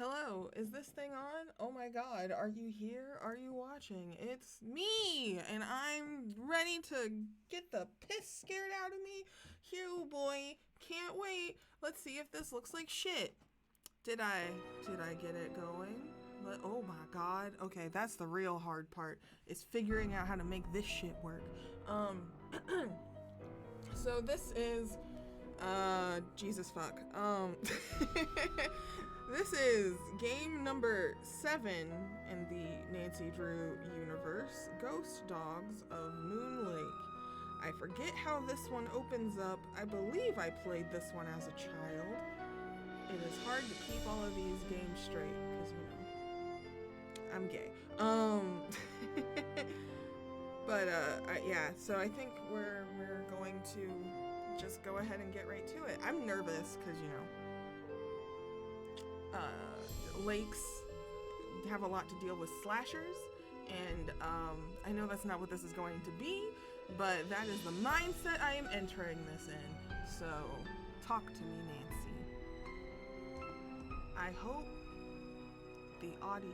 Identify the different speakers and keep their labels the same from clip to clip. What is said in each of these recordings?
Speaker 1: Hello, is this thing on? Oh my god, are you here? Are you watching? It's me, and I'm ready to get the piss scared out of me. Here, boy, can't wait. Let's see if this looks like shit. Did I get it going? Oh my god. Okay, that's the real hard part, is figuring out how to make this shit work. So this is Jesus fuck. This is game number 7 in the Nancy Drew universe, Ghost Dogs of Moon Lake. I forget how this one opens up. I believe I played this one as a child. It is hard to keep all of these games straight because, I'm gay. But yeah, so I think we're going to just go ahead and get right to it. I'm nervous because, lakes have a lot to deal with slashers, and I know that's not what this is going to be, but that is the mindset I am entering this in. So talk to me, Nancy. I hope the audio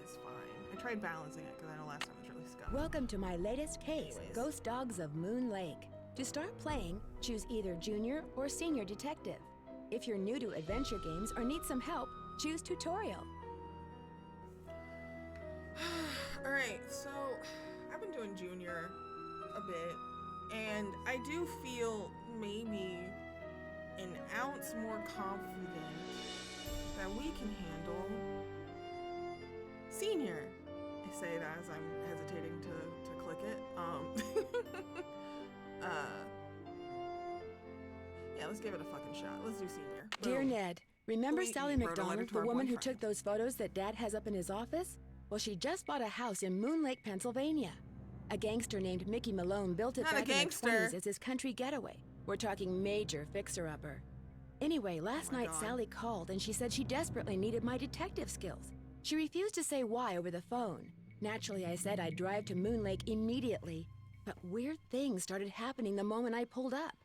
Speaker 1: is fine. I tried balancing it because I know last time it was really scummy.
Speaker 2: Welcome to my latest case,
Speaker 1: Anyways.
Speaker 2: Ghost Dogs of Moon Lake. To start playing, choose either Junior or Senior Detective. If you're new to adventure games or need some help, choose Tutorial.
Speaker 1: Alright, so I've been doing Junior a bit, and I do feel maybe an ounce more confident that we can handle Senior. I say that as I'm hesitating to click it. Yeah, let's give it a fucking shot. Let's do Senior.
Speaker 2: Dear
Speaker 1: Boom.
Speaker 2: Ned, remember
Speaker 1: We
Speaker 2: Sally
Speaker 1: wrote a letter
Speaker 2: McDonald,
Speaker 1: to
Speaker 2: the
Speaker 1: our
Speaker 2: woman who
Speaker 1: boyfriend.
Speaker 2: took those photos that Dad has up in his office? Well, she just bought a house in Moon Lake, Pennsylvania. A gangster named Mickey Malone built it
Speaker 1: Not a
Speaker 2: back in the
Speaker 1: gangster.
Speaker 2: 20s as his country getaway. We're talking major fixer-upper. Anyway, last
Speaker 1: my
Speaker 2: night
Speaker 1: God.
Speaker 2: Sally called and she said she desperately needed my detective skills. She refused to say why over the phone. Naturally, I said I'd drive to Moon Lake immediately. But weird things started happening the moment I pulled up.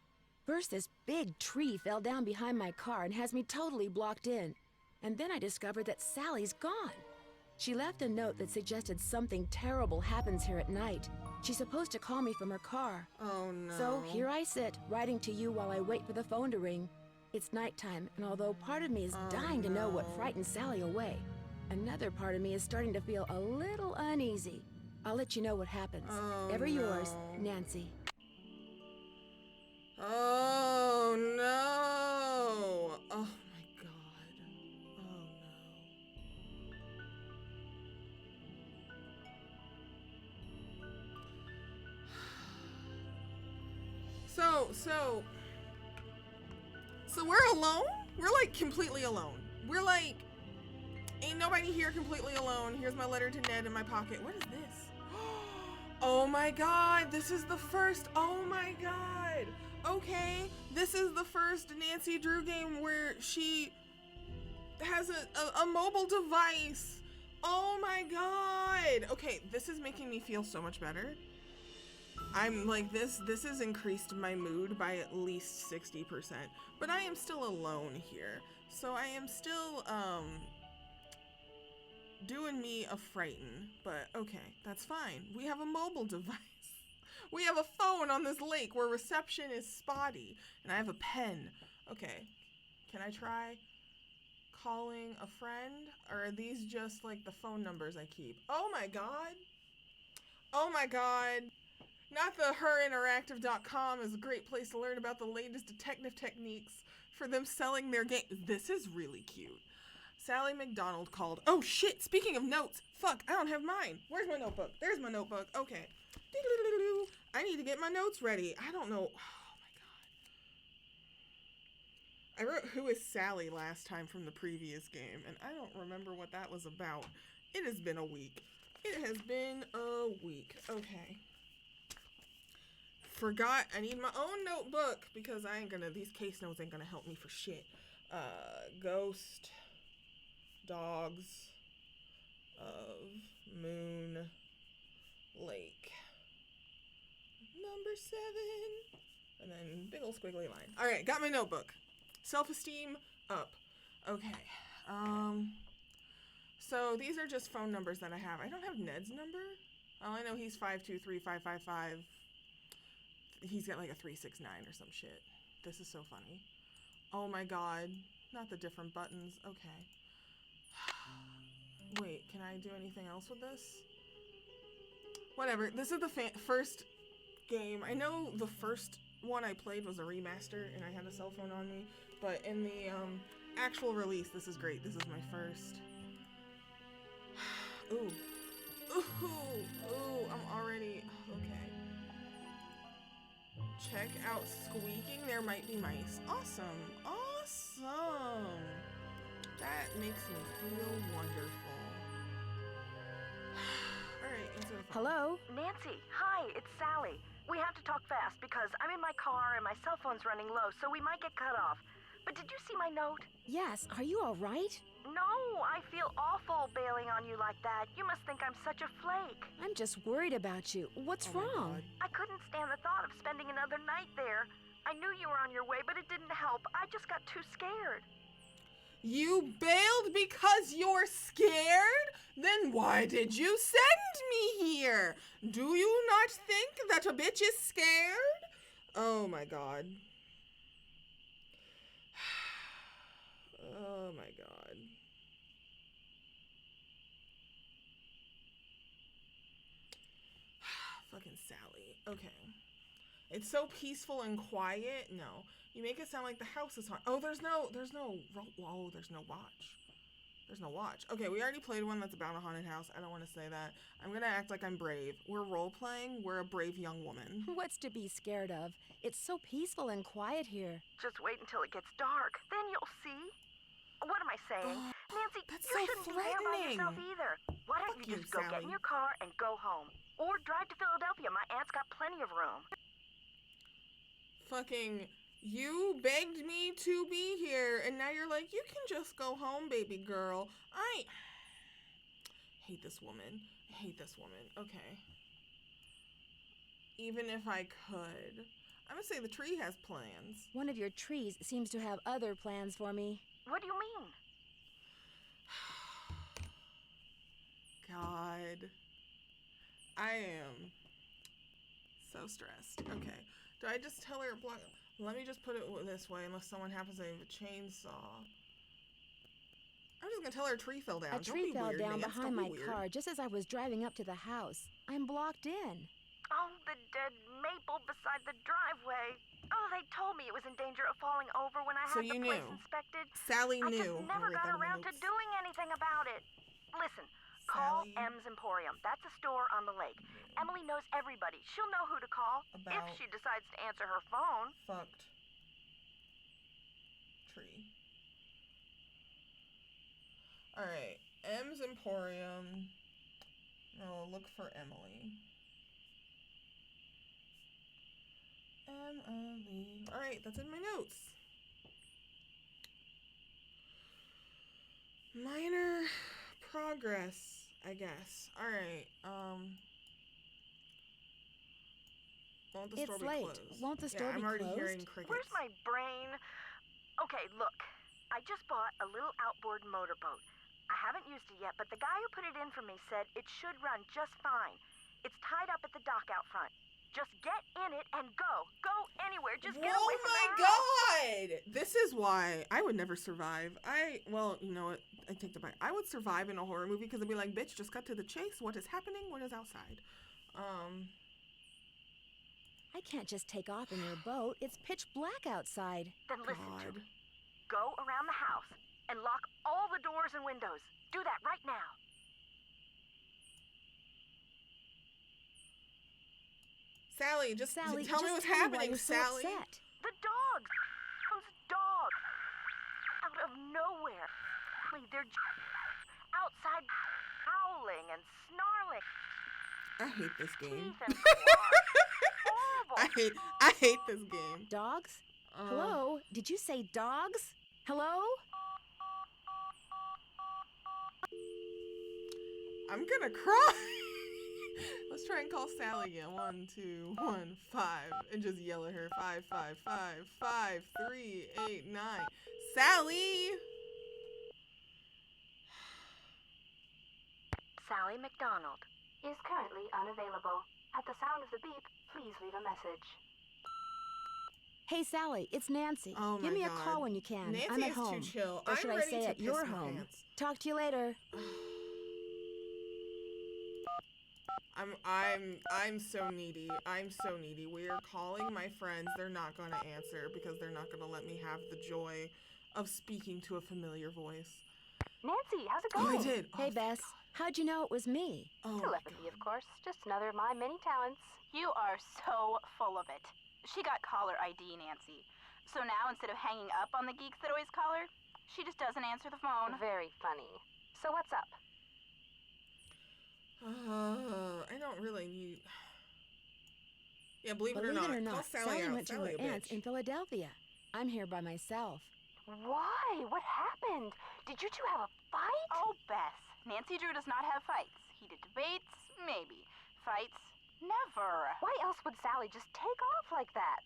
Speaker 2: First, this big tree fell down behind my car and has me totally blocked in. And then I discovered that Sally's gone. She left a note that suggested something terrible happens here at night. She's supposed to call me from her car.
Speaker 1: Oh no.
Speaker 2: So here I sit, writing to you while I wait for the phone to ring. It's nighttime, and although part of me is dying to know what
Speaker 1: no.
Speaker 2: frightened Sally away, another part of me is starting to feel a little uneasy. I'll let you know what happens.
Speaker 1: Oh,
Speaker 2: Ever yours,
Speaker 1: no.
Speaker 2: Nancy.
Speaker 1: Oh no! Oh my god. Oh no. So we're alone? We're like completely alone. We're like, ain't nobody here, completely alone. Here's my letter to Ned in my pocket. What is this? Oh my god, this is the first. Oh my god. Okay, this is the first Nancy Drew game where she has a mobile device. Oh my god. Okay, this is making me feel so much better. I'm like, this has increased my mood by at least 60%. But I am still alone here. So I am still, doing me a frighten. But okay, that's fine. We have a mobile device. We have a phone on this lake where reception is spotty. And I have a pen. Okay, can I try calling a friend? Or are these just like the phone numbers I keep? Oh my god. Oh my god. Not the herinteractive.com is a great place to learn about the latest detective techniques for them selling their game. This is really cute. Sally McDonald called. Oh shit, speaking of notes. Fuck, I don't have mine. Where's my notebook? There's my notebook. Okay. I need to get my notes ready. I don't know. Oh my god. I wrote Who is Sally last time from the previous game, and I don't remember what that was about. It has been a week. It has been a week. Okay. Forgot I need my own notebook because I ain't gonna, these case notes ain't gonna help me for shit. Ghost Dogs of Moon Lake. Number 7. And then big ol' squiggly line. Alright, got my notebook. Self-esteem up. Okay. So these are just phone numbers that I have. I don't have Ned's number. All I know, he's 523-555. He's got like a 369 or some shit. This is so funny. Oh my god. Not the different buttons. Okay. Wait, can I do anything else with this? Whatever. This is the first game. I know the first one I played was a remaster and I had a cell phone on me, but in the actual release, this is great. This is my first. Ooh. Ooh. Ooh. I'm already... Okay. Check out squeaking. There might be mice. Awesome. Awesome. That makes me feel wonderful. Alright, answer the phone.
Speaker 3: Hello? Nancy, hi, it's Sally. We have to talk fast because I'm in my car and my cell phone's running low, so we might get cut off. But did you see my note?
Speaker 2: Yes, are you all right?
Speaker 3: No, I feel awful bailing on you like that. You must think I'm such a flake.
Speaker 2: I'm just worried about you. What's
Speaker 1: Oh my
Speaker 2: wrong?
Speaker 1: God.
Speaker 3: I couldn't stand the thought of spending another night there. I knew you were on your way, but it didn't help. I just got too scared.
Speaker 1: You bailed because you're scared? Then why did you send me here? Do you not think that a bitch is scared? Oh my god. Oh my god. Fucking Sally. Okay. It's so peaceful and quiet. No. You make it sound like the house is haunted. Oh, there's no watch. There's no watch. Okay, we already played one that's about a haunted house. I don't want to say that. I'm gonna act like I'm brave. We're role-playing. We're a brave young woman.
Speaker 2: What's to be scared of? It's so peaceful and quiet here.
Speaker 3: Just wait until it gets dark. Then you'll see. What am I saying?
Speaker 1: Oh,
Speaker 3: Nancy,
Speaker 1: that's
Speaker 3: you
Speaker 1: so
Speaker 3: shouldn't be there by yourself
Speaker 1: threatening.
Speaker 3: either. Why don't
Speaker 1: Fuck
Speaker 3: you
Speaker 1: you,
Speaker 3: just go get
Speaker 1: Sally.
Speaker 3: in your car and go home? Or drive to Philadelphia. My aunt's got plenty of room.
Speaker 1: Fucking, you begged me to be here, and now you're like, you can just go home, baby girl. I hate this woman. I hate this woman. Okay. Even if I could. I'm gonna say the tree has plans.
Speaker 2: One of your trees seems to have other plans for me.
Speaker 3: What do you mean?
Speaker 1: God. I am so stressed. Okay. Do I just tell her block? Let me just put it this way, unless someone happens to have a chainsaw. I'm just gonna tell her a tree fell down.
Speaker 2: A
Speaker 1: Don't
Speaker 2: tree
Speaker 1: be
Speaker 2: fell
Speaker 1: weird,
Speaker 2: down
Speaker 1: Nance.
Speaker 2: behind
Speaker 1: Don't
Speaker 2: my
Speaker 1: be weird.
Speaker 2: car just as I was driving up to the house. I'm blocked in.
Speaker 3: Oh, the dead maple beside the driveway. Oh, they told me it was in danger of falling over when I
Speaker 1: So
Speaker 3: had
Speaker 1: you
Speaker 3: the place
Speaker 1: knew.
Speaker 3: inspected.
Speaker 1: Sally
Speaker 3: I
Speaker 1: knew.
Speaker 3: just never
Speaker 1: I'll write
Speaker 3: got
Speaker 1: that in my
Speaker 3: around to
Speaker 1: notes.
Speaker 3: doing anything about it. Listen, call
Speaker 1: Sally
Speaker 3: M's Emporium. That's a store on the lake. Emily knows everybody. She'll know who to call
Speaker 1: About
Speaker 3: if she decides to answer her phone.
Speaker 1: fucked tree. Alright. M's Emporium. No, look for Emily. Emily. Alright, that's in my notes. Minor progress, I guess. Alright, won't the
Speaker 2: It's
Speaker 1: store be
Speaker 2: late.
Speaker 1: closed?
Speaker 2: Won't the store
Speaker 1: yeah,
Speaker 2: be
Speaker 1: I'm already
Speaker 2: closed?
Speaker 1: hearing crickets.
Speaker 3: Where's my brain? Okay, look. I just bought a little outboard motorboat. I haven't used it yet, but the guy who put it in for me said it should run just fine. It's tied up at the dock out front. Just get in it and go. Go anywhere. Just get away from the house.
Speaker 1: God! This is why I would never survive. Well, you know what? I take the back. I would survive in a horror movie because I'd be like, bitch, just cut to the chase. What is happening? What is outside?
Speaker 2: I can't just take off in your boat. It's pitch black outside.
Speaker 3: Then listen to
Speaker 1: God.
Speaker 3: me. Go around the house and lock all the doors and windows. Do that right now.
Speaker 1: Sally, just
Speaker 2: Sally,
Speaker 1: tell me
Speaker 2: just
Speaker 1: what's
Speaker 2: tell me why
Speaker 1: happening,
Speaker 2: you're so
Speaker 1: Sally.
Speaker 2: upset.
Speaker 3: The dogs. Those dogs. Out of nowhere. They're outside howling and snarling.
Speaker 1: I hate this game.
Speaker 3: Teeth and claws. Horrible.
Speaker 1: I hate this game.
Speaker 2: Dogs?
Speaker 1: Um,
Speaker 2: Hello? Did you say dogs? Hello?
Speaker 1: I'm gonna cry. Let's try and call Sally again. 1, 2, 1, 5, and just yell at her. 5, 5, 5, 5, 3, 8, 9. Sally.
Speaker 3: Sally McDonald.
Speaker 4: Is currently unavailable. At the sound of the beep, please leave a message.
Speaker 2: Hey, Sally, it's Nancy.
Speaker 1: Oh
Speaker 2: Give
Speaker 1: my
Speaker 2: me a
Speaker 1: God.
Speaker 2: call when you can.
Speaker 1: Nancy
Speaker 2: I'm at
Speaker 1: is
Speaker 2: home.
Speaker 1: too chill.
Speaker 2: Or
Speaker 1: I'm
Speaker 2: should I
Speaker 1: ready
Speaker 2: say
Speaker 1: to
Speaker 2: at
Speaker 1: piss
Speaker 2: your
Speaker 1: my
Speaker 2: home?
Speaker 1: pants.
Speaker 2: Talk to you later.
Speaker 1: I'm so needy. I'm so needy. We are calling my friends. They're not going to answer because they're not going to let me have the joy of speaking to a familiar voice.
Speaker 4: Nancy, how's it
Speaker 1: Oh,
Speaker 4: going?
Speaker 1: I did.
Speaker 2: Hey,
Speaker 1: Oh, thank
Speaker 2: Bess.
Speaker 1: God.
Speaker 2: How'd you know it was me?
Speaker 1: Oh, my
Speaker 4: Telepathy,
Speaker 1: God.
Speaker 4: of course. Just another of my many talents.
Speaker 5: You are so full of it. She got caller ID, Nancy. So now, instead of hanging up on the geeks that always call her, she just doesn't answer the phone.
Speaker 4: Very funny. So what's up?
Speaker 1: I don't really need... Yeah, believe it or
Speaker 2: Believe
Speaker 1: not,
Speaker 2: it or
Speaker 1: call
Speaker 2: not,
Speaker 1: Sally out.
Speaker 2: went to
Speaker 1: Sally
Speaker 2: her
Speaker 1: a
Speaker 2: aunt's
Speaker 1: bitch.
Speaker 2: in Philadelphia. I'm here by myself.
Speaker 4: Why? What happened? Did you two have a fight?
Speaker 5: Oh, Bess. Nancy Drew does not have fights. Heated debates? Maybe. Fights? Never.
Speaker 4: Why else would Sally just take off like that?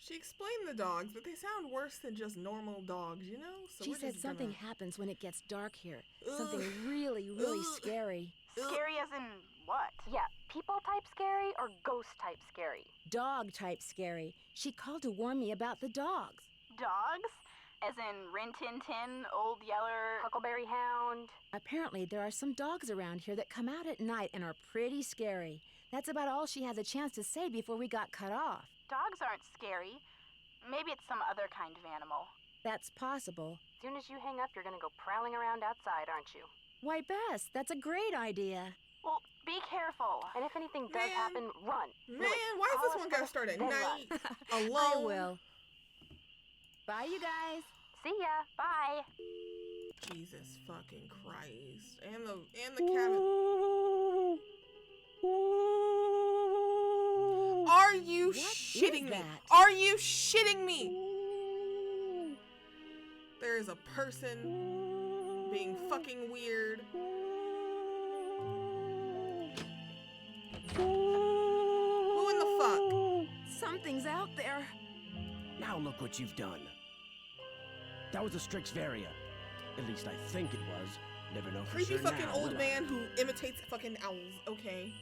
Speaker 1: She explained the dogs, but they sound worse than just normal dogs, you know? So
Speaker 2: She
Speaker 1: we're
Speaker 2: said
Speaker 1: just
Speaker 2: something
Speaker 1: gonna...
Speaker 2: happens when it gets dark here.
Speaker 1: Ugh.
Speaker 2: Something really, really
Speaker 1: Ugh.
Speaker 2: scary.
Speaker 5: Scary as in what?
Speaker 4: Yeah, people type scary or ghost type scary?
Speaker 2: Dog type scary. She called to warn me about the dogs.
Speaker 5: Dogs? As in Rin Tin Tin, Old Yeller...
Speaker 4: Huckleberry Hound?
Speaker 2: Apparently, there are some dogs around here that come out at night and are pretty scary. That's about all she had the chance to say before we got cut off.
Speaker 5: Dogs aren't scary. Maybe it's some other kind of animal.
Speaker 2: That's possible.
Speaker 4: As soon as you hang up, you're gonna go prowling around outside, aren't you?
Speaker 2: Why, Bess, that's a great idea.
Speaker 5: Well, be careful.
Speaker 4: And if anything does
Speaker 1: Man.
Speaker 4: happen, run.
Speaker 1: Man,
Speaker 4: Do it.
Speaker 1: why does
Speaker 4: Call
Speaker 1: this
Speaker 4: us
Speaker 1: one gotta
Speaker 4: first,
Speaker 1: start at
Speaker 4: then run.
Speaker 1: night?
Speaker 2: I
Speaker 1: Alone?
Speaker 2: will. Bye, you guys.
Speaker 4: See ya. Bye.
Speaker 1: Jesus fucking Christ. And the cabin. Are you
Speaker 2: What
Speaker 1: shitting
Speaker 2: is
Speaker 1: me?
Speaker 2: that?
Speaker 1: Are you shitting me? There is a person being fucking weird. Who in the fuck?
Speaker 2: Something's out there.
Speaker 6: Now look what you've done. That was a Strixvaria. At least I think it was. Never know for
Speaker 1: Creepy
Speaker 6: sure
Speaker 1: fucking
Speaker 6: now,
Speaker 1: old
Speaker 6: will I?
Speaker 1: man who imitates fucking owls. Okay.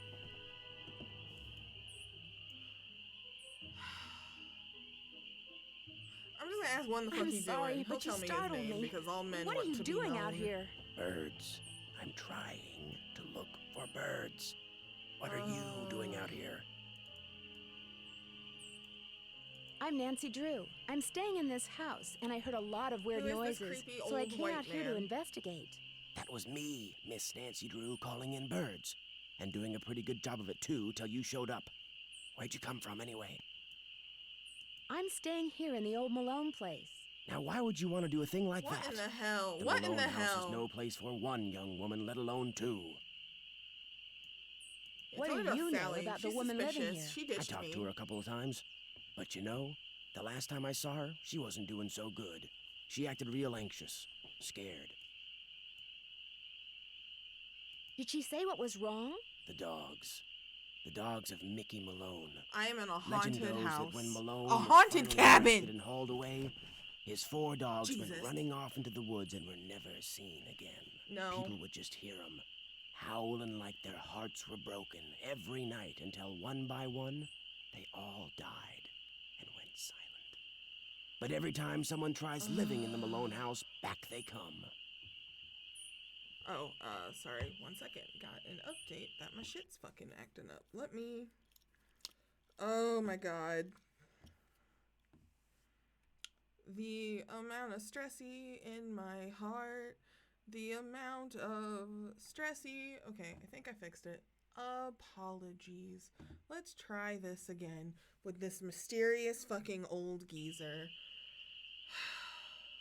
Speaker 1: I'm just gonna ask one the fuck
Speaker 2: I'm
Speaker 1: he's
Speaker 2: sorry,
Speaker 1: doing. He'll
Speaker 2: but you
Speaker 1: tell me his
Speaker 2: startled
Speaker 1: name
Speaker 2: me.
Speaker 1: because all men
Speaker 2: What
Speaker 1: want
Speaker 2: are you
Speaker 1: to be
Speaker 2: doing out
Speaker 1: known.
Speaker 2: here?
Speaker 6: Birds. I'm trying to look for birds. What are you doing out here?
Speaker 2: I'm Nancy Drew. I'm staying in this house, and I heard a lot of weird
Speaker 1: Who is this
Speaker 2: noises,
Speaker 1: creepy
Speaker 2: so I
Speaker 1: old
Speaker 2: came
Speaker 1: white
Speaker 2: out here to
Speaker 1: man?
Speaker 2: investigate.
Speaker 6: That was me, Miss Nancy Drew, calling in birds. And doing a pretty good job of it, too, till you showed up. Where'd you come from, anyway?
Speaker 2: I'm staying here in the old Malone place.
Speaker 6: Now, why would you want to do a thing like
Speaker 1: What
Speaker 6: that?
Speaker 1: in the hell?
Speaker 6: The
Speaker 1: What in
Speaker 6: Malone
Speaker 1: the
Speaker 6: house
Speaker 1: hell?
Speaker 6: is no place for one young woman, let alone two.
Speaker 1: Yeah,
Speaker 2: What
Speaker 1: tell
Speaker 2: do
Speaker 1: me
Speaker 2: you know
Speaker 1: Sally.
Speaker 2: about the
Speaker 1: She's
Speaker 2: woman living
Speaker 1: suspicious.
Speaker 2: here?
Speaker 1: She
Speaker 6: I
Speaker 1: ditched
Speaker 6: talked
Speaker 1: me.
Speaker 6: to her a couple of times. But you know, the last time I saw her, she wasn't doing so good. She acted real anxious, scared.
Speaker 2: Did she say what was wrong?
Speaker 6: The dogs. The dogs of Mickey Malone.
Speaker 1: I am in a
Speaker 6: Legend
Speaker 1: haunted
Speaker 6: goes
Speaker 1: house.
Speaker 6: that when Malone
Speaker 1: A
Speaker 6: was
Speaker 1: haunted
Speaker 6: finally
Speaker 1: cabin.
Speaker 6: arrested and hauled away, his 4 dogs
Speaker 1: Jesus.
Speaker 6: went running off into the woods and were never seen again.
Speaker 1: No.
Speaker 6: People would just hear them, howling like their hearts were broken every night until one by one, they all died and went silent. But every time someone tries living in the Malone house, back they come.
Speaker 1: Oh, sorry. 1 second. Got an update that my shit's fucking acting up. Let me... Oh my god. The amount of stressy in my heart. The amount of stressy... Okay, I think I fixed it. Apologies. Let's try this again with this mysterious fucking old geezer.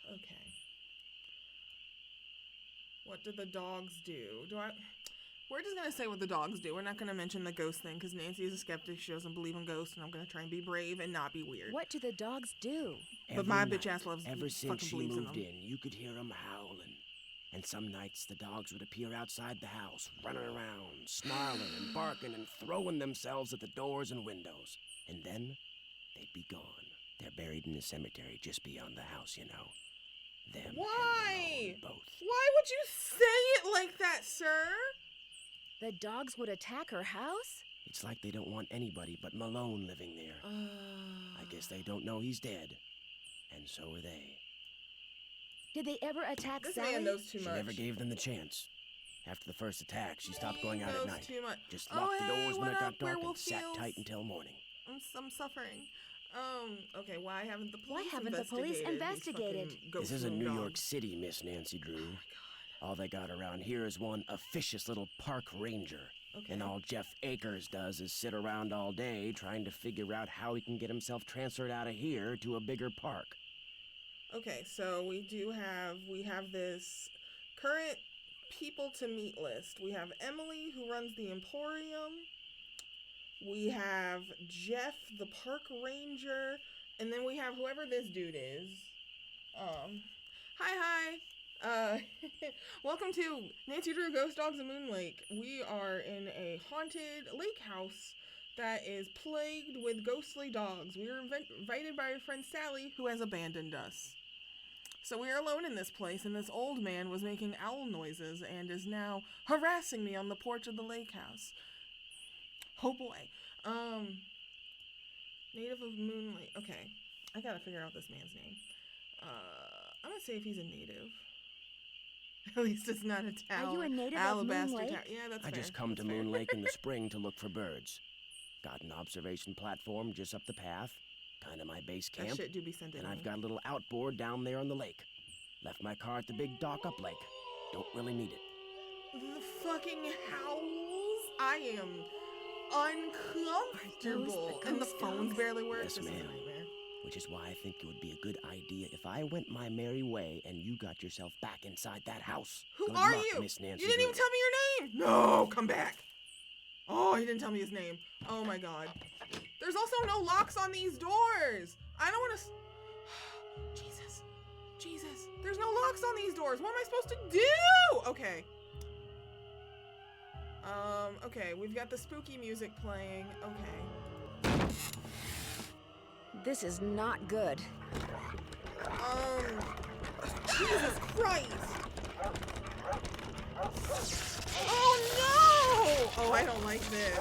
Speaker 1: Okay. What do the dogs do? We're just gonna say what the dogs do. We're not gonna mention the ghost thing because Nancy is a skeptic. She doesn't believe in ghosts, and I'm gonna try and be brave and not be weird.
Speaker 2: What do the dogs do?
Speaker 1: But my
Speaker 6: Every
Speaker 1: bitch
Speaker 6: night,
Speaker 1: ass loves
Speaker 6: Ever since
Speaker 1: fucking
Speaker 6: she
Speaker 1: believes in
Speaker 6: moved
Speaker 1: them.
Speaker 6: in, you could hear them howling. And some nights the dogs would appear outside the house, running around, snarling and barking and throwing themselves at the doors and windows. And then they'd be gone. They're buried in the cemetery just beyond the house, you know. Them
Speaker 1: Why?
Speaker 6: and Malone both.
Speaker 1: Why would you say it like that, sir?
Speaker 2: The dogs would attack her house?
Speaker 6: It's like they don't want anybody but Malone living there. I guess they don't know he's dead. And so are they.
Speaker 2: Did they ever attack
Speaker 1: This
Speaker 2: Sally?
Speaker 1: man knows too
Speaker 6: She
Speaker 1: much.
Speaker 6: never gave them the chance. After the first attack, she stopped going out at
Speaker 1: knows
Speaker 6: night.
Speaker 1: too much.
Speaker 6: Just
Speaker 1: Oh,
Speaker 6: locked the
Speaker 1: hey,
Speaker 6: doors when
Speaker 1: what
Speaker 6: it
Speaker 1: up,
Speaker 6: got dark and
Speaker 1: werewolf
Speaker 6: sat
Speaker 1: feels?
Speaker 6: tight until morning.
Speaker 1: I'm suffering. Okay, why haven't the police
Speaker 2: Why haven't the police
Speaker 1: these
Speaker 2: investigated?
Speaker 1: fucking
Speaker 6: This
Speaker 1: ghost
Speaker 6: isn't New
Speaker 1: dogs?
Speaker 6: York City, Miss Nancy Drew.
Speaker 1: Oh my god.
Speaker 6: All they got around here is one officious little park ranger.
Speaker 1: Okay.
Speaker 6: And all Jeff Akers does is sit around all day trying to figure out how he can get himself transferred out of here to a bigger park.
Speaker 1: Okay, so we have this current people to meet list. We have Emily, who runs the Emporium. We have Jeff, the park ranger, and then we have whoever this dude is. Hi. Welcome to Nancy Drew Ghost Dogs of Moon Lake. We are in a haunted lake house that is plagued with ghostly dogs. We were invited by our friend Sally, who has abandoned us. So we are alone in this place, and this old man was making owl noises and is now harassing me on the porch of the lake house. Oh boy. Native of Moon Lake. Okay, I gotta figure out this man's name. I'm gonna say if he's a native. At least it's not a town.
Speaker 2: Are you a native of
Speaker 1: Alabaster
Speaker 2: Moon Lake?
Speaker 1: town. Yeah, that's
Speaker 6: I
Speaker 1: fair.
Speaker 6: just come to
Speaker 1: That's fair.
Speaker 6: Moon Lake in the spring to look for birds. Got an observation platform just up the path, kind of my base
Speaker 1: That
Speaker 6: camp,
Speaker 1: shit do be sending
Speaker 6: and
Speaker 1: me.
Speaker 6: I've got a little outboard down there on the lake. Left my car at the big dock up lake. Don't really need it.
Speaker 1: The fucking howls. I am uncomfortable.
Speaker 2: Are those the
Speaker 1: And the
Speaker 2: ghost
Speaker 1: phones
Speaker 2: dogs?
Speaker 1: barely work.
Speaker 6: Yes,
Speaker 1: This is a
Speaker 6: ma'am.
Speaker 1: nightmare.
Speaker 6: Which is why I think it would be a good idea if I went my merry way and you got yourself back inside that house.
Speaker 1: Who
Speaker 6: Good
Speaker 1: are
Speaker 6: luck,
Speaker 1: you?
Speaker 6: Miss Nancy
Speaker 1: You didn't even
Speaker 6: Drew.
Speaker 1: tell me your name. No, come back. Oh, he didn't tell me his name. Oh my god. There's also no locks on these doors. I don't want to. Jesus. There's no locks on these doors. What am I supposed to do? Okay. Okay. We've got the spooky music playing. Okay.
Speaker 2: This is not good.
Speaker 1: Jesus Christ! Oh no! Oh, I don't like this.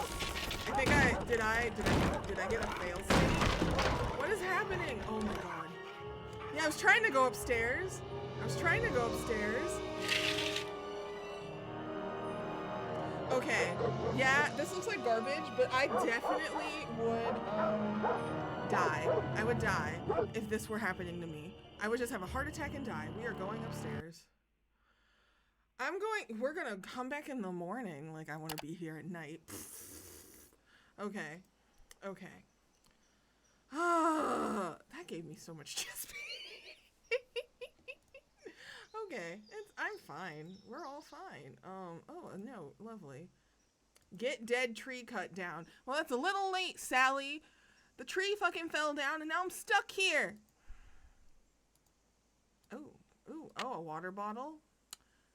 Speaker 1: I think did I get a fail state? What is happening? Oh my god. Yeah, I was trying to go upstairs. Okay. Yeah, this looks like garbage, but I definitely would die. I would die if this were happening to me. I would just have a heart attack and die. We are going upstairs. We're gonna come back in the morning. Like, I want to be here at night. Okay. That gave me so much chest pain. Okay, I'm fine. We're all fine. Oh, no, lovely. Get dead tree cut down. Well, that's a little late, Sally. The tree fucking fell down and now I'm stuck here. Oh, a water bottle.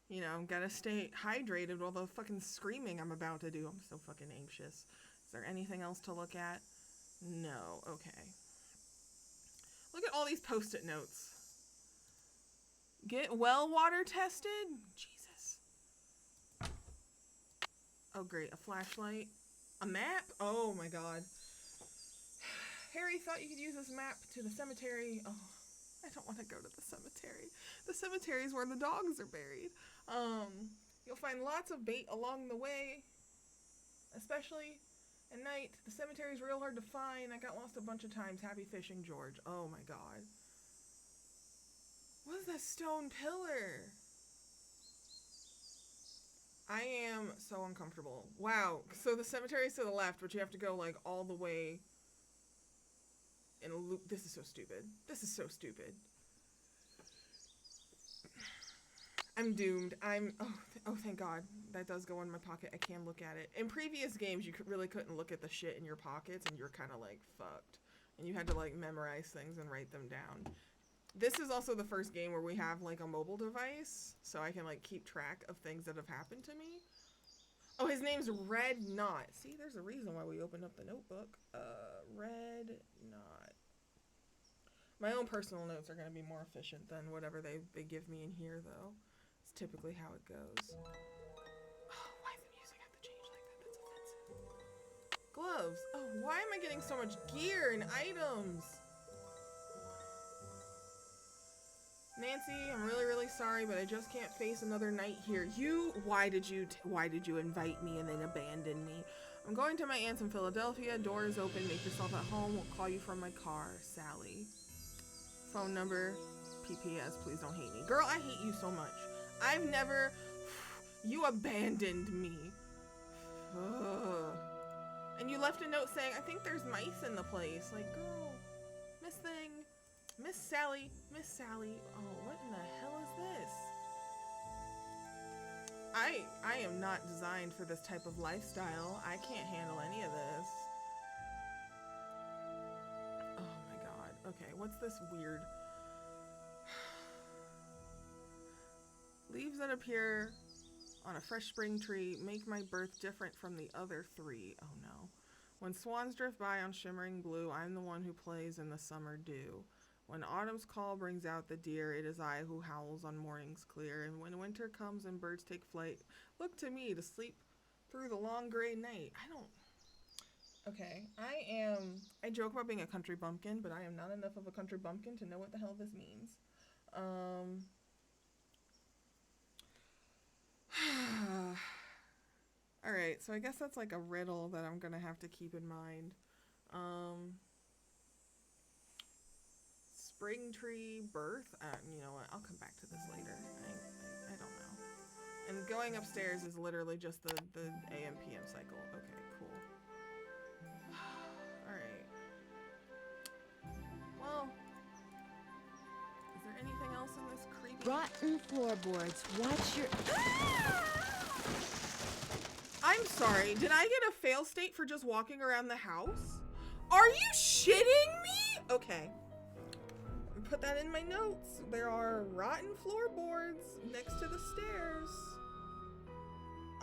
Speaker 1: You know, gotta stay hydrated with all the fucking screaming I'm about to do. I'm so fucking anxious. Is there anything else to look at? No. Okay. Look at all these post-it notes. Get well water tested? Jesus. Oh, great. A flashlight. A map? Oh, my God. Harry thought you could use this map to the cemetery. Oh, I don't want to go to the cemetery. The cemetery is where the dogs are buried. You'll find lots of bait along the way, especially at night. The cemetery is real hard to find. I got lost a bunch of times. Happy fishing, George. Oh my god. What is that stone pillar? I am so uncomfortable. Wow. So the cemetery is to the left, but you have to go like all the way in a loop. This is so stupid. I'm doomed. Oh, thank God. That does go in my pocket. I can look at it. In previous games, you really couldn't look at the shit in your pockets, and you're kind of like fucked. And you had to like memorize things and write them down. This is also the first game where we have like a mobile device, so I can like keep track of things that have happened to me. Oh, his name's Red Knot. See, there's a reason why we opened up the notebook. Red Knot. My own personal notes are going to be more efficient than whatever they give me in here, though. It's typically how it goes. Oh, why does the music have to change like that? That's offensive. Gloves. Oh, why am I getting so much gear and items? Nancy, I'm really, really sorry, but I just can't face another night here. Why did you invite me and then abandon me? I'm going to my aunt's in Philadelphia. Door is open. Make yourself at home. We'll call you from my car. Sally. Phone number. PPS. Please don't hate me. Girl, I hate you so much. I've never... You abandoned me. Ugh. And you left a note saying, I think there's mice in the place. Like, girl. Miss Thing. Miss Sally. Miss Sally. Oh, what in the hell is this? I am not designed for this type of lifestyle. I can't handle any of this. Oh my god. Okay, what's this weird? Leaves that appear on a fresh spring tree make my birth different from the other three. Oh no. When swans drift by on shimmering blue, I'm the one who plays in the summer dew. When autumn's call brings out the deer, it is I who howls on mornings clear. And when winter comes and birds take flight, look to me to sleep through the long gray night. Okay, I joke about being a country bumpkin, but I am not enough of a country bumpkin to know what the hell this means. Alright, so I guess that's like a riddle that I'm gonna have to keep in mind. Spring tree birth. You know what? I'll come back to this later. I don't know. And going upstairs is literally just the AM/PM cycle. Okay, cool. All right. Well, is there anything else in this creepy?
Speaker 2: Rotten floorboards. Watch your.
Speaker 1: I'm sorry. Did I get a fail state for just walking around the house? Are you shitting me? Okay. Put that in my notes. There are rotten floorboards next to the stairs.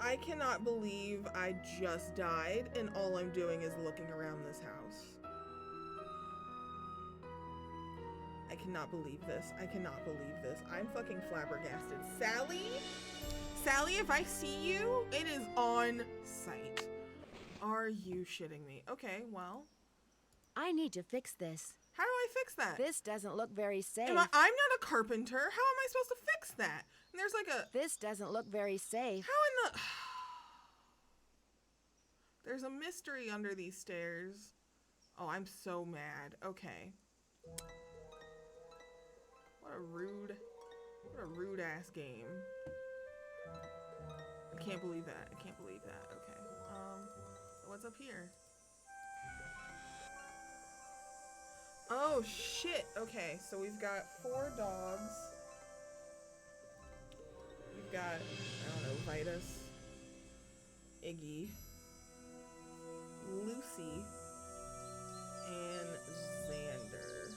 Speaker 1: I cannot believe I just died and all I'm doing is looking around this house. I cannot believe this. I cannot believe this. I'm fucking flabbergasted. Sally? Sally, if I see you, it is on sight. Are you shitting me? Okay, well.
Speaker 2: I need to fix this.
Speaker 1: How do I fix that?
Speaker 2: This doesn't look very safe.
Speaker 1: I'm not a carpenter. How am I supposed to fix that? And there's like a...
Speaker 2: This doesn't look very safe.
Speaker 1: How in the... There's a mystery under these stairs. Oh, I'm so mad. Okay. What a rude ass game. I can't believe that. I can't believe that. Okay. What's up here? Oh shit. Okay, so we've got 4 dogs. We've got, I don't know, Vitus, Iggy, Lucy, and Xander.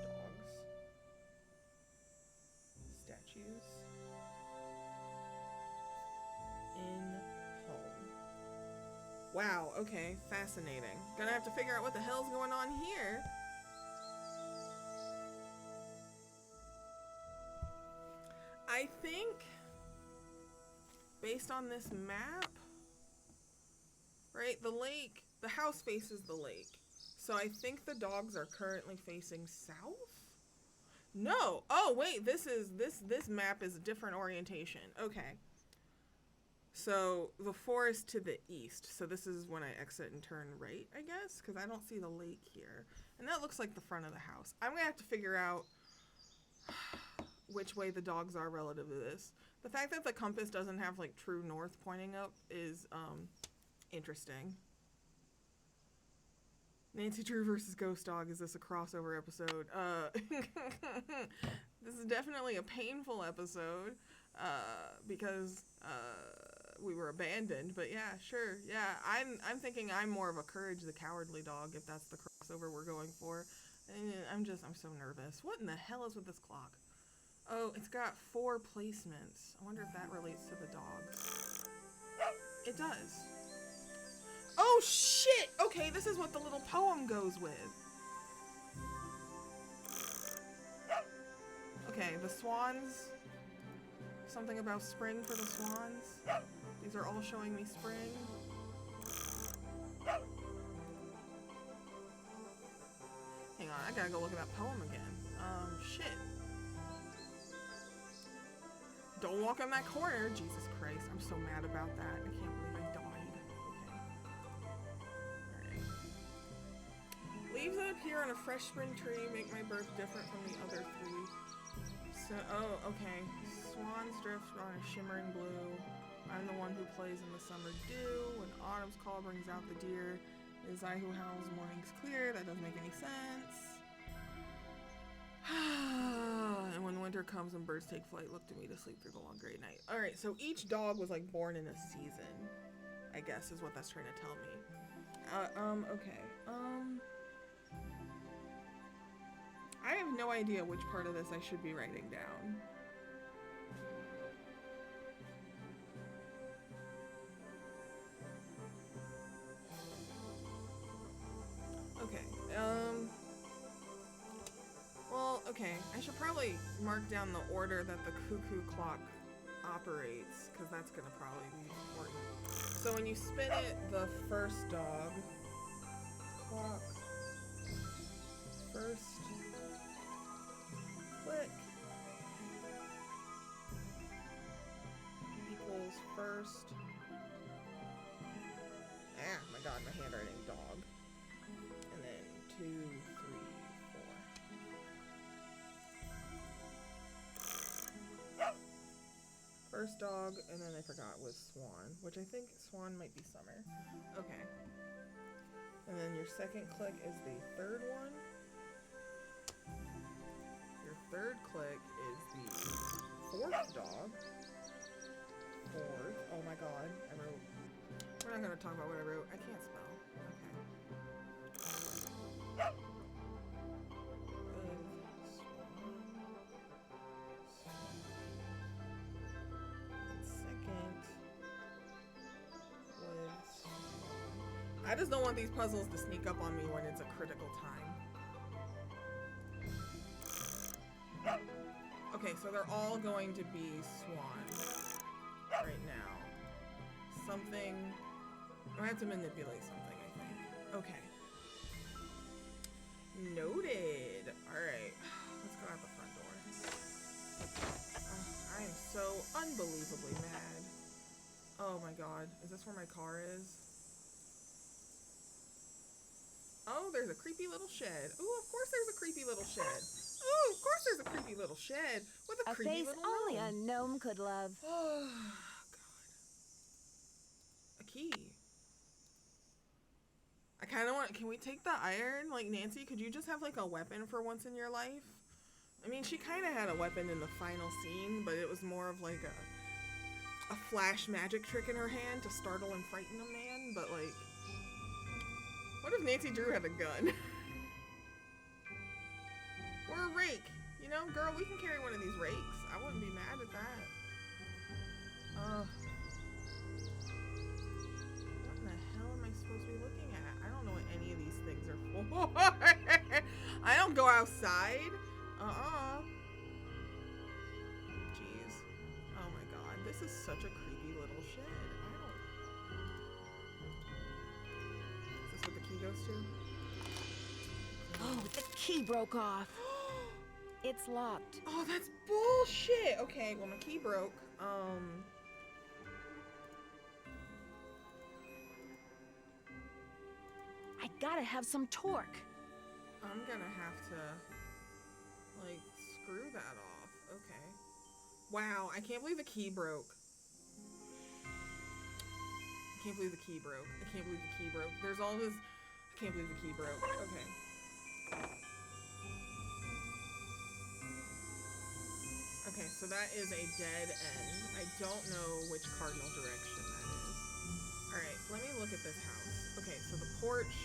Speaker 1: Dogs. Statues. In home. Wow, okay, fascinating. Gonna have to figure out what the hell's going on here. I think, based on this map, right, the lake, the house faces the lake. So I think the dogs are currently facing south? No! Oh, wait, this map is a different orientation. Okay. So the forest to the east. So this is when I exit and turn right, I guess, because I don't see the lake here. And that looks like the front of the house. I'm going to have to figure out which way the dogs are relative to this. The fact that the compass doesn't have like true north pointing up is interesting. Nancy Drew versus Ghost Dog. Is this a crossover episode? This is definitely a painful episode because we were abandoned. But yeah, sure. Yeah, I'm thinking I'm more of a Courage the Cowardly Dog if that's the crossover we're going for. And I'm so nervous. What in the hell is with this clock? Oh, it's got 4 placements. I wonder if that relates to the dogs. It does. Oh shit! Okay, this is what the little poem goes with. Okay, the swans. Something about spring for the swans. These are all showing me spring. Hang on, I gotta go look at that poem again. Shit. Don't walk in that corner. Jesus Christ, I'm so mad about that. I can't believe I died. Okay. Alright. Leaves that appear on a fresh spring tree make my birth different from the other three. So, oh, okay. Swans drift on a shimmering blue. I'm the one who plays in the summer dew. When autumn's call brings out the deer, it is I who howls morning's clear. That doesn't make any sense. And when winter comes and birds take flight, look to me to sleep through the long gray night. Alright, so each dog was like born in a season, I guess is what that's trying to tell me. Okay. I have no idea which part of this I should be writing down. Okay, well, okay, I should probably mark down the order that the cuckoo clock operates, because that's gonna probably be important. So when you spin it, the first dog, clock, first, click, equals first, my god, my handwriting, dog, and then 2, 3, 4. First dog, and then I forgot was swan, which I think swan might be summer. Okay. And then your second click is the third one. Your third click is the fourth dog. Fourth. Oh my god, I wrote. We're not gonna talk about what I wrote. I can't spell. Okay. I just don't want these puzzles to sneak up on me when it's a critical time. Okay, so they're all going to be swans right now. Something... I have to manipulate something, I think. Okay. Noted. Alright. Let's go out the front door. I am so unbelievably mad. Oh my god. Is this where my car is? Oh, there's a creepy little shed. Ooh, of course there's a creepy little shed. Ooh, of course there's a creepy little shed with a creepy
Speaker 2: face
Speaker 1: little
Speaker 2: only
Speaker 1: gnome.
Speaker 2: a gnome could love.
Speaker 1: Oh, God. A key. I kind of want... Can we take the iron? Like, Nancy, could you just have, like, a weapon for once in your life? I mean, she kind of had a weapon in the final scene, but it was more of, like, a flash magic trick in her hand to startle and frighten a man, but, like... What if Nancy Drew had a gun? Or a rake? You know, girl, we can carry one of these rakes. I wouldn't be mad at that. What in the hell am I supposed to be looking at? I don't know what any of these things are for. I don't go outside. Jeez. Oh my god. This is such a creepy little shed. Is this what the key goes to?
Speaker 2: Oh, the key broke off. It's locked.
Speaker 1: Oh, that's bullshit. Okay, well, my key broke.
Speaker 2: I gotta have some torque.
Speaker 1: I'm gonna have to, like, screw that off. Okay. Wow, I can't believe the key broke. I can't believe the key broke. I can't believe the key broke. There's all this... I can't believe the key broke. Okay. Okay, so that is a dead end. I don't know which cardinal direction that is. Alright, let me look at this house. Okay, so the porch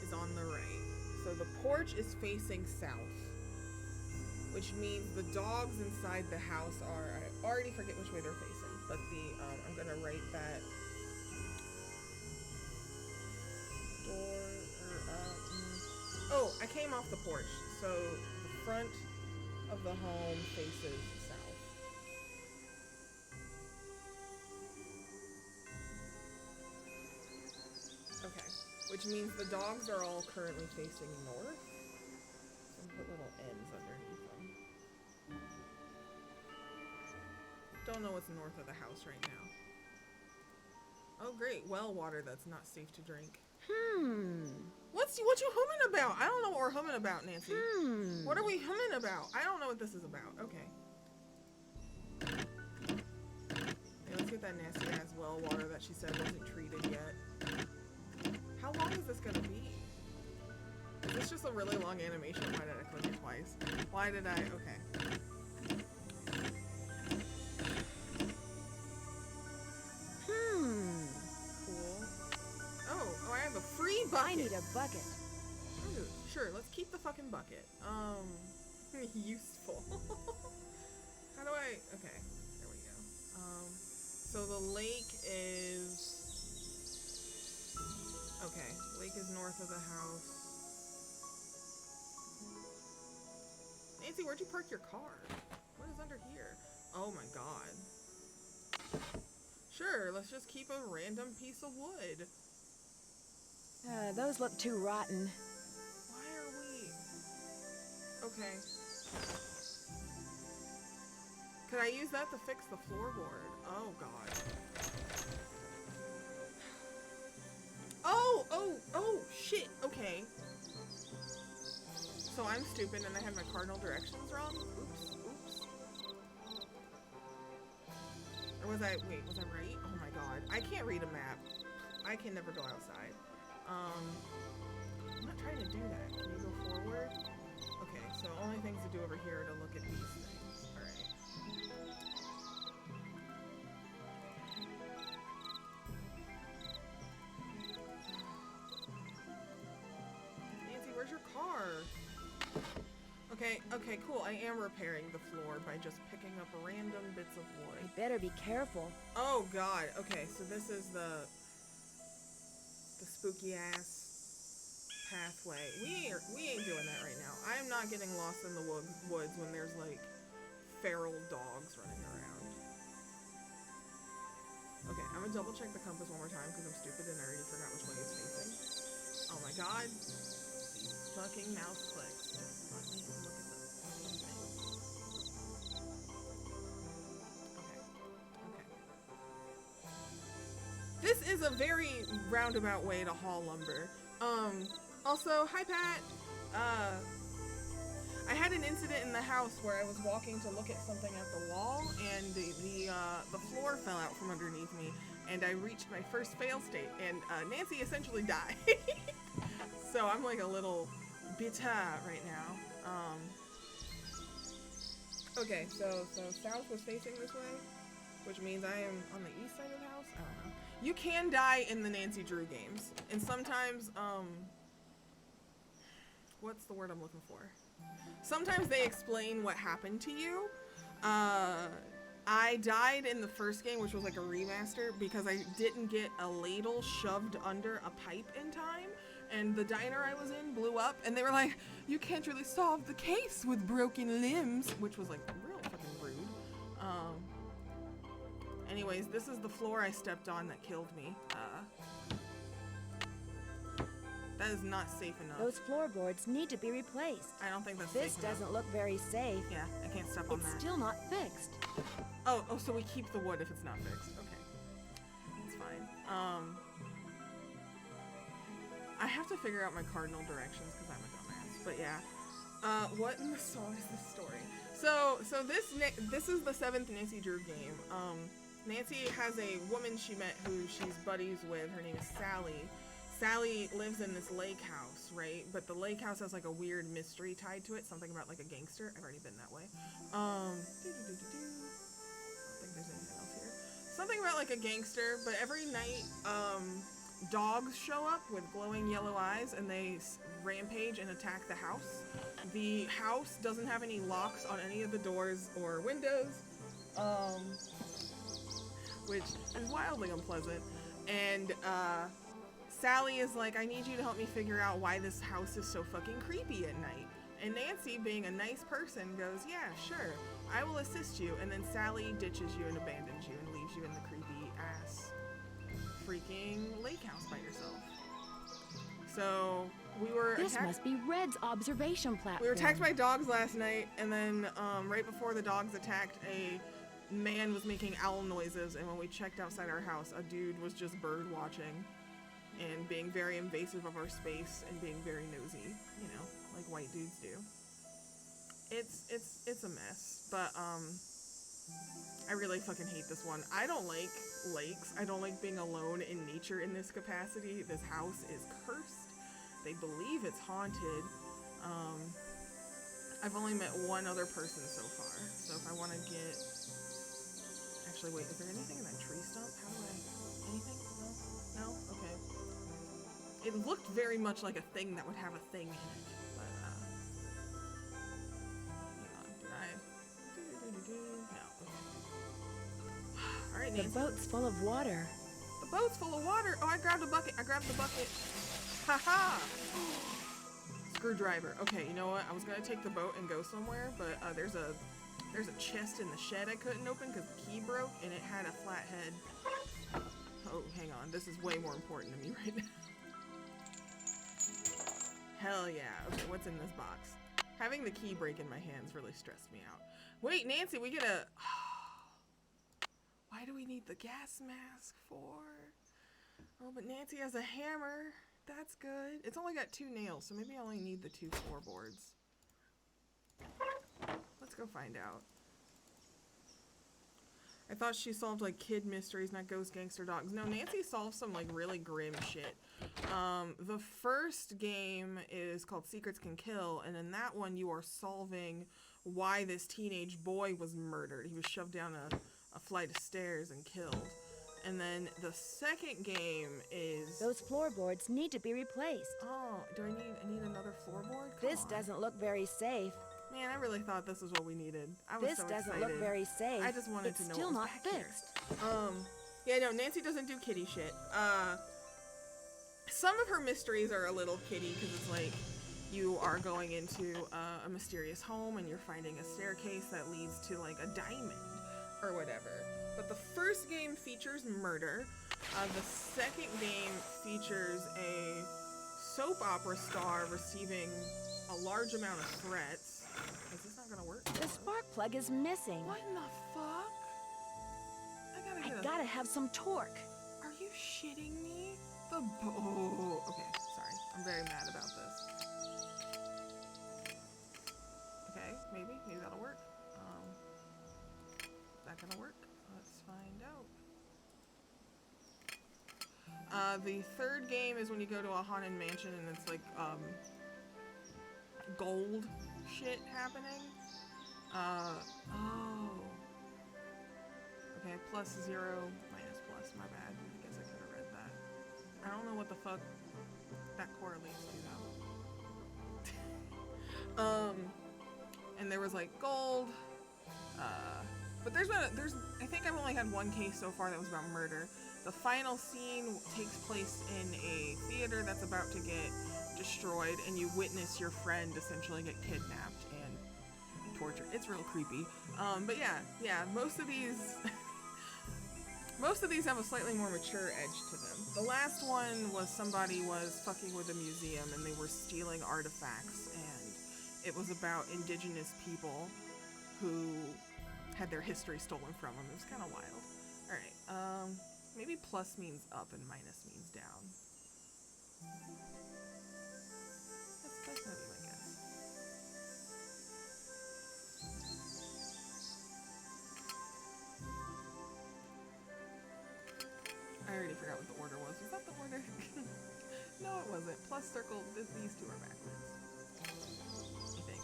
Speaker 1: is on the right. So the porch is facing south, which means the dogs inside the house are... I already forget which way they're facing, but the... I'm gonna write that Oh, I came off the porch, so the front of the home faces south. Okay, which means the dogs are all currently facing north. And put little N's underneath them. Don't know what's north of the house right now. Oh great, well water that's not safe to drink. What you humming about? I don't know what we're humming about, Nancy. What are we humming about? I don't know what this is about. Okay. Yeah, let's get that nasty ass well water that she said wasn't treated yet. How long is this gonna be? Is this just a really long animation? Why did I click it twice? Why did I? Okay. Cool. Oh, I have a free bucket.
Speaker 2: I need a bucket.
Speaker 1: Ooh, sure, let's keep the fucking bucket. Useful. How do I? Okay, there we go. So the lake is. Okay, lake is north of the house. Nancy, where'd you park your car? What is under here? Oh my god. Sure, let's just keep a random piece of wood.
Speaker 2: Those look too rotten.
Speaker 1: Why are we... Okay. Could I use that to fix the floorboard? Oh god. Oh, shit. Okay. So I'm stupid and I had my cardinal directions wrong? Oops. Or was I, wait, was I right? Oh my god. I can't read a map. I can never go outside. I'm not trying to do that. Can you go forward? Okay, so only things to do over here are to look at these things. Alright. Nancy, where's your car? Okay, cool. I am repairing the floor by just picking up random bits of wood.
Speaker 2: I better be careful.
Speaker 1: Oh god. Okay, so this is the spooky ass pathway. We ain't doing that right now. I am not getting lost in the woods when there's like feral dogs running around. Okay, I'm gonna double check the compass one more time because I'm stupid and I already forgot which way it's facing. Oh my god. These fucking mouse clicks. Just let me look at the fucking thing. Okay. This is a very roundabout way to haul lumber. Also, hi Pat. I had an incident in the house where I was walking to look at something at the wall, and the floor fell out from underneath me, and I reached my first fail state, and Nancy essentially died. So I'm like a little bitter right now. Okay, so south was facing this way, which means I am on the east side of the house. I don't know. You can die in the Nancy Drew games, and sometimes what's the word I'm looking for? Sometimes they explain what happened to you. I died in the first game, which was like a remaster, because I didn't get a ladle shoved under a pipe in time, and the diner I was in blew up, and they were like, you can't really solve the case with broken limbs, which was like real fucking rude. Anyways, this is the floor I stepped on that killed me. That is not safe enough.
Speaker 2: Those floorboards need to be replaced.
Speaker 1: I don't think that's
Speaker 2: This
Speaker 1: safe enough.
Speaker 2: doesn't look very safe.
Speaker 1: Yeah, I can't step on
Speaker 2: It's
Speaker 1: that.
Speaker 2: still not fixed.
Speaker 1: Oh, so we keep the wood if it's not fixed. Okay. That's fine. I have to figure out my cardinal directions because I'm a dumbass. But yeah. What in the song is this story? So this is the 7th Nancy Drew game. Nancy has a woman she met who she's buddies with. Her name is Sally. Sally lives in this lake house, right? But the lake house has like a weird mystery tied to it. Something about like a gangster. I've already been that way. I don't think there's anything else here. Something about like a gangster, but every night, dogs show up with glowing yellow eyes and they rampage and attack the house. The house doesn't have any locks on any of the doors or windows, which is wildly unpleasant. And Sally is like, I need you to help me figure out why this house is so fucking creepy at night. And Nancy, being a nice person, goes, yeah, sure, I will assist you. And then Sally ditches you and abandons you and leaves you in the creepy ass freaking lake house by yourself. So we were
Speaker 2: This must be Red's observation platform.
Speaker 1: We were attacked by dogs last night, and then right before the dogs attacked, a man was making owl noises, and when we checked outside our house, a dude was just bird watching and being very invasive of our space and being very nosy, you know, like white dudes do. It's a mess, but I really fucking hate this one. I don't like lakes. I don't like being alone in nature in this capacity. This house is cursed. They believe it's haunted. I've only met one other person so far, so if I want to get... Actually, wait, is there anything in that tree stump? How do I... Anything? No? No? Okay. It looked very much like a thing that would have a thing in it, but, hang on, did I... No, okay. Alright,
Speaker 2: The
Speaker 1: Nancy.
Speaker 2: boat's full of water.
Speaker 1: The boat's full of water! Oh, I grabbed a bucket! I grabbed the bucket! Haha! Screwdriver. Okay, you know what? I was gonna take the boat and go somewhere, but there's a chest in the shed I couldn't open because the key broke and it had a flat head. Oh, hang on. This is way more important to me right now. Hell yeah. Okay, what's in this box? Having the key break in my hands really stressed me out. Wait, Nancy, we get a... Why do we need the gas mask for? Oh, but Nancy has a hammer. That's good. It's only got 2 nails, so maybe I only need the 2 floorboards. Let's go find out. I thought she solved like kid mysteries, not ghost gangster dogs. No, Nancy solved some like really grim shit. The first game is called Secrets Can Kill, and in that one you are solving why this teenage boy was murdered. He was shoved down a flight of stairs and killed. And then the second game is...
Speaker 2: Those floorboards need to be replaced.
Speaker 1: Oh, do I need another floorboard? Come
Speaker 2: This
Speaker 1: on.
Speaker 2: doesn't look very safe.
Speaker 1: Man, I really thought this was what we needed. I was
Speaker 2: This
Speaker 1: so
Speaker 2: doesn't
Speaker 1: excited.
Speaker 2: look very safe.
Speaker 1: I just wanted
Speaker 2: It's
Speaker 1: to know
Speaker 2: still
Speaker 1: what was
Speaker 2: not
Speaker 1: back here.
Speaker 2: fixed.
Speaker 1: Yeah, no, Nancy doesn't do kitty shit. Some of her mysteries are a little kitty because it's like you are going into a mysterious home and you're finding a staircase that leads to like a diamond or whatever. But the first game features murder. The second game features a soap opera star receiving a large amount of threats. Is this not gonna work?
Speaker 2: The spark plug is missing.
Speaker 1: What in the fuck?
Speaker 2: I gotta have some torque.
Speaker 1: Are you shitting me? Oh, okay, sorry. I'm very mad about this. Okay, maybe that'll work. Is that gonna work? Let's find out. The third game is when you go to a haunted mansion and it's like, gold shit happening. Oh. Okay, +0, -+, my bad. I guess I could have read that. I don't know what the fuck that correlates to though. And there was like gold, but I think I've only had one case so far that was about murder. The final scene takes place in a theater that's about to get destroyed, and you witness your friend essentially get kidnapped and tortured. It's real creepy. But yeah, most of these have a slightly more mature edge to them. The last one was somebody was fucking with a museum and they were stealing artifacts, and it was about indigenous people who had their history stolen from them. It was kind of wild. Alright, maybe plus means up and minus means down. That's gonna be my guess. I already forgot what the order was. Was that the order? No, it wasn't. Plus circle, these two are backwards. I think.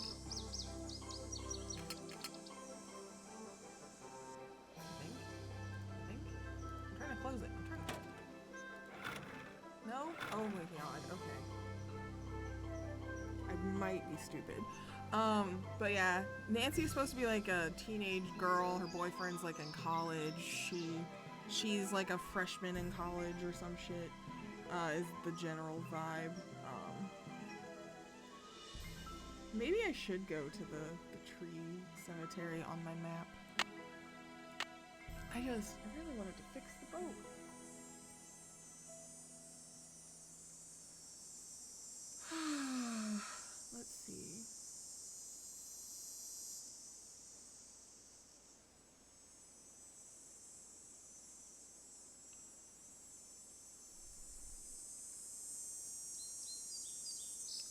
Speaker 1: I'm trying to close it. No? Oh my god, okay. I might be stupid. But yeah, Nancy's supposed to be like a teenage girl. Her boyfriend's like in college. She's like a freshman in college or some shit. is the general vibe. Maybe I should go to the tree cemetery on my map. I really wanted to fix the boat. Let's see.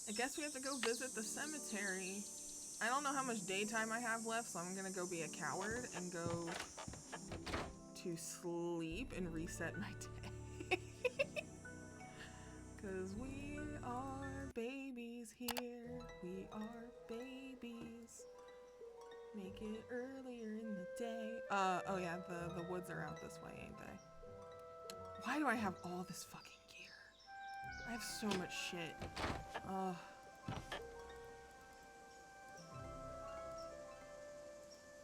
Speaker 1: I guess we have to go visit the cemetery. I don't know how much daytime I have left, so I'm gonna go be a coward and go to sleep and reset my day. Cause we are babies here. We are babies. Make it earlier in the day. Oh yeah, the woods are out this way, ain't they? Why do I have all this fucking gear? I have so much shit.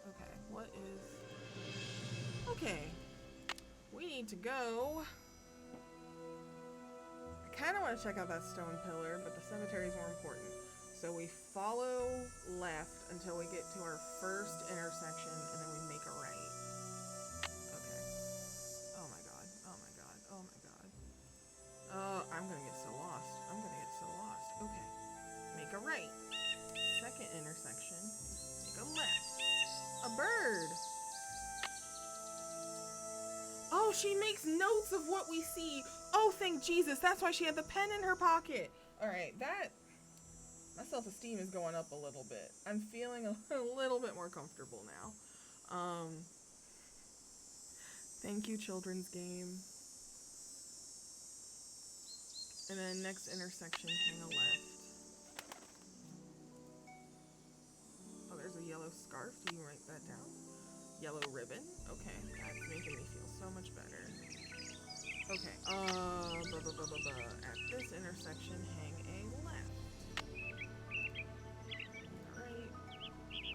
Speaker 1: Okay, what is... Okay. We need to go. I kind of want to check out that stone pillar, but the cemetery is more important. So we follow left until we get to our first intersection, and then we make a right. Okay. Oh my god. Oh my god. Oh my god. I'm gonna get so lost. I'm gonna get so lost. Okay. Make a right. Second intersection. Make a left. A bird! Oh, she makes notes of what we see. Oh, thank Jesus. That's why she had the pen in her pocket. Alright, my self-esteem is going up a little bit. I'm feeling a little bit more comfortable now. Thank you, children's game. And then next intersection, hang a left. Oh, there's a yellow scarf. Do you write that down? Yellow ribbon. Okay, that's making me feel so much better. Okay, at this intersection, hang a left. Alright.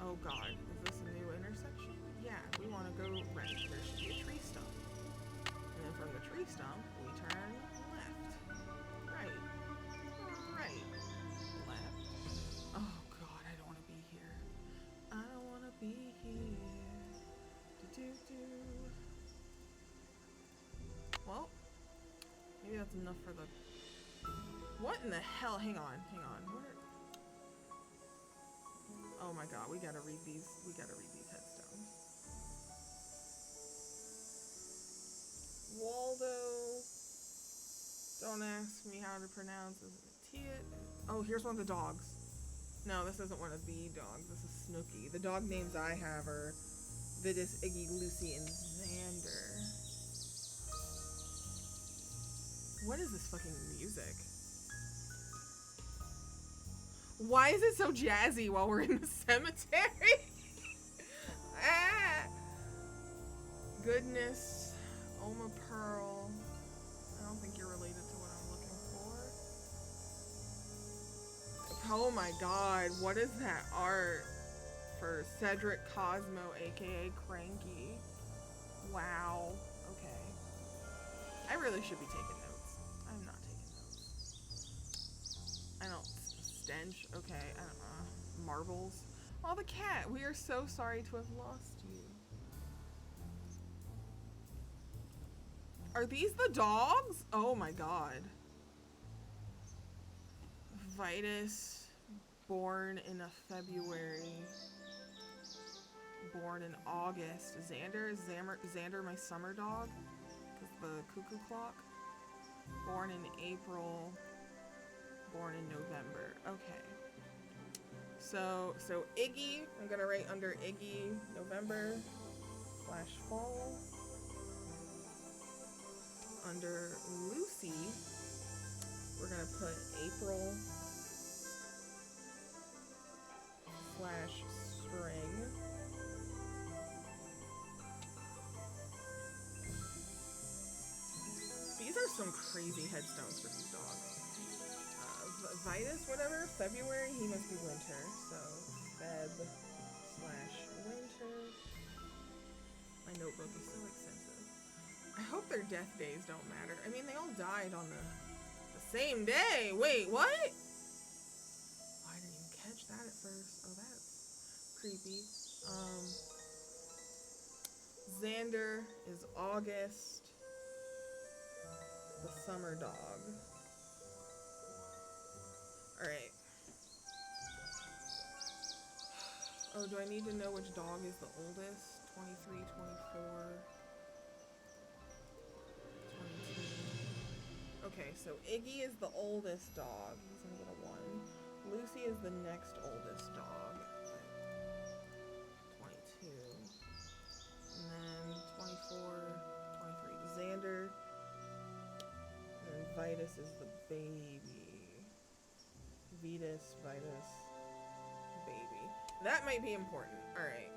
Speaker 1: Oh god, is this a new intersection? Yeah, we want to go right. There should be a tree stump. And then from the tree stump, we turn left. Right. Right. Left. Oh god, I don't want to be here. I don't want to be here. Well, maybe that's enough for the... What in the hell? Hang on. Where... Oh my god, we gotta read these headstones. Waldo. Don't ask me how to pronounce it. Oh, here's one of the dogs. No, this isn't one of the dogs. This is Snooky. The dog names I have are Vitus, Iggy, Lucy, and Xander. What is this fucking music? Why is it so jazzy while we're in the cemetery? Ah! Goodness. Oma Pearl. I don't think you're related to what I'm looking for. Oh my god, what is that art? For Cedric Cosmo, aka Cranky. Wow. Okay. I really should be taking notes. I'm not taking notes. I don't... Stench. Okay. Marbles. Oh, the cat. We are so sorry to have lost you. Are these the dogs? Oh my god. Vitus. Born in a February. Born in August. Xander, my summer dog. Because the cuckoo clock. Born in April. Born in November. Okay. So Iggy, I'm gonna write under Iggy November/fall. Under Lucy, we're gonna put April/spring. These are some crazy headstones for these dogs. Vitus, whatever, February, he must be winter, so Feb/winter. My notebook is so extensive. I hope their death days don't matter. I mean, they all died on the Same day. Wait, what? Oh, I didn't even catch that at first. Oh, that's creepy. Xander is August, the summer dog. Alright. Oh, do I need to know which dog is the oldest? 23, 24, 22. Okay, so Iggy is the oldest dog. He's gonna get a 1. Lucy is the next oldest dog. 22. And then 24, 23. Xander. And then Vitus is the baby. Vitus, Vitus, baby. That might be important. Alright.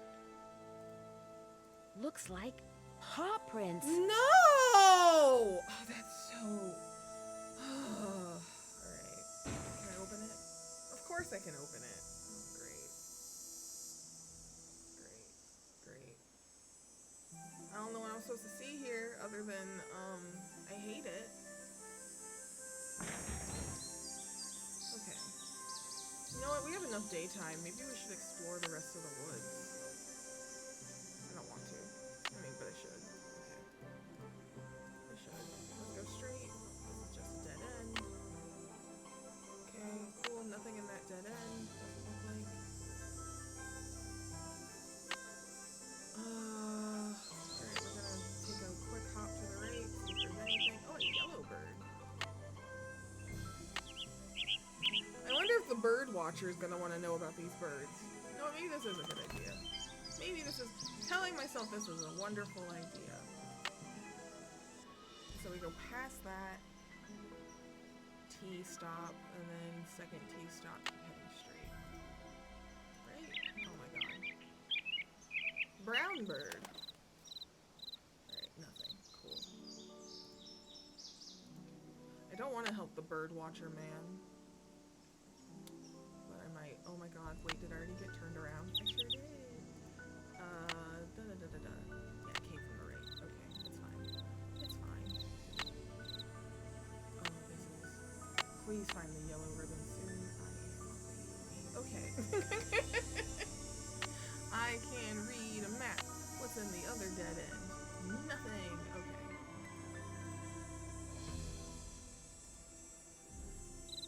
Speaker 2: Looks like paw prints.
Speaker 1: No! Oh, that's so... Alright. Can I open it? Of course I can open it. Oh, great. Great. I don't know what I'm supposed to see here other than, I hate it. Okay. You know what? We have enough daytime. Maybe we should explore the rest of the woods. I don't want to. I mean, but I should. Okay. I should. Let's go straight. This is just a dead end. Okay, cool. Nothing in that dead end. Doesn't look like. Alright, we're gonna take a quick hop to the right, see if there's anything. Oh, a yellow bird. I wonder if the bird watcher is gonna want to know about these birds. No, maybe this is a good idea. Maybe this is telling myself this is a wonderful idea. So we go past that T stop and then second T stop, keep heading straight. Right? Oh my god. Brown bird. Alright, nothing. Cool. I don't want to help the bird watcher man. But I might. Oh my god, wait, did I already get turned around? I sure did. Yeah, it came from the right. Okay, it's fine. It's fine. Oh, this is... Please find the yellow ribbon soon. Okay. I can read a map. What's in the other dead end? Nothing. Okay.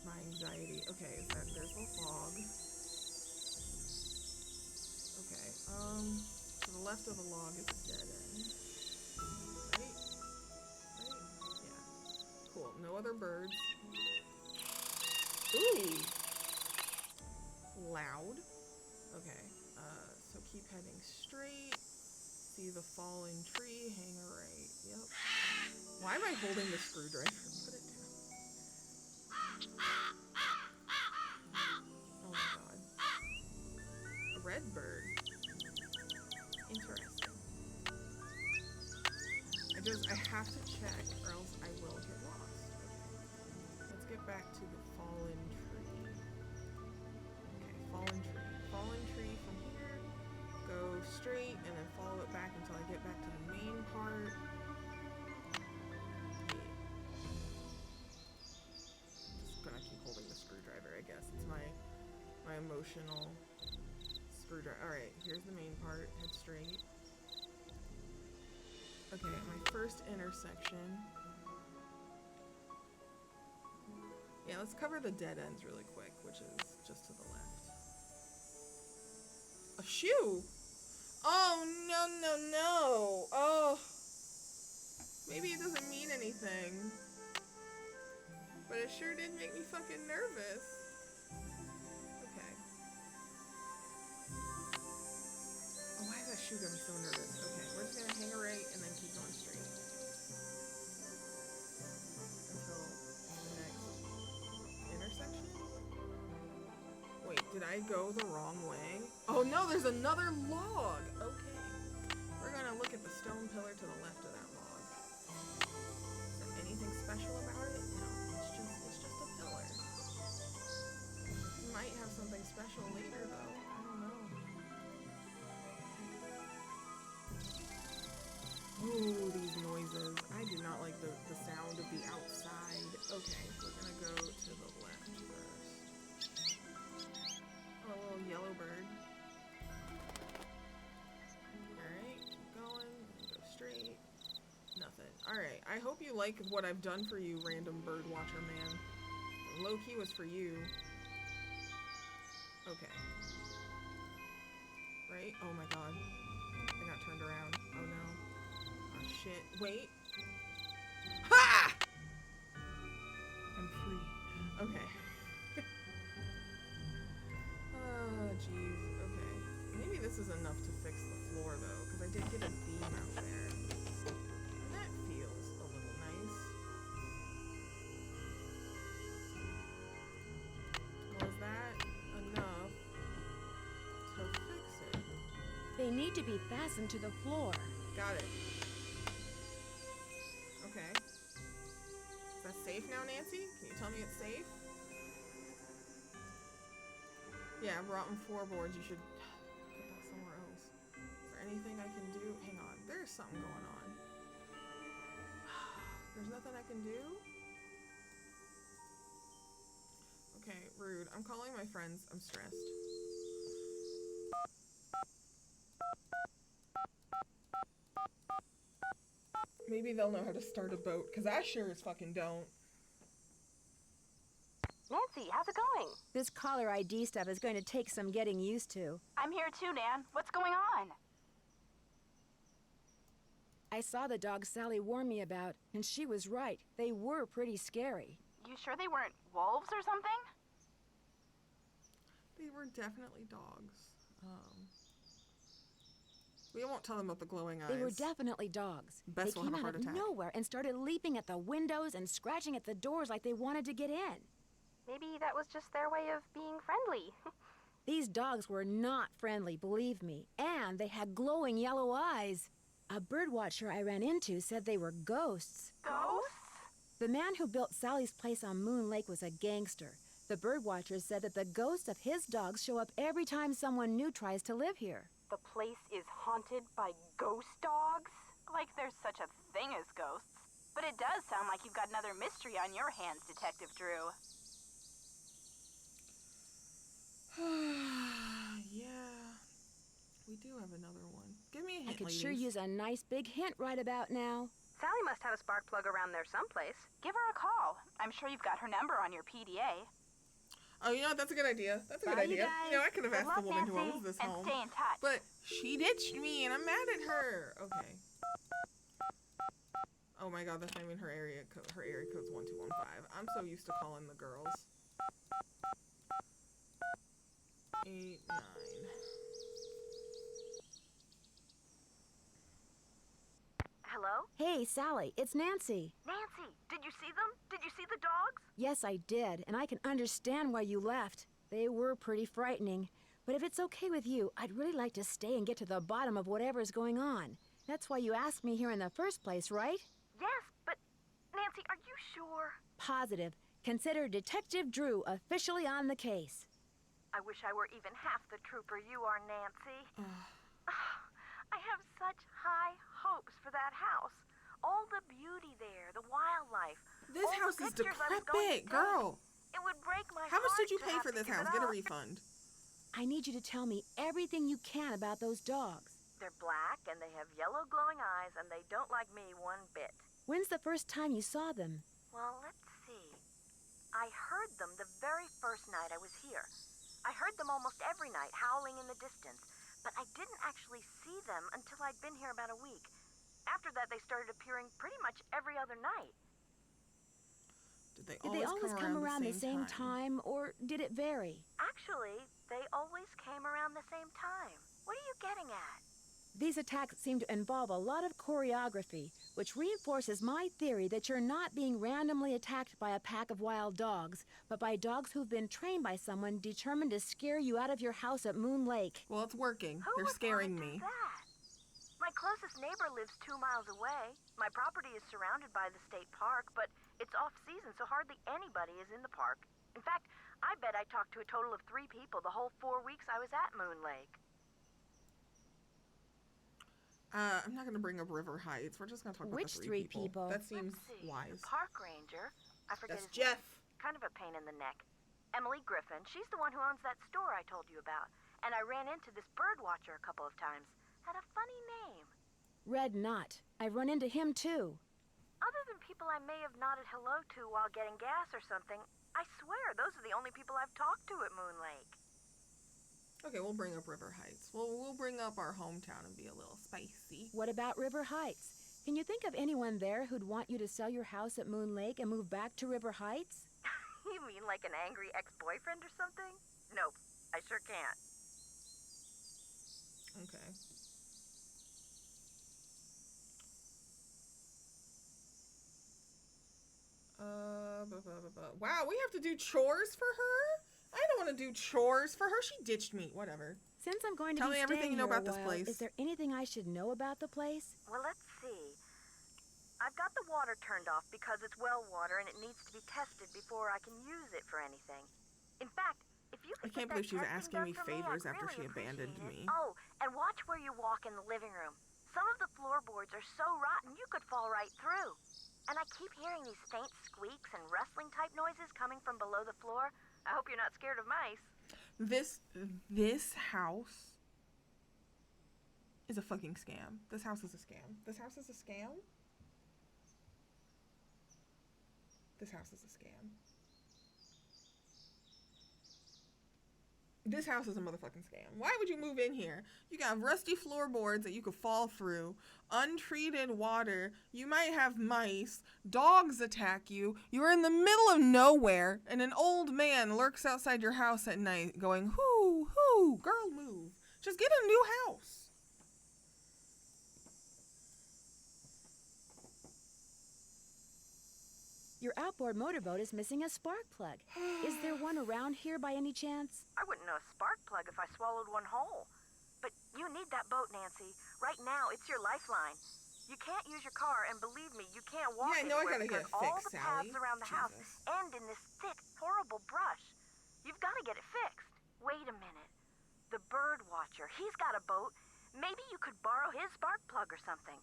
Speaker 1: My anxiety. Okay, is that there's a log. Okay, to the left of the log is a dead end. Right? Yeah. Cool. No other birds. Ooh! Loud. Okay, so keep heading straight. See the fallen tree, hang a right. Yep. Why am I holding the screwdriver? Put it down. Oh my god. A red bird. Interesting. I have to check or else I will get lost. Okay. Let's get back to the fallen tree. Okay, fallen tree. Fallen tree from here. Go straight and then follow it back until I get back to the main part. Just gonna keep holding the screwdriver, I guess. It's my emotional screwdriver. Alright, here's the main part. Head straight. Okay, my first intersection. Yeah, let's cover the dead ends really quick, which is just to the left. A shoe? Oh, no. Oh. Maybe it doesn't mean anything. But it sure did make me fucking nervous. Okay. Oh, why is that shoe got me so nervous? Okay, we're just gonna hang a right and then keep going straight. Until the next intersection? Wait, did I go the wrong way? Oh no, there's another log! Okay. We're gonna look at the stone pillar to the left of that log. Is there anything special about it? No, it's just a pillar. Might have something special later though. I don't know. Ooh, these noises. I do not like the sound of the outside. Okay, we're gonna go to the left first. Oh, a little yellow bird. Alright, keep going. Go straight. Nothing. Alright, I hope you like what I've done for you, random bird watcher man. Low-key was for you. Okay. Right? Oh my god. I got turned around. Oh no. Oh shit. Wait. Ha! I'm free. Okay. Oh, jeez. Okay. Maybe this is enough to fix the floor, though, because I did get a beam out there. And that feels a little nice. Was that enough to fix it?
Speaker 2: They need to be fastened to the floor.
Speaker 1: Got it. Okay. Is that safe now, Nancy? Can you tell me it's safe? Yeah, rotten floorboards. You should put that somewhere else. Is there anything I can do? Hang on. There's something going on. There's nothing I can do? Okay, rude. I'm calling my friends. I'm stressed. Maybe they'll know how to start a boat, because I sure as fucking don't.
Speaker 3: Nancy, how's it going?
Speaker 2: This caller ID stuff is going to take some getting used to.
Speaker 5: I'm here too, Nan. What's going on?
Speaker 2: I saw the dog Sally warned me about, and she was right. They were pretty scary.
Speaker 5: You sure they weren't wolves or something?
Speaker 1: They were definitely dogs. We won't tell them about the glowing eyes.
Speaker 2: They were definitely dogs.
Speaker 1: Bess
Speaker 2: They
Speaker 1: will have
Speaker 2: came
Speaker 1: a
Speaker 2: out
Speaker 1: heart
Speaker 2: of
Speaker 1: attack.
Speaker 2: nowhere and started leaping at the windows and scratching at the doors like they wanted to get in.
Speaker 3: Maybe that was just their way of being friendly.
Speaker 2: These dogs were not friendly, believe me, and they had glowing yellow eyes. A birdwatcher I ran into said they were ghosts.
Speaker 5: Ghosts?
Speaker 2: The man who built Sally's place on Moon Lake was a gangster. The birdwatcher said that the ghosts of his dogs show up every time someone new tries to live here.
Speaker 3: The place is haunted by ghost dogs?
Speaker 5: Like there's such a thing as ghosts. But it does sound like you've got another mystery on your hands, Detective Drew.
Speaker 1: Yeah. We do have another one. Give me a hint,
Speaker 2: I could
Speaker 1: ladies.
Speaker 2: sure use a nice big hint right about now.
Speaker 3: Sally must have a spark plug around there someplace.
Speaker 5: Give her a call. I'm sure you've got her number on your PDA.
Speaker 1: Oh, you know what? That's a good idea. That's a good
Speaker 2: Bye, you
Speaker 1: idea.
Speaker 2: guys.
Speaker 1: You know, I could have
Speaker 5: Good
Speaker 1: asked
Speaker 5: luck,
Speaker 1: the woman who
Speaker 5: Nancy,
Speaker 1: owns this
Speaker 5: and
Speaker 1: home.
Speaker 5: stay in touch.
Speaker 1: But she ditched me, and I'm mad at her. Okay. Oh my god, that's not even her area code. Her area code's 1215. I'm so used to calling the girls. 8, 9.
Speaker 3: Hello?
Speaker 2: Hey, Sally, it's Nancy.
Speaker 3: Nancy, did you see them? Did you see the dogs?
Speaker 2: Yes, I did, and I can understand why you left. They were pretty frightening. But if it's okay with you, I'd really like to stay and get to the bottom of whatever's going on. That's why you asked me here in the first place, right?
Speaker 3: Yes, but Nancy, are you sure?
Speaker 2: Positive. Consider Detective Drew officially on the case.
Speaker 3: I wish I were even half the trooper you are, Nancy. I have such high hopes for that house. All the beauty there, the wildlife.
Speaker 1: This
Speaker 3: all the
Speaker 1: house is
Speaker 3: pictures I was going to
Speaker 1: decrepit,
Speaker 3: take.
Speaker 1: girl.
Speaker 3: It would break my
Speaker 1: How much
Speaker 3: heart
Speaker 1: did you
Speaker 3: to
Speaker 1: pay
Speaker 3: have
Speaker 1: for
Speaker 3: to
Speaker 1: this
Speaker 3: give
Speaker 1: house?
Speaker 3: it
Speaker 1: Get a
Speaker 3: up.
Speaker 1: refund.
Speaker 2: I need you to tell me everything you can about those dogs.
Speaker 3: They're black and they have yellow glowing eyes and they don't like me one bit.
Speaker 2: When's the first time you saw them?
Speaker 3: Well, let's see. I heard them the very first night I was here. I heard them almost every night, howling in the distance. But I didn't actually see them until I'd been here about a week. After that, they started appearing pretty much every other night.
Speaker 1: Did they
Speaker 2: Did they always come around the same
Speaker 1: time?
Speaker 2: time, or did it vary?
Speaker 3: Actually, they always came around the same time. What are you getting at?
Speaker 2: These attacks seem to involve a lot of choreography, which reinforces my theory that you're not being randomly attacked by a pack of wild dogs, but by dogs who've been trained by someone determined to scare you out of your house at Moon Lake.
Speaker 1: Well, it's working.
Speaker 3: Who
Speaker 1: They're
Speaker 3: would
Speaker 1: scaring
Speaker 3: wanna do
Speaker 1: me.
Speaker 3: that? My closest neighbor lives 2 miles away. My property is surrounded by the state park, but it's off-season, so hardly anybody is in the park. In fact, I bet I talked to a total of 3 people the whole 4 weeks I was at Moon Lake.
Speaker 1: I'm not going to bring up River Heights. We're just going to talk about
Speaker 2: Which
Speaker 1: the
Speaker 2: three
Speaker 1: three
Speaker 2: people?
Speaker 1: That seems
Speaker 3: Let's see.
Speaker 1: wise.
Speaker 3: The park ranger. I forget
Speaker 1: That's
Speaker 3: his name.
Speaker 1: Jeff.
Speaker 3: Kind of a pain in the neck. Emily Griffin, she's the one who owns that store I told you about. And I ran into this bird watcher a couple of times. Had a funny name.
Speaker 2: Red Knot. I've run into him too.
Speaker 3: Other than people I may have nodded hello to while getting gas or something, I swear those are the only people I've talked to at Moon Lake.
Speaker 1: Okay, we'll bring up River Heights. We'll bring up our hometown and be a little spicy.
Speaker 2: What about River Heights? Can you think of anyone there who'd want you to sell your house at Moon Lake and move back to River Heights?
Speaker 3: You mean like an angry ex-boyfriend or something? Nope, I sure can't.
Speaker 1: Okay. Wow, we have to do chores for her? I don't want to do chores for her. She ditched me. Whatever.
Speaker 2: Since I'm going to
Speaker 1: Tell
Speaker 2: be
Speaker 1: me everything
Speaker 2: staying
Speaker 1: you know
Speaker 2: here a
Speaker 1: about this
Speaker 2: while,
Speaker 1: place.
Speaker 2: is there anything I should know about the place?
Speaker 3: Well, let's see. I've got the water turned off because it's well water and it needs to be tested before I can use it for anything. In fact, if you
Speaker 1: I
Speaker 3: could
Speaker 1: can't
Speaker 3: get
Speaker 1: believe
Speaker 3: that
Speaker 1: she's
Speaker 3: testing
Speaker 1: asking
Speaker 3: done
Speaker 1: me
Speaker 3: for
Speaker 1: favors
Speaker 3: I'd
Speaker 1: after
Speaker 3: really
Speaker 1: she abandoned
Speaker 3: appreciate
Speaker 1: me.
Speaker 3: it. Oh, and watch where you walk in the living room. Some of the floorboards are so rotten you could fall right through. And I keep hearing these faint squeaks and rustling type noises coming from below the floor. I hope you're not scared of mice.
Speaker 1: This house is a fucking scam. This house is a scam. This house is a scam? This house is a scam. This house is a motherfucking scam. Why would you move in here? You got rusty floorboards that you could fall through, untreated water, you might have mice, dogs attack you, you're in the middle of nowhere, and an old man lurks outside your house at night going, hoo, hoo, girl move. Just get a new house.
Speaker 2: Your outboard motorboat is missing a spark plug. Is there one around here by any chance?
Speaker 3: I wouldn't know a spark plug if I swallowed one whole. But you need that boat, Nancy. Right now, it's your lifeline. You can't use your car, and believe me, you can't walk
Speaker 1: Yeah, I know I
Speaker 3: anywhere
Speaker 1: gotta get
Speaker 3: because
Speaker 1: it
Speaker 3: all
Speaker 1: fixed,
Speaker 3: the paths
Speaker 1: Sally.
Speaker 3: around the house
Speaker 1: Jesus.
Speaker 3: end in this thick, horrible brush. You've got to get it fixed. Wait a minute. The bird watcher, he's got a boat. Maybe you could borrow his spark plug or something.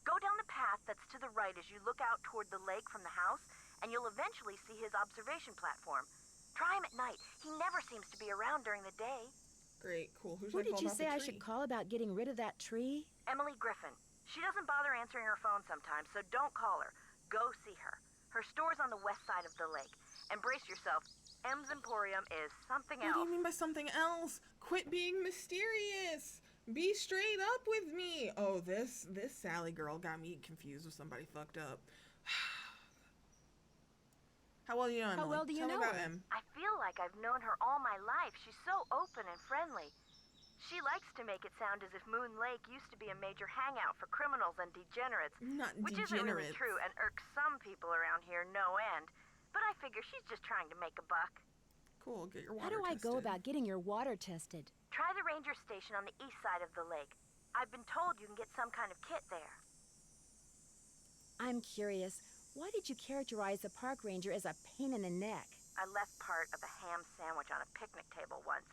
Speaker 3: Go down the path that's to the right as you look out toward the lake from the house, and you'll eventually see his observation platform. Try him at night. He never seems to be around during the day.
Speaker 1: Great, cool. Who
Speaker 2: Who
Speaker 1: should I
Speaker 2: did
Speaker 1: call
Speaker 2: you
Speaker 1: about
Speaker 2: say
Speaker 1: the
Speaker 2: I
Speaker 1: tree?
Speaker 2: should call about getting rid of that tree?
Speaker 3: Emily Griffin. She doesn't bother answering her phone sometimes, so don't call her. Go see her. Her store's on the west side of the lake. And brace yourself, M's Emporium is something
Speaker 1: What do
Speaker 3: else.
Speaker 1: you mean by something else? Quit being mysterious. Be straight up with me. Oh, this Sally girl got me confused with somebody fucked up. How well do you know Emily?
Speaker 2: How well do you
Speaker 1: Tell
Speaker 2: know
Speaker 1: me about
Speaker 2: her?
Speaker 1: Em.
Speaker 3: I feel like I've known her all my life. She's so open and friendly. She likes to make it sound as if Moon Lake used to be a major hangout for criminals and degenerates.
Speaker 1: Not
Speaker 3: Which isn't really
Speaker 1: degenerates.
Speaker 3: true and irks some people around here no end. But I figure she's just trying to make a buck.
Speaker 1: Cool, get your
Speaker 2: How
Speaker 1: water
Speaker 2: do I go
Speaker 1: tested.
Speaker 2: about getting your water tested?
Speaker 3: Try the ranger station on the east side of the lake. I've been told you can get some kind of kit there.
Speaker 2: I'm curious. Why did you characterize the park ranger as a pain in the neck?
Speaker 3: I left part of a ham sandwich on a picnic table once.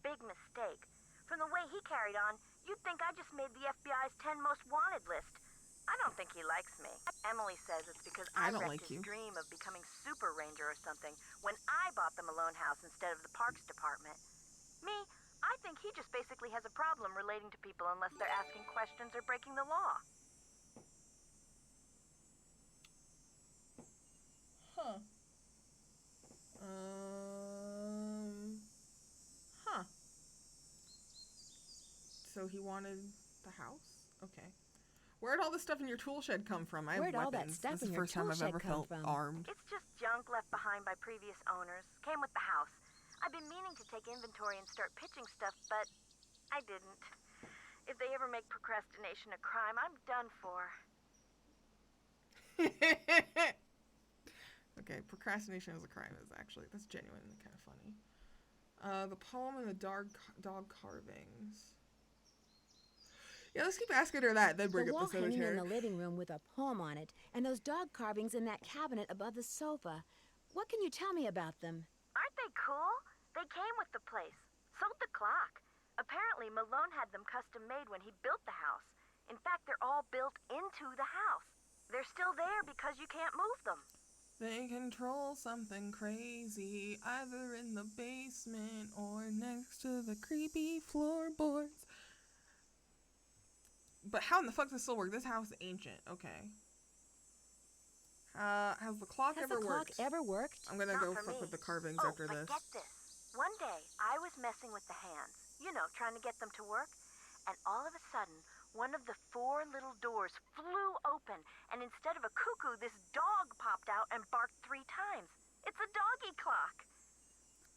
Speaker 3: Big mistake. From the way he carried on, you'd think I just made the FBI's 10 most wanted list. I don't think he likes me. Emily says it's because
Speaker 1: I
Speaker 3: I
Speaker 1: don't
Speaker 3: wrecked
Speaker 1: like
Speaker 3: his
Speaker 1: you.
Speaker 3: dream of becoming super ranger or something when I bought the Malone house instead of the parks department. Me, I think he just basically has a problem relating to people unless they're asking questions or breaking the law.
Speaker 1: Huh. Huh. So he wanted the house? Okay. Where'd all this stuff in your tool shed come from? I have
Speaker 2: Where'd all that
Speaker 1: weapons.
Speaker 2: stuff
Speaker 1: This is
Speaker 2: in
Speaker 1: the
Speaker 2: your
Speaker 1: first time
Speaker 2: tool
Speaker 1: I've
Speaker 2: shed
Speaker 1: ever
Speaker 2: come
Speaker 1: felt
Speaker 2: from?
Speaker 1: armed.
Speaker 3: It's just junk left behind by previous owners. Came with the house. I've been meaning to take inventory and start pitching stuff, but I didn't. If they ever make procrastination a crime, I'm done for.
Speaker 1: Okay, procrastination is a crime is actually, that's genuinely kind of funny. The poem and the dog carvings. Yeah, let's keep asking her that, then bring
Speaker 2: The
Speaker 1: up
Speaker 2: wall
Speaker 1: the
Speaker 2: hanging in
Speaker 1: cemetery.
Speaker 2: the living room with a poem on it, and those dog carvings in that cabinet above the sofa. What can you tell me about them?
Speaker 3: Aren't they cool? They came with the place. Sold the clock. Apparently, Malone had them custom made when he built the house. In fact, they're all built into the house. They're still there because you can't move them.
Speaker 1: They control something crazy, either in the basement or next to the creepy floorboards. But how in the fuck does this still work? This house is ancient. Okay. Has the clock
Speaker 2: Has
Speaker 1: ever
Speaker 2: the clock
Speaker 1: worked?
Speaker 2: ever worked?
Speaker 1: I'm gonna
Speaker 3: Not
Speaker 1: go
Speaker 3: for
Speaker 1: fuck
Speaker 3: me.
Speaker 1: with the carvings
Speaker 3: Oh,
Speaker 1: after
Speaker 3: but
Speaker 1: this.
Speaker 3: get this. One day, I was messing with the hands, you know, trying to get them to work, and all of a sudden, one of the 4 little doors flew open, and instead of a cuckoo, this dog popped out and barked 3 times. It's a doggy clock.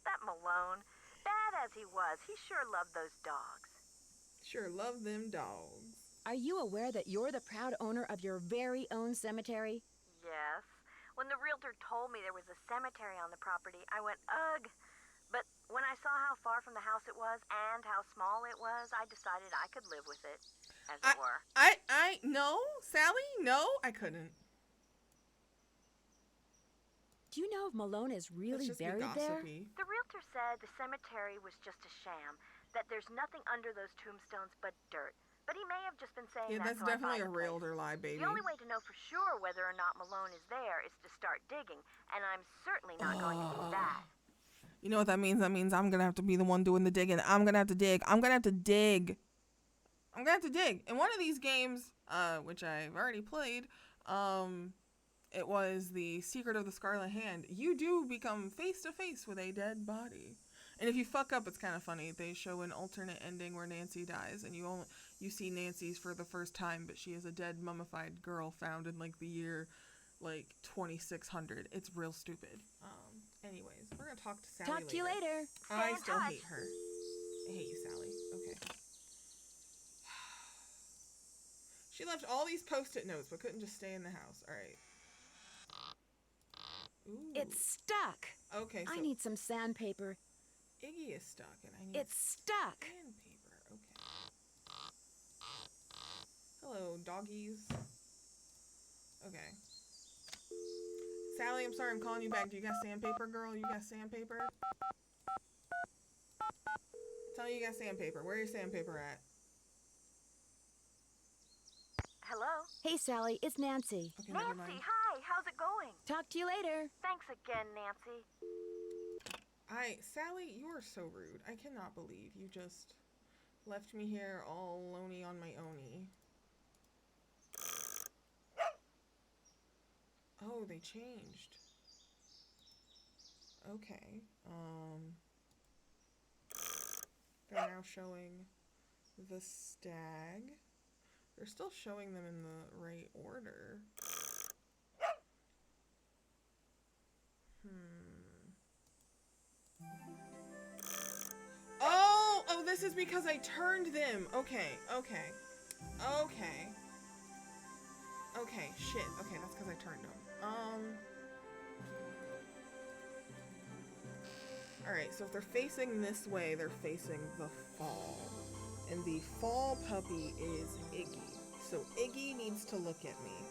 Speaker 3: That Malone, bad as he was, he sure loved those dogs.
Speaker 1: Sure, love them dogs.
Speaker 2: Are you aware that you're the proud owner of your very own cemetery?
Speaker 3: Yes. When the realtor told me there was a cemetery on the property, I went, ugh. But when I saw how far from the house it was and how small it was, I decided I could live with it, as it were.
Speaker 1: No, Sally, no, I couldn't.
Speaker 2: Do you know if Malone is
Speaker 1: Let's
Speaker 2: really
Speaker 1: just be
Speaker 2: buried there?
Speaker 1: gossipy.
Speaker 3: The realtor said the cemetery was just a sham, that there's nothing under those tombstones but dirt. But he may have just been saying
Speaker 1: Yeah,
Speaker 3: that
Speaker 1: that's
Speaker 3: so I buy
Speaker 1: definitely a
Speaker 3: the place.
Speaker 1: realtor lie, baby.
Speaker 3: The only way to know for sure whether or not Malone is there is to start digging, and I'm certainly not going to do that.
Speaker 1: You know what that means? That means I'm gonna have to be the one doing the digging. I'm gonna have to dig. I'm gonna have to dig. In one of these games, which I've already played, it was the Secret of the Scarlet Hand. You do become face to face with a dead body. And if you fuck up, it's kind of funny. They show an alternate ending where Nancy dies, and you see Nancy's for the first time, but she is a dead mummified girl found in like the year 2600. It's real stupid. Anyways, we're gonna talk to Sally
Speaker 2: Talk to you later.
Speaker 1: I
Speaker 3: in
Speaker 1: still
Speaker 3: touch.
Speaker 1: hate her. I hate you, Sally. Okay. She left all these post-it notes, but couldn't just stay in the house. All right. Ooh.
Speaker 2: It's stuck.
Speaker 1: Okay. So
Speaker 2: I need some sandpaper.
Speaker 1: Iggy is stuck, and I need
Speaker 2: It's stuck.
Speaker 1: sandpaper. Okay. Hello, doggies. Okay. Sally, I'm sorry I'm calling you back. Do you got sandpaper, girl? You got sandpaper? Tell me you got sandpaper. Where your sandpaper at?
Speaker 3: Hello?
Speaker 2: Hey, Sally, it's Nancy.
Speaker 1: Okay, never
Speaker 3: Nancy,
Speaker 1: mind.
Speaker 3: hi, how's it going?
Speaker 2: Talk to you later.
Speaker 3: Thanks again, Nancy.
Speaker 1: Sally, you are so rude. I cannot believe you just left me here all lonely on my owny. Oh, they changed. Okay. They're now showing the stag. They're still showing them in the right order. Oh, this is because I turned them. Okay. Shit. Okay, that's because I turned them. Alright, so if they're facing this way, they're facing the fall. And the fall puppy is Iggy. So Iggy needs to look at me.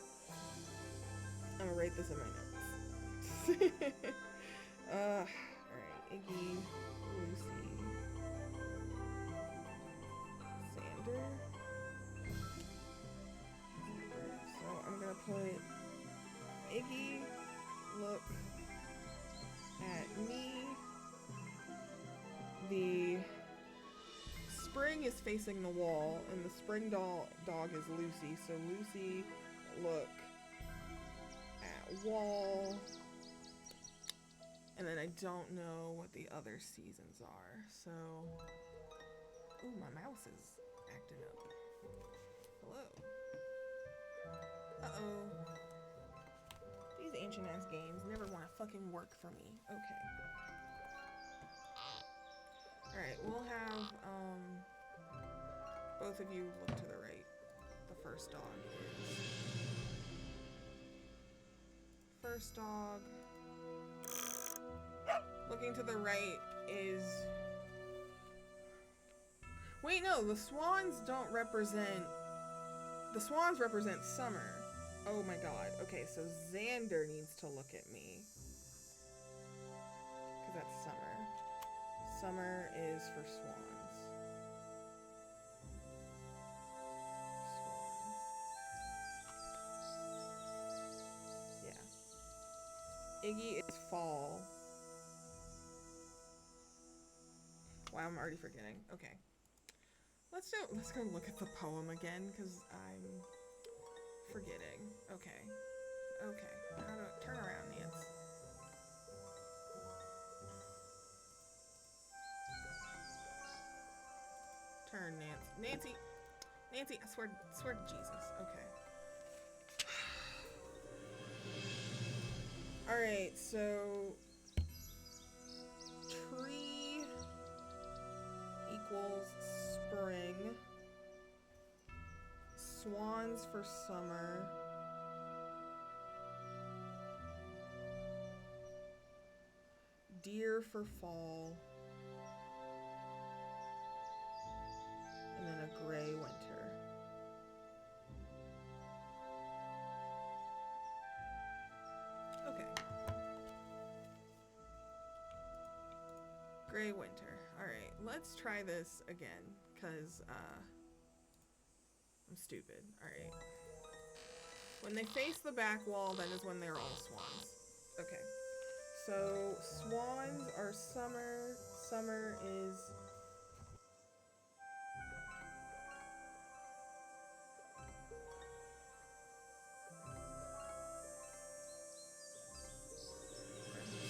Speaker 1: I'm gonna write this in my notes. Alright, Iggy, Lucy, Xander. So I'm gonna put Iggy, look at me. The spring is facing the wall, and the spring dog is Lucy. So Lucy, look at wall. And then I don't know what the other seasons are. So, ooh, my mouse is acting up. Hello. Uh-oh. These ancient ass games never want to fucking work for me. Okay. Alright, we'll have, both of you look to the right. The first dog is... First dog... Looking to the right is... Wait, no, the swans don't represent... The swans represent summer. Oh my god. Okay, so Xander needs to look at me. Because that's summer. Summer is for swans. Swan. Yeah. Iggy is fall. Wow, I'm already forgetting. Okay. Let's go look at the poem again, because I'm forgetting. Okay. Okay. How do turn around, Nance? Turn, Nancy. Nancy, I swear to Jesus. Okay. Alright, so tree equals spring. Swans for summer. Deer for fall. And then a gray winter. Okay. Gray winter. Alright, let's try this again, because, I'm stupid. Alright. When they face the back wall, then is when they're all swans. Okay. So, swans are summer. Summer is...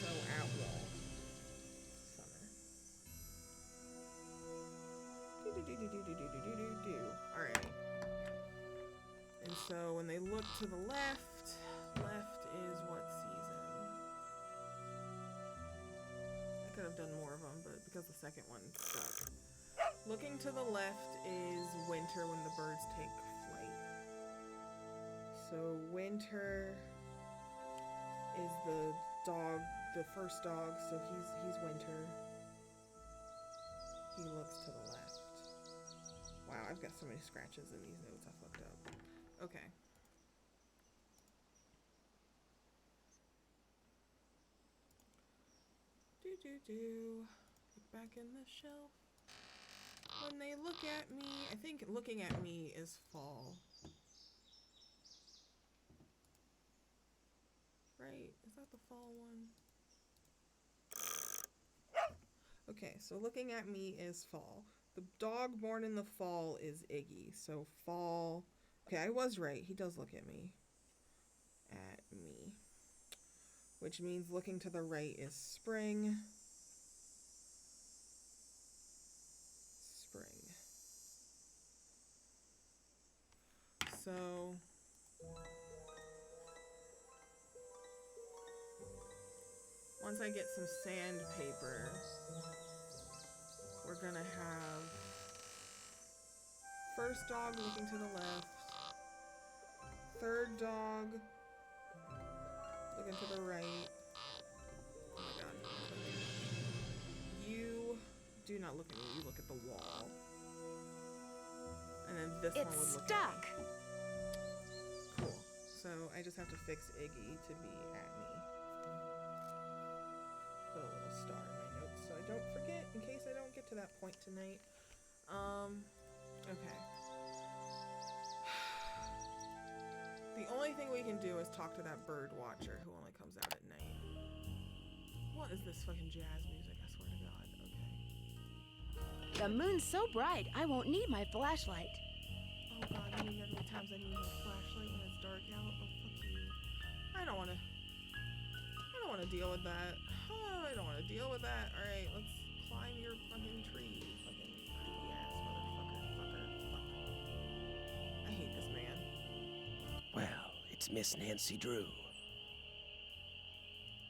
Speaker 1: So, at wall. Summer. Alright. And so, when they look to the left is what season? I could have done more of them, but because the second one stuck. Looking to the left is winter, when the birds take flight. So winter is the dog, the first dog, so he's winter. He looks to the left. Wow, I've got so many scratches in these notes, I fucked up. Okay. Get back in the shelf. When they look at me, I think looking at me is fall. Right? Is that the fall one? Okay, so looking at me is fall. The dog born in the fall is Iggy. So fall. Okay, I was right. He does look at me. At me. Which means looking to the right is spring. Spring. So once I get some sandpaper, we're gonna have first dog looking to the left, third dog looking to the right. Oh my god. You do not look at me, you look at the wall. And then this one would
Speaker 2: It's
Speaker 1: look
Speaker 2: stuck.
Speaker 1: at me. Cool. So I just have to fix Iggy to be at me. Put a little star in my notes so I don't forget in case I don't get to that point tonight. Okay. The only thing we can do is talk to that bird watcher who only comes out at night. What is this fucking jazz music? I swear to God. Okay.
Speaker 2: The moon's so bright, I won't need my flashlight.
Speaker 1: Oh God, you know how many times I need my flashlight when it's dark out? Oh, fuck you. I don't wanna deal with that. Oh, I don't wanna deal with that. Alright, let's climb your fucking tree. Fucking creepy ass motherfucker. Fuck. I hate this man.
Speaker 6: Well, it's Miss Nancy Drew.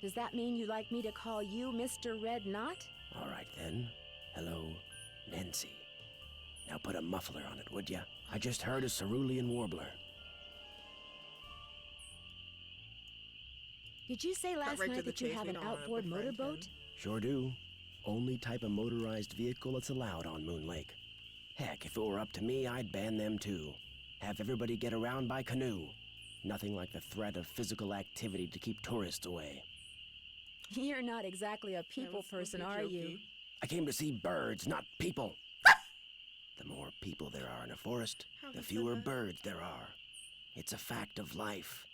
Speaker 2: Does that mean you'd like me to call you Mr. Red Knot?
Speaker 6: All right then. Hello, Nancy. Now put a muffler on it, would ya? I just heard a cerulean warbler.
Speaker 2: Did you say last
Speaker 1: right to
Speaker 2: night
Speaker 1: the
Speaker 2: that you
Speaker 1: chase,
Speaker 2: have
Speaker 1: we
Speaker 2: an
Speaker 1: don't wanna
Speaker 2: outboard
Speaker 1: befriend
Speaker 2: motorboat?
Speaker 1: him.
Speaker 6: Sure do. Only type of motorized vehicle that's allowed on Moon Lake. Heck, if it were up to me, I'd ban them too. Have everybody get around by canoe. Nothing like the threat of physical activity to keep tourists away.
Speaker 2: You're not exactly a
Speaker 1: That
Speaker 2: people
Speaker 1: was supposed to
Speaker 2: person,
Speaker 1: be
Speaker 2: are you?
Speaker 1: jokey.
Speaker 6: I came to see birds, not people. The more people there are in a forest,
Speaker 1: How
Speaker 6: the
Speaker 1: he said
Speaker 6: fewer
Speaker 1: that?
Speaker 6: birds there are. It's a fact of life.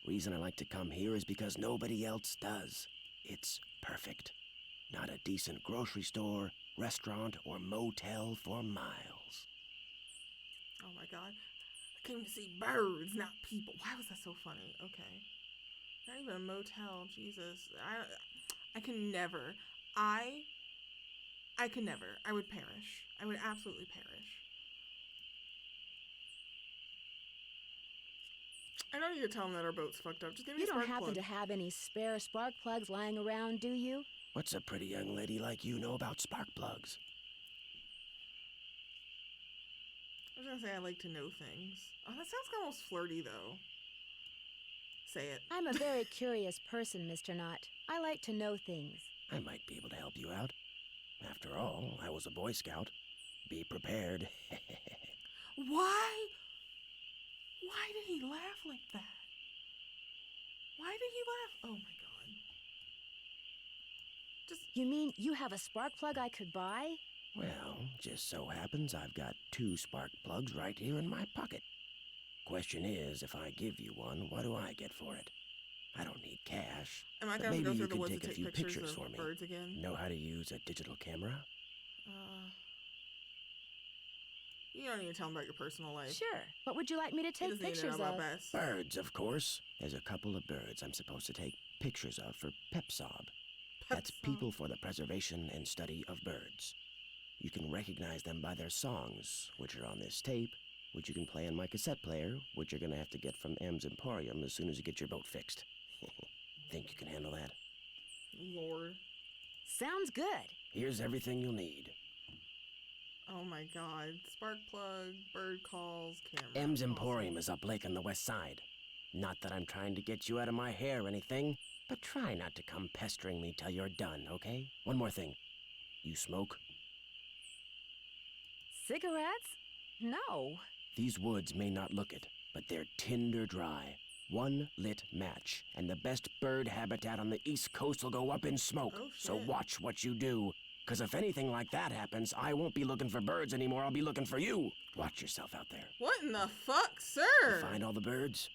Speaker 6: Reason I like to come here is because nobody else does. It's perfect. Not a decent grocery store, restaurant, or motel for miles.
Speaker 1: Oh my god. I came to see birds, not people. Why was that so funny? Okay. Not even a motel. Jesus. I can never. I could never. I would perish. I would absolutely perish. I don't need to tell them that our boat's fucked up. Just give me
Speaker 2: You
Speaker 1: a
Speaker 2: don't
Speaker 1: spark
Speaker 2: happen
Speaker 1: plug.
Speaker 2: to have any spare spark plugs lying around, do you?
Speaker 6: What's a pretty young lady like you know about spark plugs?
Speaker 1: I was gonna say I like to know things. Oh, that sounds almost flirty though. Say it.
Speaker 2: I'm a very curious person, Mr. Knott. I like to know things.
Speaker 6: I might be able to help you out. After all, I was a Boy Scout. Be prepared.
Speaker 1: Why? Why did he laugh like that? Why did he laugh? Oh my god. Just
Speaker 2: You mean you have a spark plug I could buy?
Speaker 6: Well, just so happens I've got 2 spark plugs right here in my pocket. Question is, if I give you one, what do I get for it? I don't need cash.
Speaker 1: am I
Speaker 6: but
Speaker 1: gonna have to
Speaker 6: maybe
Speaker 1: go
Speaker 6: you
Speaker 1: through the
Speaker 6: can
Speaker 1: woods
Speaker 6: take
Speaker 1: to
Speaker 6: a
Speaker 1: take
Speaker 6: few
Speaker 1: pictures
Speaker 6: pictures
Speaker 1: of
Speaker 6: for me.
Speaker 1: birds again?
Speaker 6: Know how to use a digital camera?
Speaker 1: You don't need to tell them about your personal life.
Speaker 2: Sure. What would you like me to
Speaker 1: He
Speaker 2: take
Speaker 1: doesn't need to know
Speaker 2: pictures
Speaker 1: about
Speaker 2: of?
Speaker 1: Bess.
Speaker 6: Birds, of course. There's a couple of birds I'm supposed to take pictures of for PepSob. That's
Speaker 1: Pepsod.
Speaker 6: People for the Preservation and Study of Birds. You can recognize them by their songs, which are on this tape, which you can play on my cassette player, which you're gonna have to get from M's Emporium as soon as you get your boat fixed. Think you can handle that?
Speaker 1: Lord.
Speaker 2: Sounds good.
Speaker 6: Here's everything you'll need.
Speaker 1: Oh my god. Spark plug, bird calls, camera.
Speaker 6: M's
Speaker 1: Awesome.
Speaker 6: Emporium is up lake on the west side. Not that I'm trying to get you out of my hair or anything, but try not to come pestering me till you're done, okay? One more thing. You smoke?
Speaker 2: Cigarettes? No.
Speaker 6: These woods may not look it, but they're tinder dry. One lit match, and the best bird habitat on the East Coast will go up in smoke.
Speaker 1: Oh,
Speaker 6: So
Speaker 1: shit.
Speaker 6: watch what you do. Because if anything like that happens, I won't be looking for birds anymore. I'll be looking for you. Watch yourself out there.
Speaker 1: What in the fuck,
Speaker 6: You
Speaker 1: sir?
Speaker 6: find all the birds?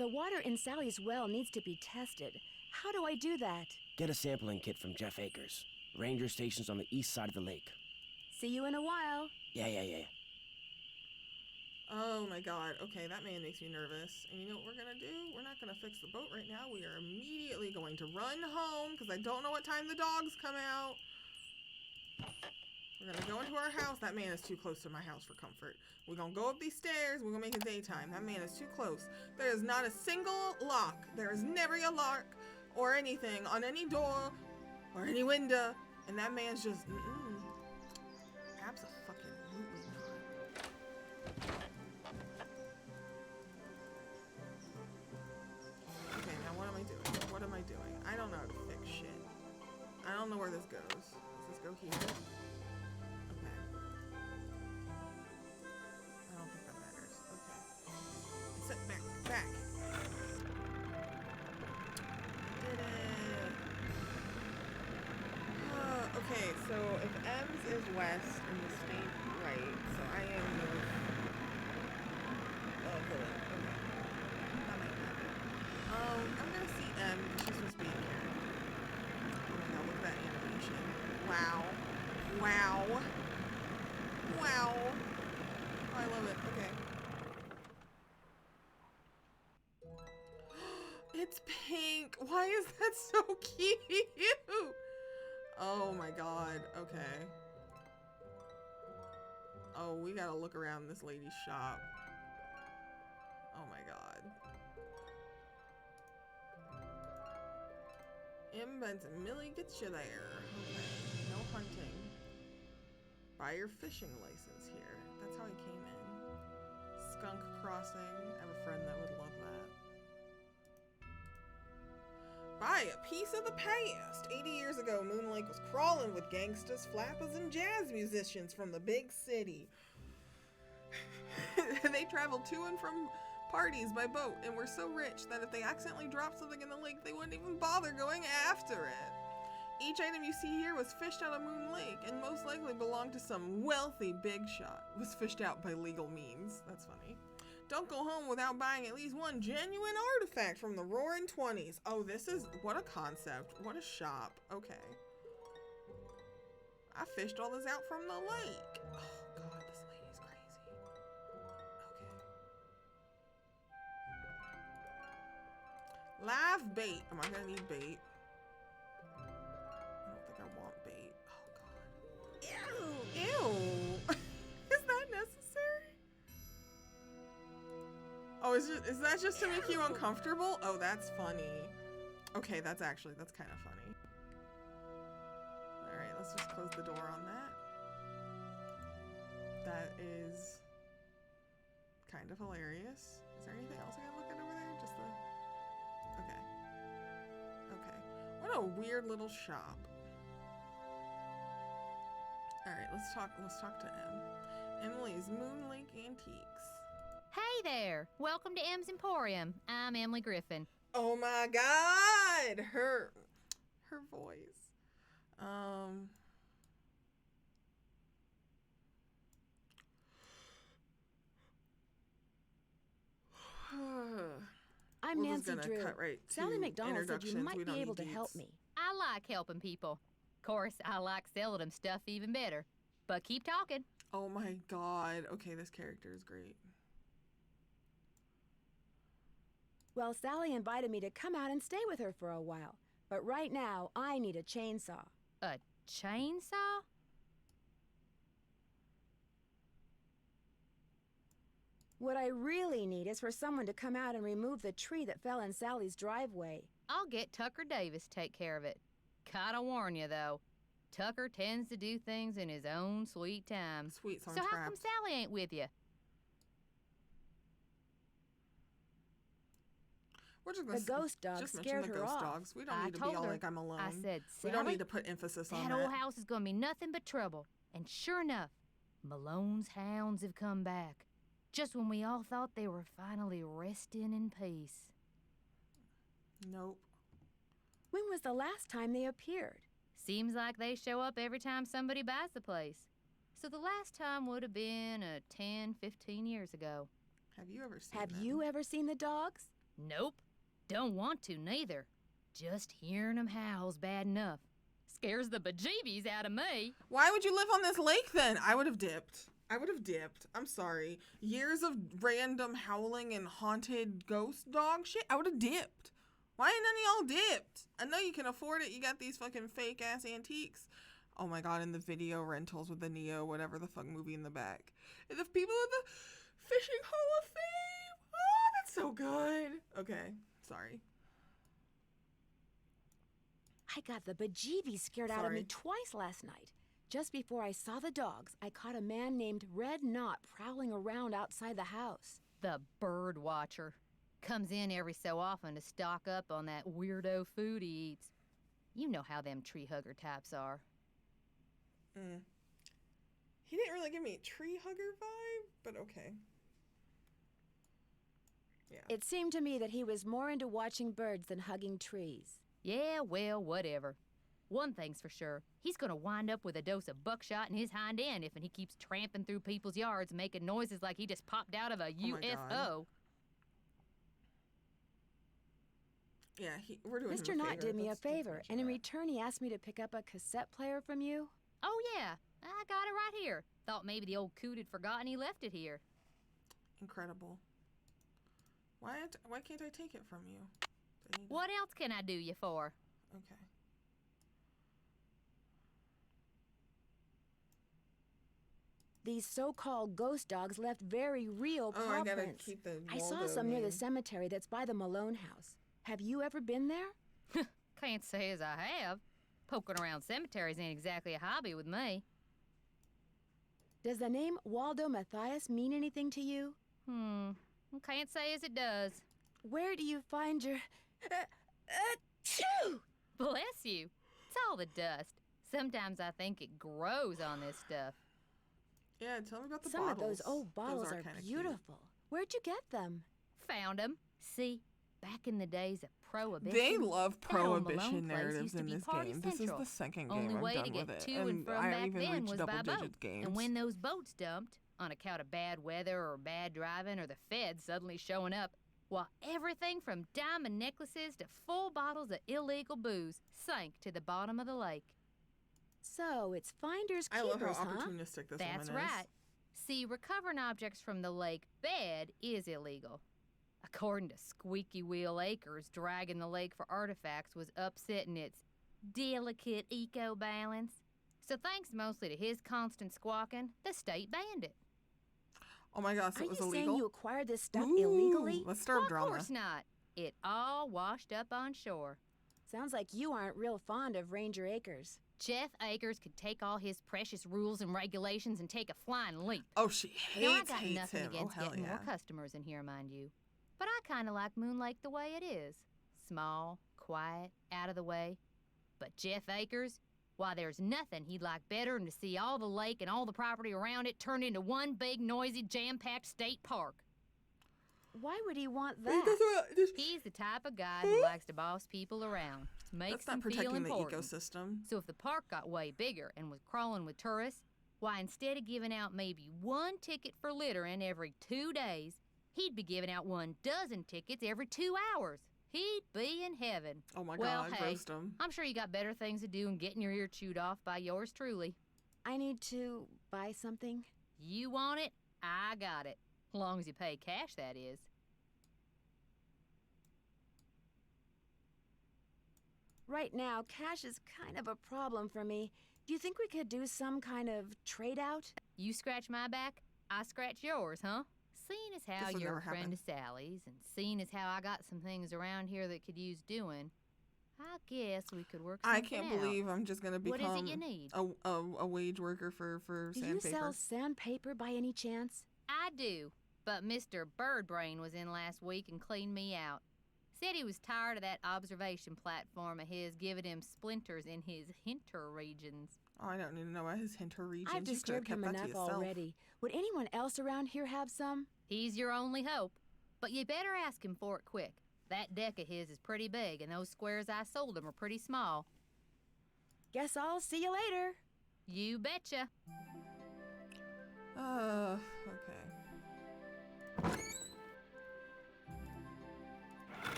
Speaker 2: The water in Sally's well needs to be tested. How do I do that?
Speaker 6: Get a sampling kit from Jeff Akers. Ranger station's on the east side of the lake.
Speaker 2: See you in a while.
Speaker 6: Yeah.
Speaker 1: Oh my god. Okay, that man makes me nervous. And you know what we're gonna do? We're not gonna fix the boat right now. We are immediately going to run home because I don't know what time the dogs come out. We're gonna go into our house. That man is too close to my house for comfort. We're gonna go up these stairs. We're gonna make it daytime. That man is too close. There is not a single lock. There is never a lock or anything on any door or any window. And that man's just, Abso-fucking-lutely not. Okay, now what am I doing? What am I doing? I don't know how to fix shit. I don't know where this goes. Does this go here? Okay. I don't think that matters. Okay. Sit back. Back. Did it. Okay, so if M's is west and the state right, so I am north of the lake. Okay. That might matter. I'm gonna see M because she's supposed to be in here. Oh my god, look at that animation. Wow. Wow. Wow. Oh, I love it. Okay. It's pink. Why is that so cute? Oh my god. Okay. Oh, we gotta look around this lady's shop. Oh my god. M. Benson, Millie gets you there. Okay. No hunting. Buy your fishing license here. That's how I came in. Skunk Crossing. I have a friend that would love that. Buy a piece of the past. 80 years ago, Moon Lake was crawling with gangsters, flappers, and jazz musicians from the big city. They traveled to and from parties by boat and were so rich that if they accidentally dropped something in the lake, they wouldn't even bother going after it. Each item you see here was fished out of Moon Lake and most likely belonged to some wealthy big shot. Was fished out by legal means. That's funny. Don't go home without buying at least one genuine artifact from the Roaring Twenties. Oh, this is, what a concept. What a shop. Okay. I fished all this out from the lake. Oh, God, this lady's crazy. Okay. Live bait. Am I gonna need bait? I don't think I want bait. Oh, God. Ew. Ew. Is that necessary? Oh, is that just to make you uncomfortable? Oh, that's funny. Okay, that's kind of funny. All right, let's just close the door on that. That is kind of hilarious. Is there anything else I can look at over there? Just the... Okay. Okay. What a weird little shop. All right, let's talk to Em. Emily's Moon Lake Antiques.
Speaker 7: Hey there! Welcome to M's Emporium. I'm Emily Griffin.
Speaker 1: Oh my God! Her voice.
Speaker 2: I'm
Speaker 1: We're
Speaker 2: Nancy
Speaker 1: just gonna
Speaker 2: Drew.
Speaker 1: cut right
Speaker 2: Sally
Speaker 1: to
Speaker 2: McDonald said you
Speaker 1: introductions.
Speaker 2: might
Speaker 1: We
Speaker 2: be
Speaker 1: don't
Speaker 2: able
Speaker 1: need
Speaker 2: to help
Speaker 1: deets.
Speaker 2: me.
Speaker 7: I like helping people. Of course, I like selling them stuff even better. But keep talking.
Speaker 1: Oh my God. Okay, this character is great.
Speaker 2: Well, Sally invited me to come out and stay with her for a while. But right now, I need a chainsaw.
Speaker 7: A chainsaw?
Speaker 2: What I really need is for someone to come out and remove the tree that fell in Sally's driveway.
Speaker 7: I'll get Tucker Davis to take care of it. Gotta warn you, though. Tucker tends to do things in his own sweet time.
Speaker 1: Sweet song
Speaker 7: So how come
Speaker 1: trapped.
Speaker 7: Sally ain't with you?
Speaker 1: We're just gonna
Speaker 2: The ghost dog
Speaker 1: just mention
Speaker 2: scared
Speaker 1: the
Speaker 2: her
Speaker 1: ghost
Speaker 2: off.
Speaker 1: dogs. We don't
Speaker 7: I
Speaker 1: need to be
Speaker 7: told
Speaker 1: all
Speaker 7: her.
Speaker 1: like I'm alone.
Speaker 7: I said,
Speaker 1: we don't
Speaker 7: Sally,
Speaker 1: need to put emphasis on
Speaker 7: that
Speaker 1: that.
Speaker 7: old house is gonna be nothing but trouble. And sure enough, Malone's hounds have come back. Just when we all thought they were finally resting in peace.
Speaker 1: Nope.
Speaker 2: When was the last time they appeared?
Speaker 7: Seems like they show up every time somebody buys the place. So the last time would have been 10, 15 years ago.
Speaker 1: Have you ever seen
Speaker 2: Have
Speaker 1: them?
Speaker 2: you ever seen the dogs?
Speaker 7: Nope. Don't want to neither. Just hearing them howl's bad enough. Scares the bejeebies out of me.
Speaker 1: Why would you live on this lake then? I would have dipped. I'm sorry. Years of random howling and haunted ghost dog shit. I would have dipped. Why ain't none of y'all dipped? I know you can afford it. You got these fucking fake ass antiques. Oh my God, in the video rentals with the Neo, whatever the fuck movie in the back. And the people in the Fishing Hall of Fame. Oh, that's so good. Okay, sorry.
Speaker 2: I got the bejeebies scared out of me
Speaker 1: Sorry.
Speaker 2: twice last night. Just before I saw the dogs, I caught a man named Red Knot prowling around outside the house.
Speaker 7: The bird watcher. Comes in every so often to stock up on that weirdo food he eats. You know how them tree hugger types are.
Speaker 1: He didn't really give me a tree hugger vibe, but okay. Yeah.
Speaker 2: It seemed to me that he was more into watching birds than hugging trees.
Speaker 7: Yeah, well, whatever. One thing's for sure. He's gonna wind up with a dose of buckshot in his hind end if he keeps tramping through people's yards making noises like he just popped out of a
Speaker 1: Oh my
Speaker 7: UFO.
Speaker 1: God. Yeah, we're doing
Speaker 2: Mr.
Speaker 1: him a
Speaker 2: Knott
Speaker 1: favor.
Speaker 2: did me a
Speaker 1: Let's
Speaker 2: favor,
Speaker 1: mention
Speaker 2: and in
Speaker 1: that.
Speaker 2: return he asked me to pick up a cassette player from you.
Speaker 7: Oh, yeah. I got it right here. Thought maybe the old coot had forgotten he left it here.
Speaker 1: Incredible. Why can't I take it from you? Do I need to-
Speaker 7: What else can I do you for?
Speaker 1: Okay.
Speaker 2: These so-called ghost dogs left very real
Speaker 1: Oh,
Speaker 2: paw
Speaker 1: I gotta
Speaker 2: prints.
Speaker 1: keep the
Speaker 2: I saw
Speaker 1: Waldo
Speaker 2: some near the
Speaker 1: name.
Speaker 2: cemetery that's by the Malone house. Have you ever been there?
Speaker 7: Can't say as I have. Poking around cemeteries ain't exactly a hobby with me.
Speaker 2: Does the name Waldo Matthias mean anything to you?
Speaker 7: Can't say as it does.
Speaker 2: Where do you find your... Achoo!
Speaker 7: Bless you. It's all the dust. Sometimes I think it grows on this stuff.
Speaker 1: Yeah, tell me about the
Speaker 2: Some
Speaker 1: bottles.
Speaker 2: of those old bottles are
Speaker 1: kinda cute.
Speaker 2: beautiful. Where'd you get them?
Speaker 7: Found 'em. See, back in the days of Prohibition.
Speaker 1: They love
Speaker 7: that old
Speaker 1: prohibition
Speaker 7: Malone place
Speaker 1: narratives
Speaker 7: used to
Speaker 1: in
Speaker 7: be
Speaker 1: this
Speaker 7: Party
Speaker 1: game. This is
Speaker 7: Central.
Speaker 1: the second
Speaker 7: Only
Speaker 1: game I'm
Speaker 7: way
Speaker 1: done
Speaker 7: to get
Speaker 1: with it,
Speaker 7: to and from
Speaker 1: I
Speaker 7: back
Speaker 1: even
Speaker 7: then
Speaker 1: reached
Speaker 7: was
Speaker 1: double
Speaker 7: by boat.
Speaker 1: digit games.
Speaker 7: And when those boats dumped, on account of bad weather or bad driving or the feds suddenly showing up, while everything from diamond necklaces to full bottles of illegal booze sank to the bottom of the lake.
Speaker 2: So it's finders
Speaker 1: I
Speaker 2: keepers,
Speaker 1: love how
Speaker 2: huh?
Speaker 1: opportunistic this
Speaker 7: That's
Speaker 1: woman is.
Speaker 7: right. See, recovering objects from the lake bed is illegal. According to Squeaky Wheel Acres, dragging the lake for artifacts was upsetting its delicate eco-balance. So thanks mostly to his constant squawking, the state banned it.
Speaker 1: Oh my gosh,
Speaker 2: Are
Speaker 1: it was
Speaker 2: you
Speaker 1: illegal.
Speaker 2: saying you acquired this stuff
Speaker 1: Ooh,
Speaker 2: illegally?
Speaker 1: Let's start
Speaker 7: Well, of
Speaker 1: drama.
Speaker 7: course not. It all washed up on shore.
Speaker 2: Sounds like you aren't real fond of Ranger Acres.
Speaker 7: Jeff Akers could take all his precious rules and regulations and take a flying leap.
Speaker 1: Oh, she
Speaker 7: Now, I
Speaker 1: hates,
Speaker 7: got
Speaker 1: hates
Speaker 7: nothing
Speaker 1: him. Oh,
Speaker 7: against
Speaker 1: hell
Speaker 7: getting
Speaker 1: yeah.
Speaker 7: more customers in here, mind you. But I kind of like Moon Lake the way it is. Small, quiet, out of the way. But Jeff Akers, why, there's nothing he'd like better than to see all the lake and all the property around it turned into one big, noisy, jam-packed state park.
Speaker 2: Why would he want
Speaker 1: He
Speaker 2: that?
Speaker 1: doesn't-
Speaker 7: He's the type of guy who likes to boss people around, makes
Speaker 1: That's not
Speaker 7: them feel
Speaker 1: protecting the
Speaker 7: important.
Speaker 1: ecosystem.
Speaker 7: So if the park got way bigger and was crawling with tourists, why, instead of giving out maybe one ticket for littering every 2 days, he'd be giving out 12 tickets every 2 hours. He'd be in heaven.
Speaker 1: Oh my
Speaker 7: Well,
Speaker 1: God,
Speaker 7: hey,
Speaker 1: roast him.
Speaker 7: I'm sure you got better things to do than getting your ear chewed off by yours truly.
Speaker 2: I need to buy something.
Speaker 7: You want it? I got it. Long as you pay cash, that is.
Speaker 2: Right now, cash is kind of a problem for me. Do you think we could do some kind of trade out?
Speaker 7: You scratch my back, I scratch yours, huh? Seeing as how
Speaker 1: This would
Speaker 7: you're
Speaker 1: never
Speaker 7: a friend
Speaker 1: happen.
Speaker 7: of Sally's, and seeing as how I got some things around here that could use doing, I guess we could work
Speaker 1: I
Speaker 7: something
Speaker 1: can't
Speaker 7: out.
Speaker 1: believe I'm just gonna
Speaker 7: What is
Speaker 1: become
Speaker 7: it you need?
Speaker 1: a wage worker for
Speaker 2: Do you
Speaker 1: sandpaper.
Speaker 2: sell sandpaper by any chance?
Speaker 7: I do, but Mr. Birdbrain was in last week and cleaned me out. Said he was tired of that observation platform of his giving him splinters in his hinter regions.
Speaker 1: Oh, I don't need to know about his hinter regions.
Speaker 2: I've
Speaker 1: You could've
Speaker 2: disturbed him
Speaker 1: kept that to
Speaker 2: enough
Speaker 1: yourself.
Speaker 2: already. Would anyone else around here have some?
Speaker 7: He's your only hope, but you better ask him for it quick. That deck of his is pretty big, and those squares I sold him are pretty small.
Speaker 2: Guess I'll see you later.
Speaker 7: You betcha.
Speaker 1: Okay.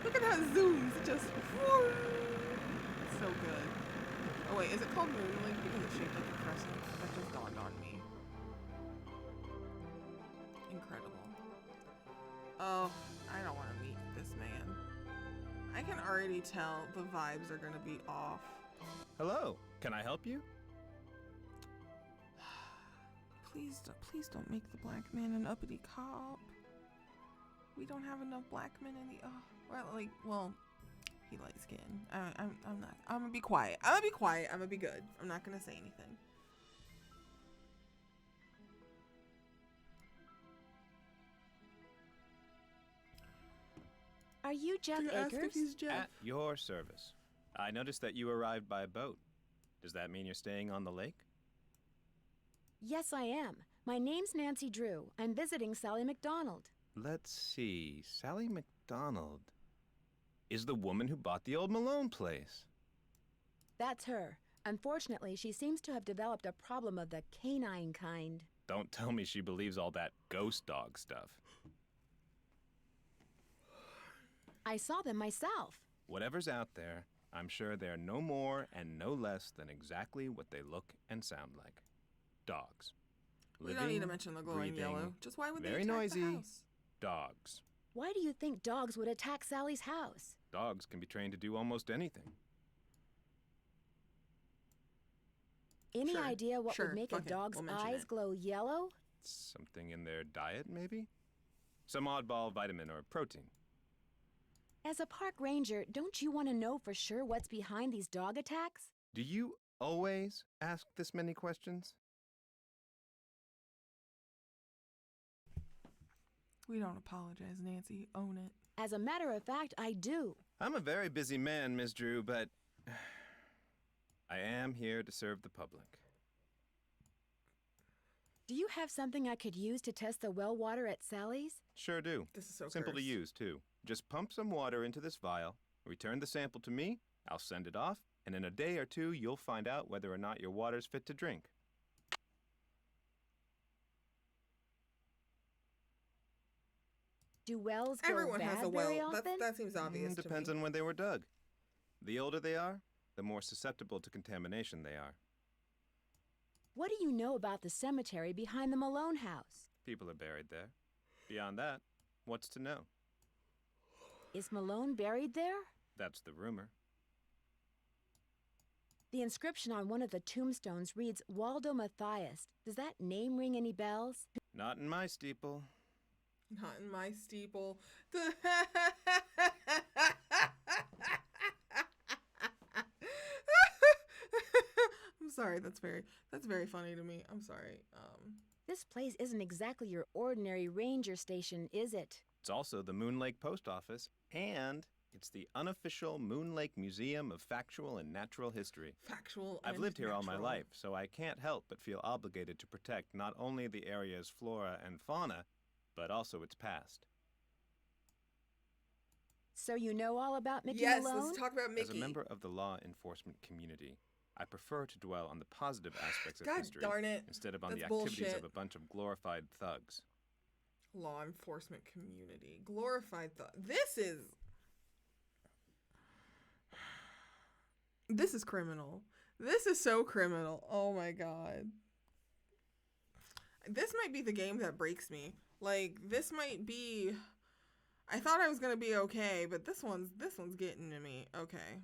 Speaker 1: Look at how it zooms. It just. So good. Oh, wait, is it called Moonlink because it's shaped like a crescent? That just dawned on me. Incredible. Oh, I don't want to meet this man. I can already tell the vibes are going to be off.
Speaker 8: Hello, can I help you?
Speaker 1: Please don't make the black man an uppity cop. We don't have enough black men in the. Well, he light skin. I'm not. I'm gonna be quiet. I'm gonna be good. I'm not gonna say anything.
Speaker 2: Are you Jeff
Speaker 1: Do you ask if
Speaker 2: Akers?
Speaker 1: he's Jeff?
Speaker 8: At your service. I noticed that you arrived by boat. Does that mean you're staying on the lake?
Speaker 2: Yes, I am. My name's Nancy Drew. I'm visiting Sally McDonald.
Speaker 8: Let's see. Sally McDonald is the woman who bought the old Malone place.
Speaker 2: That's her. Unfortunately, she seems to have developed a problem of the canine kind.
Speaker 8: Don't tell me she believes all that ghost dog stuff.
Speaker 2: I saw them myself.
Speaker 8: Whatever's out there, I'm sure they're no more and no less than exactly what they look and sound like. Dogs.
Speaker 1: We don't need to
Speaker 8: Living,
Speaker 1: mention the glowing
Speaker 8: breathing,
Speaker 1: yellow. Just why would they
Speaker 8: very
Speaker 1: attack
Speaker 8: noisy.
Speaker 1: the house?
Speaker 8: Dogs.
Speaker 2: Why do you think dogs would attack Sally's house?
Speaker 8: Dogs can be trained to do almost anything.
Speaker 2: Any
Speaker 1: Sure,
Speaker 2: idea what
Speaker 1: sure,
Speaker 2: would make a
Speaker 1: fuck it,
Speaker 2: dog's
Speaker 1: we'll mention
Speaker 2: eyes
Speaker 1: it.
Speaker 2: glow yellow?
Speaker 8: Something in their diet, maybe? Some oddball vitamin or protein.
Speaker 2: As a park ranger, don't you want to know for sure what's behind these dog attacks?
Speaker 8: Do you always ask this many questions?
Speaker 1: We don't apologize, Nancy. Own it.
Speaker 2: As a matter of fact, I do.
Speaker 8: I'm a very busy man, Miss Drew, but I am here to serve the public.
Speaker 2: Do you have something I could use to test the well water at Sally's?
Speaker 8: Sure do.
Speaker 1: This is so
Speaker 8: Simple to
Speaker 1: cursed.
Speaker 8: use, too. Just pump some water into this vial, return the sample to me, I'll send it off, And in a day or two, you'll find out whether or not your water's fit to drink.
Speaker 2: Do wells go
Speaker 1: Everyone
Speaker 2: bad
Speaker 1: has a well.
Speaker 2: very often?
Speaker 1: That seems obvious to
Speaker 8: Depends
Speaker 1: me.
Speaker 8: on when they were dug. The older they are, the more susceptible to contamination they are.
Speaker 2: What do you know about the cemetery behind the Malone house?
Speaker 8: People are buried there. Beyond that, what's to know?
Speaker 2: Is Malone buried there?
Speaker 8: That's the rumor.
Speaker 2: The inscription on one of the tombstones reads Waldo Matthias. Does that name ring any bells?
Speaker 8: Not in my steeple.
Speaker 1: Not in my steeple. I'm sorry. That's very funny to me. I'm sorry.
Speaker 2: This place isn't exactly your ordinary ranger station, is it?
Speaker 8: It's also the Moon Lake Post Office, and it's the unofficial Moon Lake Museum of Factual and Natural History.
Speaker 1: Factual.
Speaker 8: I've
Speaker 1: and
Speaker 8: lived here all my
Speaker 1: natural.
Speaker 8: life, so I can't help but feel obligated to protect not only the area's flora and fauna, but also its past.
Speaker 2: So you know all about Mickey
Speaker 1: Yes,
Speaker 2: Malone?
Speaker 1: let's talk about Mickey.
Speaker 8: As a member of the law enforcement community, I prefer to dwell on the positive aspects of
Speaker 1: God
Speaker 8: history
Speaker 1: darn it.
Speaker 8: instead of on
Speaker 1: That's
Speaker 8: the activities
Speaker 1: bullshit.
Speaker 8: of a bunch of glorified thugs.
Speaker 1: Law enforcement community. Glorified thought. This is criminal. This is so criminal. Oh my god. This might be the game that breaks me. Like, this might be... I thought I was gonna be okay, but this one's getting to me. Okay.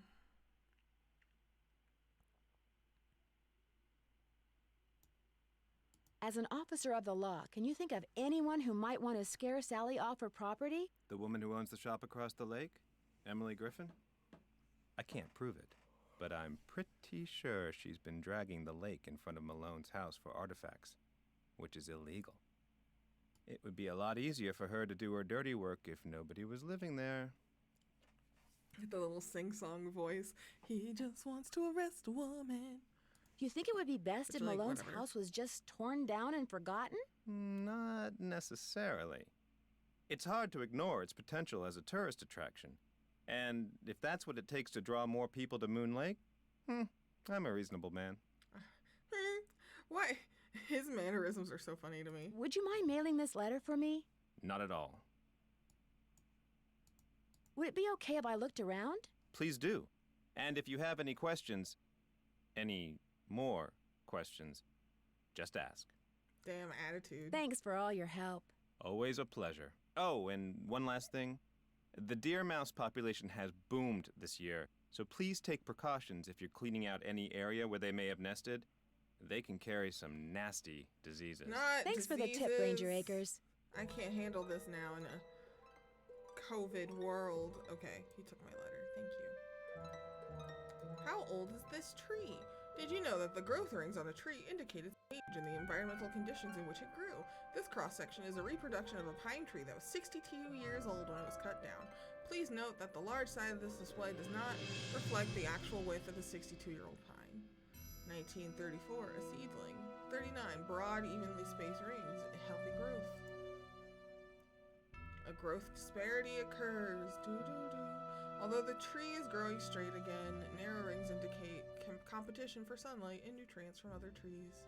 Speaker 2: As an officer of the law, can you think of anyone who might want to scare Sally off her property?
Speaker 8: The woman who owns the shop across the lake? Emily Griffin? I can't prove it, but I'm pretty sure she's been dragging the lake in front of Malone's house for artifacts, which is illegal. It would be a lot easier for her to do her dirty work if nobody was living there.
Speaker 1: The little sing-song voice. He just wants to arrest a woman.
Speaker 2: Do you think it would be best
Speaker 1: Which,
Speaker 2: if
Speaker 1: like,
Speaker 2: Malone's
Speaker 1: whatever.
Speaker 2: house was just torn down and forgotten?
Speaker 8: Not necessarily. It's hard to ignore its potential as a tourist attraction. And if that's what it takes to draw more people to Moon Lake, I'm a reasonable man.
Speaker 1: Why? His mannerisms are so funny to me.
Speaker 2: Would you mind mailing this letter for me?
Speaker 8: Not at all.
Speaker 2: Would it be okay if I looked around?
Speaker 8: Please do. And if you have any questions, any more questions, just ask.
Speaker 1: Damn attitude.
Speaker 2: Thanks for all your help.
Speaker 8: Always a pleasure. Oh, and one last thing. The deer mouse population has boomed this year, so please take precautions if you're cleaning out any area where they may have nested. They can carry some nasty diseases.
Speaker 1: Not
Speaker 2: Thanks for the tip, Ranger
Speaker 1: diseases.
Speaker 2: Akers.
Speaker 1: I can't handle this now in a COVID world. Okay, he took my letter. Thank you. How old is this tree? Did you know that the growth rings on a tree indicate its age and the environmental conditions in which it grew? This cross-section is a reproduction of a pine tree that was 62 years old when it was cut down. Please note that the large size of this display does not reflect the actual width of the 62-year-old pine. 1934, a seedling. 39, broad, evenly spaced rings, healthy growth. A growth disparity occurs. Although the tree is growing straight again, narrow rings indicate competition for sunlight and nutrients from other trees.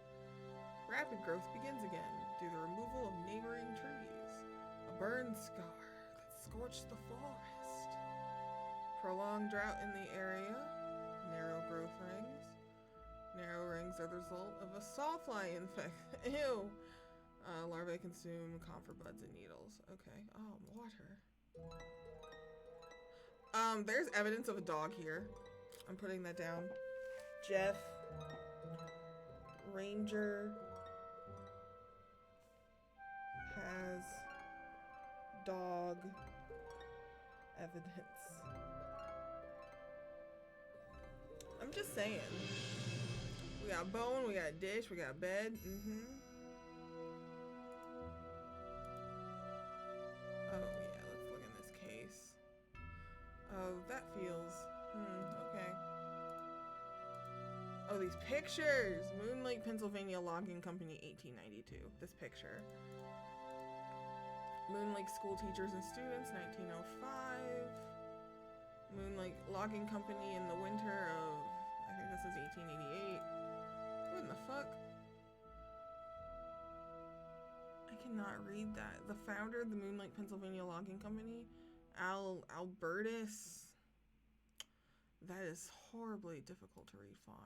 Speaker 1: Rapid growth begins again due to the removal of neighboring trees. A burn scar that scorched the forest. Prolonged drought in the area. Narrow growth rings. Narrow rings are the result of a sawfly infection. Ew. Larvae consume camphor buds and needles. Okay. Oh, water. There's evidence of a dog here. I'm putting that down. Jeff. Ranger. Has dog evidence. I'm just saying. We got bone, we got dish, we got bed. Oh yeah, let's look in this case. Oh, that feels... okay. Oh, these pictures! Moon Lake, Pennsylvania Logging Company, 1892. This picture. Moon Lake School Teachers and Students, 1905. Moon Lake Logging Company in the winter of This is 1888. What in the fuck? I cannot read that. The founder of the Moon Lake, Pennsylvania Logging Company, Albertus. That is horribly difficult to read font.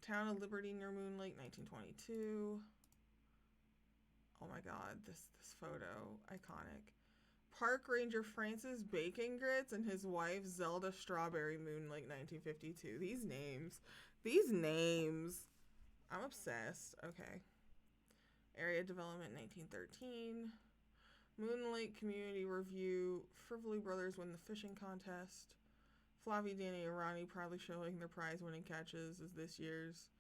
Speaker 1: Town of Liberty near Moon Lake, 1922. Oh my god, this photo, iconic. Park Ranger Francis Bacon Grits and his wife Zelda Strawberry, Moon Lake, 1952. These names. I'm obsessed. Okay. Area development, 1913. Moon Lake Community Review. Frivoli Brothers win the fishing contest. Flavie, Danny, and Ronnie proudly showing their prize-winning catches is this year's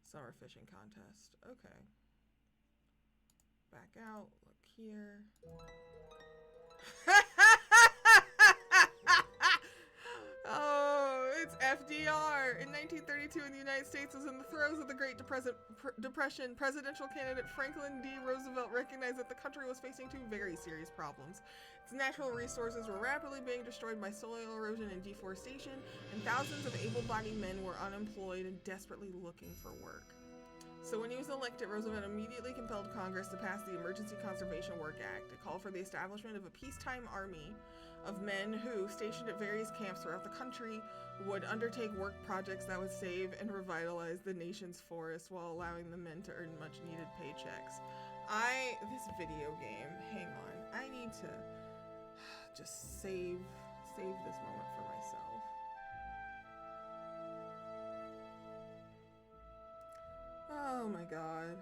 Speaker 1: summer fishing contest. Okay. Back out. Look here. Oh, it's FDR. In 1932, in the United States, was in the throes of the Great Depression. Presidential candidate Franklin D. Roosevelt recognized that the country was facing two very serious problems. Its natural resources were rapidly being destroyed by soil erosion and deforestation, and thousands of able-bodied men were unemployed and desperately looking for work. So when he was elected, Roosevelt immediately compelled Congress to pass the Emergency Conservation Work Act. It called for the establishment of a peacetime army of men who, stationed at various camps throughout the country, would undertake work projects that would save and revitalize the nation's forests while allowing the men to earn much-needed paychecks. This video game, hang on, I need to just save this moment for myself. Oh my god.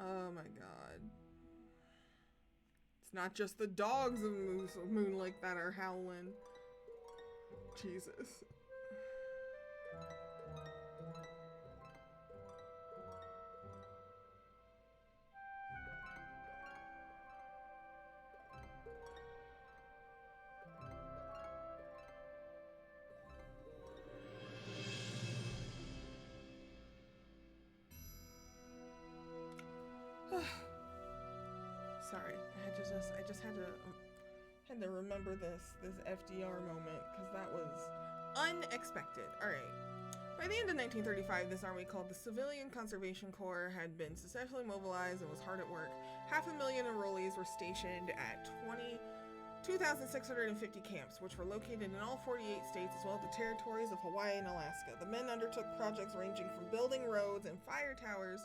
Speaker 1: Oh my god. It's not just the dogs of Moon Lake that are howling. Jesus. Sorry, I just had to remember this FDR moment because that was unexpected. All right. By the end of 1935, this army, called the Civilian Conservation Corps, had been successfully mobilized and was hard at work. 500,000 enrollees were stationed at 2,650 camps, which were located in all 48 states as well as the territories of Hawaii and Alaska. The men undertook projects ranging from building roads and fire towers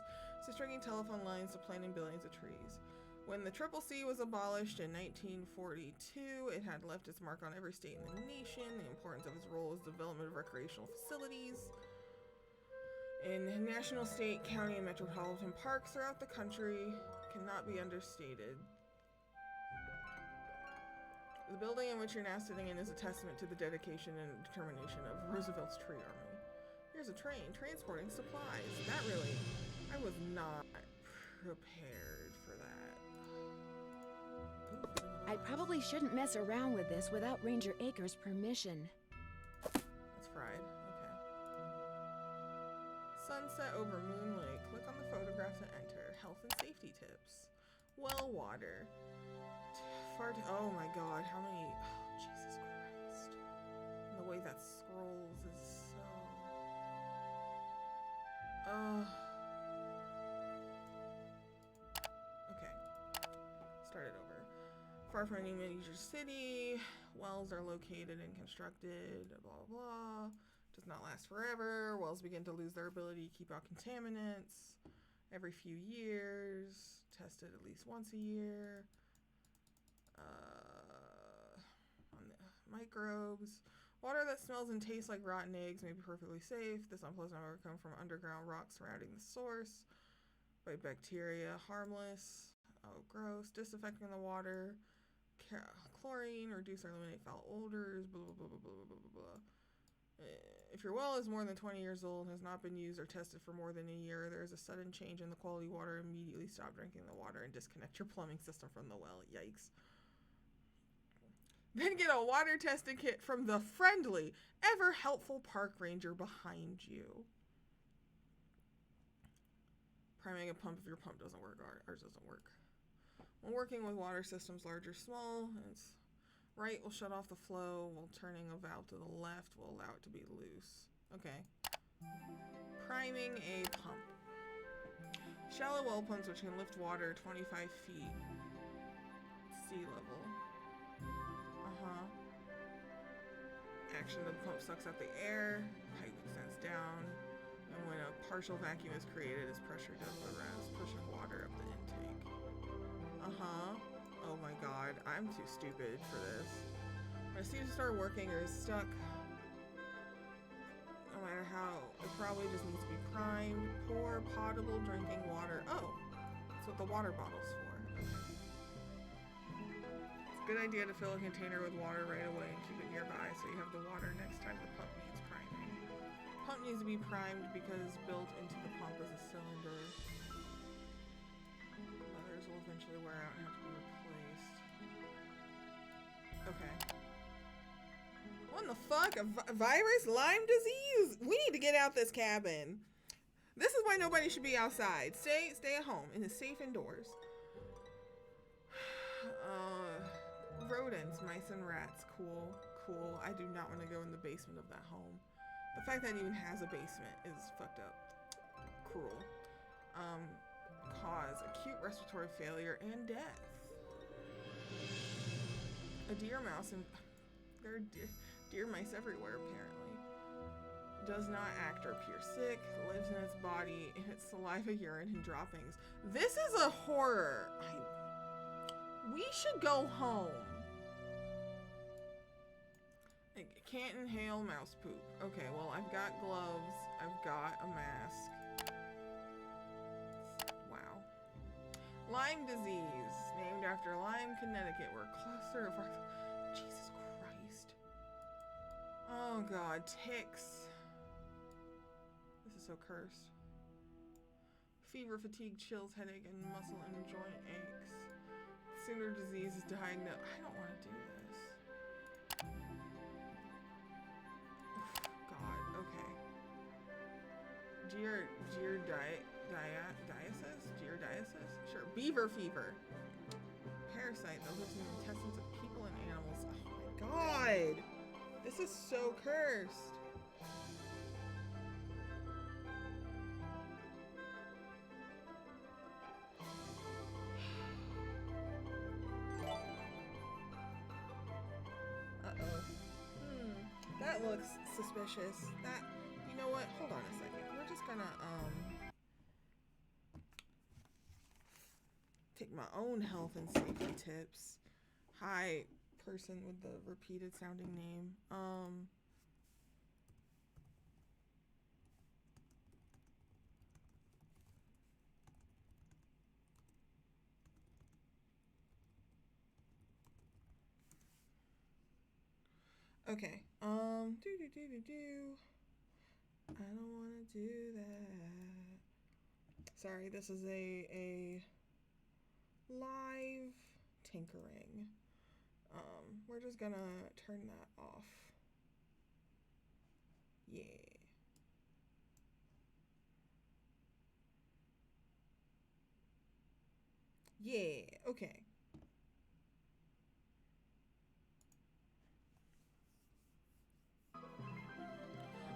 Speaker 1: to stringing telephone lines to planting billions of trees. When the Triple C was abolished in 1942, it had left its mark on every state in the nation. The importance of its role as development of recreational facilities in national, state, county, and metropolitan parks throughout the country cannot be understated. The building in which you're now sitting in is a testament to the dedication and determination of Roosevelt's tree army. Here's a train transporting supplies. I was not prepared for that.
Speaker 2: I probably shouldn't mess around with this without Ranger Acres' permission.
Speaker 1: That's fried. Okay. Sunset over Moon Lake. Click on the photograph to enter. Health and safety tips. Well water. Oh my god, how many... Oh, Jesus Christ. And the way that scrolls is so... Okay. Start it over. Far from any major city. Wells are located and constructed. Blah, blah, blah. Does not last forever. Wells begin to lose their ability to keep out contaminants every few years. Tested at least once a year. On the microbes. Water that smells and tastes like rotten eggs may be perfectly safe. This unpleasant odor comes from underground rocks surrounding the source. By bacteria, harmless. Oh, gross. Disinfecting the water. Chlorine, reduce or eliminate foul odors. Blah, blah, blah, blah, blah, blah, blah. If your well is more than 20 years old and has not been used or tested for more than a year, there is a sudden change in the quality of water. Immediately stop drinking the water and disconnect your plumbing system from the well. Yikes. Then get a water testing kit from the friendly, ever helpful park ranger behind you. Priming a pump if your pump doesn't work. Ours doesn't work. When working with water systems large or small, it's Right will shut off the flow, while turning a valve to the left will allow it to be loose. Okay. Priming a pump. Shallow well pumps which can lift water 25 feet. Sea level. Action of the pump sucks out the air. Pipe extends down. And when a partial vacuum is created, its pressure does the rest, pushing water up the intake. Oh my god, I'm too stupid for this. When it seems to start working or is stuck, no matter how, it probably just needs to be primed. Pour potable drinking water. Oh, that's what the water bottle's for. Okay. It's a good idea to fill a container with water right away and keep it nearby so you have the water next time the pump needs priming. Pump needs to be primed because built into the pump is a cylinder. Others will eventually wear out and have to be replaced. Okay. What in the fuck? A virus? Lyme disease? We need to get out this cabin. This is why nobody should be outside. Stay at home and is safe indoors. Rodents, mice and rats. Cool. I do not want to go in the basement of that home. The fact that it even has a basement is fucked up. Cruel. Cause acute respiratory failure and death. A deer mouse, and there are deer mice everywhere apparently. Does not act or appear sick, lives in its body, in its saliva, urine, and droppings. This is a horror. We should go home. I can't inhale mouse poop. Okay, well, I've got gloves. I've got a mask. Wow. Lyme disease, named after Lyme, Connecticut, where a cluster of... Jesus Christ. Oh, God. Ticks. This is so cursed. Fever, fatigue, chills, headache, and muscle and joint aches. Sooner disease is diagnosed. I don't want to do this. God, okay. Giardiasis? Sure. Beaver fever. Parasite that lives in the intestines of people and animals. Oh my god! This is so cursed. That looks suspicious. That, you know what? Hold on a second. We're just gonna, take my own health and safety tips. Hi, person with the repeated sounding name. Okay. I don't want to do that. Sorry, this is a live tinkering. We're just gonna turn that off. Yeah. Yeah, okay.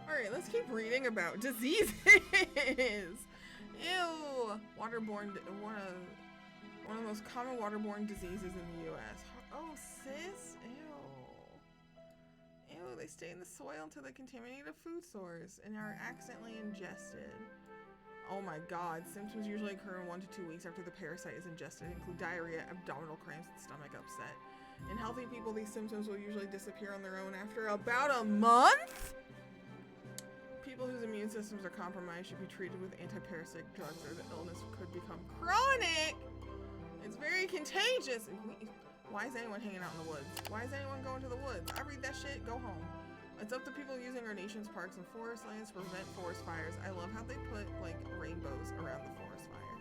Speaker 1: Alright, let's keep reading about diseases. Ew. Waterborne, one of the most common waterborne diseases in the U.S. Oh, sis? Ew. Ew, they stay in the soil until they contaminate a food source and are accidentally ingested. Oh my god. Symptoms usually occur in 1 to 2 weeks after the parasite is ingested, include diarrhea, abdominal cramps, and stomach upset. In healthy people, these symptoms will usually disappear on their own after about a month? People whose immune systems are compromised should be treated with antiparasitic drugs or the illness could become chronic. It's very contagious. Why is anyone hanging out in the woods? Why is anyone going to the woods? I read that shit, go home. It's up to people using our nation's parks and forest lands to prevent forest fires. I love how they put, like, rainbows around the forest fire.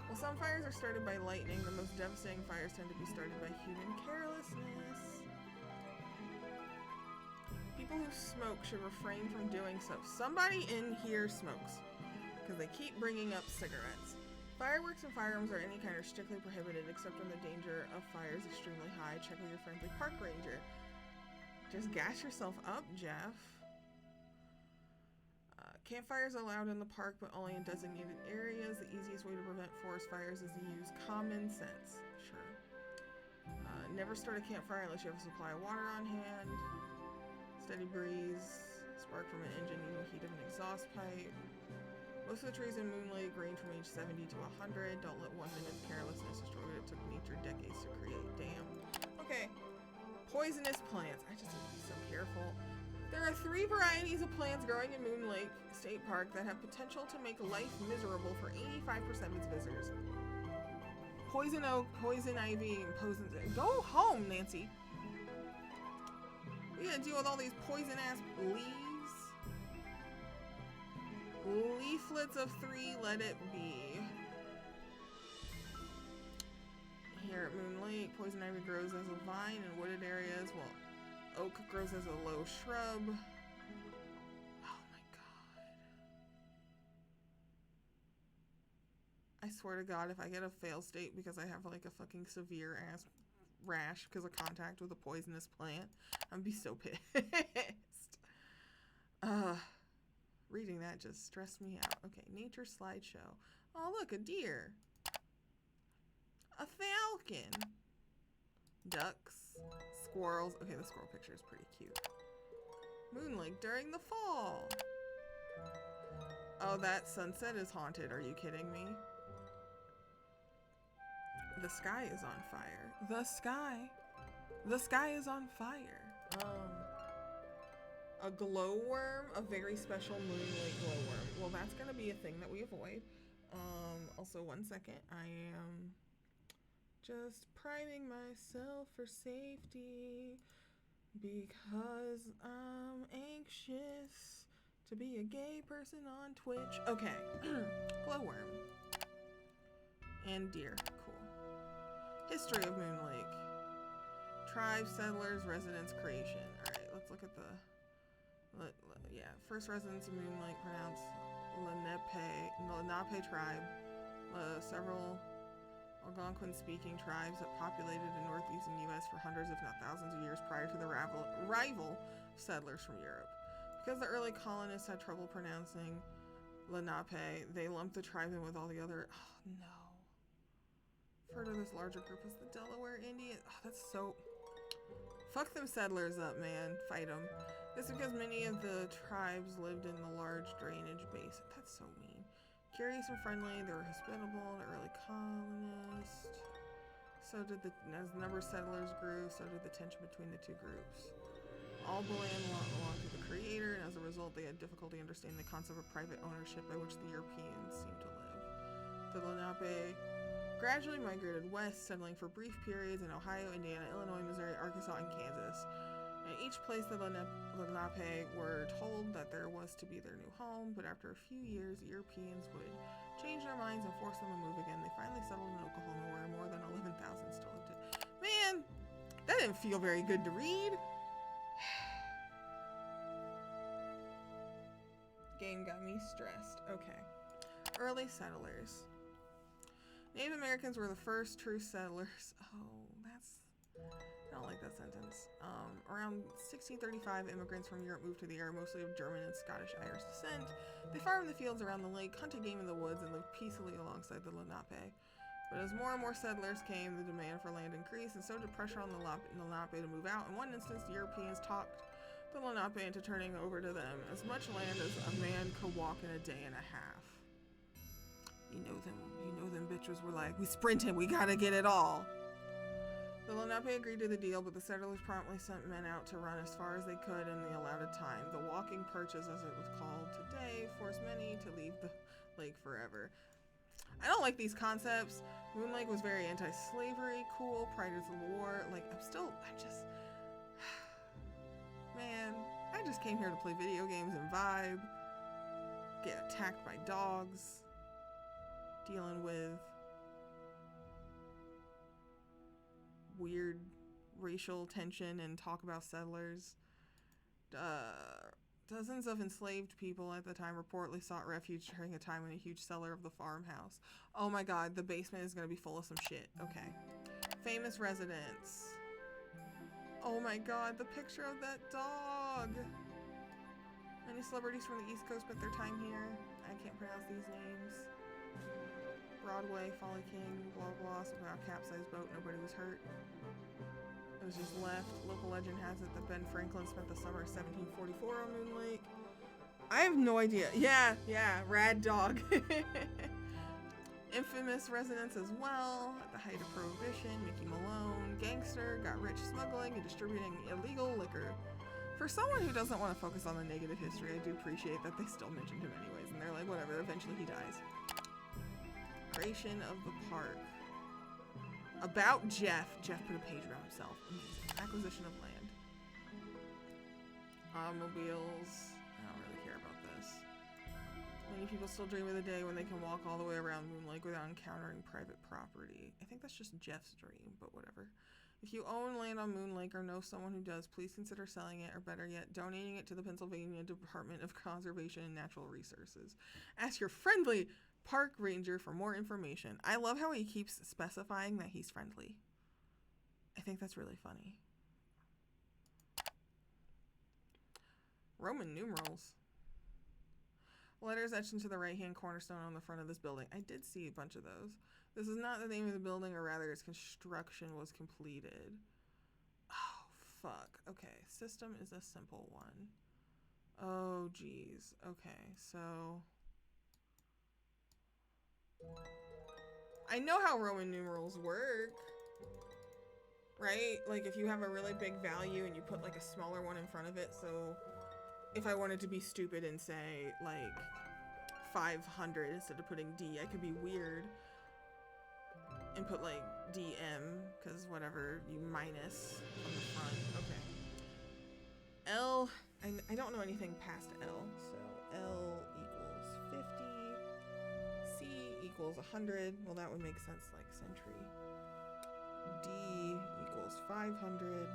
Speaker 1: While some fires are started by lightning, the most devastating fires tend to be started by human carelessness. People who smoke should refrain from doing so. Somebody in here smokes, because they keep bringing up cigarettes. Fireworks and firearms or any kind are strictly prohibited except when the danger of fire is extremely high. Check with your friendly park ranger. Just gas yourself up, Jeff. Campfires allowed in the park, but only in designated areas. The easiest way to prevent forest fires is to use common sense. Sure. Never start a campfire unless you have a supply of water on hand. Steady breeze. Spark from an engine using heat of an exhaust pipe. Most of the trees in Moon Lake range from age 70 to 100. Don't let 1 minute of carelessness destroy what it took nature decades to create. Damn. Okay. Poisonous plants. I just need to be so careful. There are 3 varieties of plants growing in Moon Lake State Park that have potential to make life miserable for 85% of its visitors. Poison oak, poison ivy, and poison... Go home, Nancy. We gotta deal with all these poison-ass leaves. Leaflets of 3, let it be. Here at Moon Lake, poison ivy grows as a vine in wooded areas, while oak grows as a low shrub. Oh my god. I swear to god, if I get a fail state because I have like a fucking severe ass rash because of contact with a poisonous plant, I'd be so pissed. Reading that just stressed me out. Okay, nature slideshow. Oh look, a deer. A falcon. Ducks. Squirrels. Okay, the squirrel picture is pretty cute. Moon Lake during the fall. Oh, that sunset is haunted. Are you kidding me? The sky is on fire. The sky is on fire. A glowworm, a very special Moon Lake glowworm. Well, that's gonna be a thing that we avoid. Also, 1 second. I am just priming myself for safety because I'm anxious to be a gay person on Twitch. Okay. Glowworm. And deer. Cool. History of Moon Lake. Tribes, settlers, residents, creation. Alright, let's look at the... yeah, first residents of Moon Lake pronounced Lenape tribe. Several Algonquin-speaking tribes that populated the northeastern U.S. for hundreds, if not thousands of years prior to the arrival of settlers from Europe. Because the early colonists had trouble pronouncing Lenape, they lumped the tribe in with all the other... Oh, no. Referred to this larger group as the Delaware Indians. Oh, that's so... Fuck them settlers up, man. Fight them. This is because many of the tribes lived in the large drainage basin. That's so mean. Curious and friendly, they were hospitable to early colonists. So did as the number of settlers grew, so did the tension between the two groups. All belonged to the creator, and as a result, they had difficulty understanding the concept of private ownership by which the Europeans seemed to live. The Lenape gradually migrated west, settling for brief periods in Ohio, Indiana, Illinois, Missouri, Arkansas, and Kansas. In each place, the Lenape were told that there was to be their new home, but after a few years, Europeans would change their minds and force them to move again. They finally settled in Oklahoma, where more than 11,000 still lived. Man, that didn't feel very good to read. Game got me stressed. Okay. Early settlers. Native Americans were the first true settlers. Oh, I don't like that sentence. Around 1635, immigrants from Europe moved to the area, mostly of German and Scottish Irish descent. They farmed the fields around the lake, hunted game in the woods, and lived peacefully alongside the Lenape. But as more and more settlers came, the demand for land increased, and so did pressure on the Lenape to move out. In one instance, the Europeans talked the Lenape into turning over to them as much land as a man could walk in a day and a half. You know them bitches were like, we sprinting, we gotta get it all. The Lenape agreed to the deal, but the settlers promptly sent men out to run as far as they could in the allotted time. The walking purchase, as it was called today, forced many to leave the lake forever. I don't like these concepts. Moon Lake was very anti-slavery, cool, prior to the war. Like, man, I just came here to play video games and vibe, get attacked by dogs, dealing with weird racial tension and talk about settlers. Dozens of enslaved people at the time reportedly sought refuge during a time in a huge cellar of the farmhouse. Oh my god, the basement is gonna be full of some shit. Okay. Famous residents. Oh my god, the picture of that dog. Many celebrities from the East Coast spent their time here. I can't pronounce these names. Broadway, Folly King, blah blah, something about a capsized boat, nobody was hurt. It was just left. Local legend has it that Ben Franklin spent the summer of 1744 on Moon Lake. I have no idea. Yeah, rad dog. Infamous residents as well. At the height of Prohibition, Mickey Malone, gangster, got rich smuggling and distributing illegal liquor. For someone who doesn't want to focus on the negative history, I do appreciate that they still mentioned him anyways, and they're like, whatever, eventually he dies. Creation of the park. About Jeff. Jeff put a page about himself. Amazing. Acquisition of land. Automobiles. I don't really care about this. Many people still dream of the day when they can walk all the way around Moon Lake without encountering private property. I think that's just Jeff's dream, but whatever. If you own land on Moon Lake or know someone who does, please consider selling it, or better yet, donating it to the Pennsylvania Department of Conservation and Natural Resources. Ask your friendly park ranger for more information. I love how he keeps specifying that he's friendly. I think that's really funny. Roman numerals. Letters etched into the right-hand cornerstone on the front of this building. I did see a bunch of those. This is not the name of the building, or rather its construction was completed. Oh, fuck. Okay, system is a simple one. Oh, geez. Okay, so... I know how Roman numerals work, right? Like, if you have a really big value and you put, like, a smaller one in front of it, so if I wanted to be stupid and say, like, 500 instead of putting D, I could be weird and put, like, DM, because whatever, you minus on the front. Okay. L, I don't know anything past L, so L equals 50. C equals 100. Well, that would make sense, like century. D equals 500.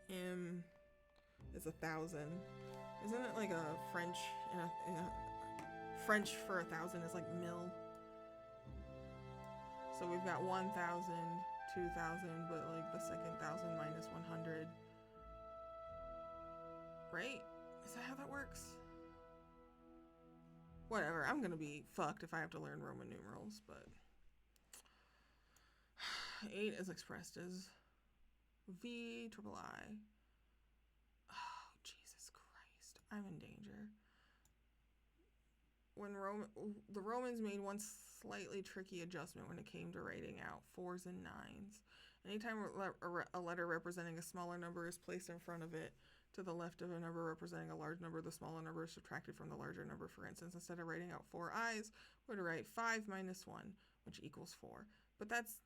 Speaker 1: M is 1,000. Isn't it like a French? French for 1,000 is like mil. So we've got 1,000, 2,000, but like the second 1,000 minus 100. Right? Is that how that works? Whatever, I'm gonna be fucked if I have to learn Roman numerals, but 8 is expressed as V triple I. Oh, Jesus Christ, I'm in danger. When the Romans made one slightly tricky adjustment when it came to writing out 4s and 9s. Anytime a letter representing a smaller number is placed in front of it, to the left of a number representing a large number, the smaller number is subtracted from the larger number. For instance, instead of writing out 4 i's, we're to write 5 minus 1, which equals 4. But that's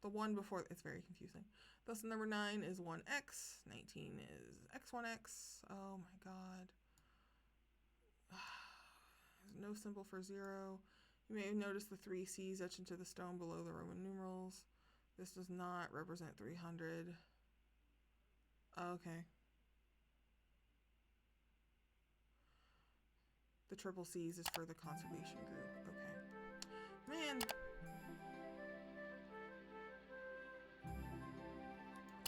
Speaker 1: the one before. It's very confusing. Thus, the number 9 is 1x, 19 is x1x. Oh my god. There's no symbol for 0. You may have noticed the 3 C's etched into the stone below the Roman numerals. This does not represent 300. Okay. The triple C's is for the conservation group. Okay. Man.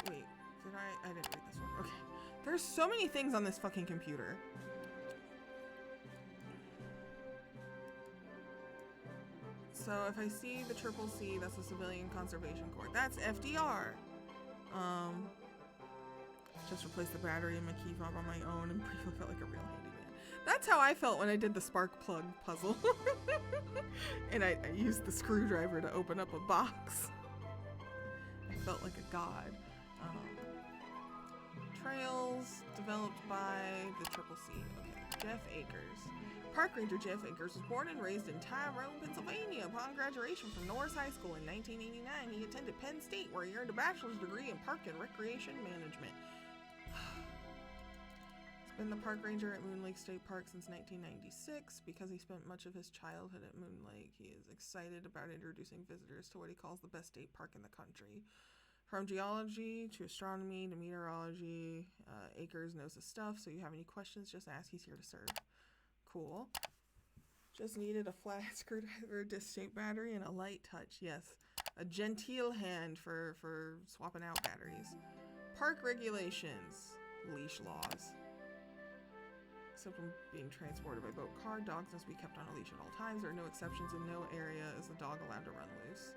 Speaker 1: Wait, did I didn't read this one. Okay. There's so many things on this fucking computer. So if I see the triple C, that's the Civilian Conservation Corps. That's FDR. Just replaced the battery in my key fob on my own and briefly felt like a real handyman. That's how I felt when I did the spark plug puzzle. And I used the screwdriver to open up a box. I felt like a god. Trails developed by the Triple C. Okay, Jeff Akers. Park Ranger Jeff Akers was born and raised in Tyrone, Pennsylvania. Upon graduation from Norris High School in 1989, he attended Penn State, where he earned a bachelor's degree in park and recreation management. Been the park ranger at Moon Lake State Park since 1996. Because he spent much of his childhood at Moon Lake, he is excited about introducing visitors to what he calls the best state park in the country. From geology to astronomy to meteorology, Akers knows his stuff, so you have any questions, just ask. He's here to serve. Cool. Just needed a flat screwdriver, disc-shaped battery, and a light touch. Yes, a genteel hand for swapping out batteries. Park regulations, leash laws. Except when being transported by boat car, dogs must be kept on a leash at all times. There are no exceptions. In no area is the dog allowed to run loose.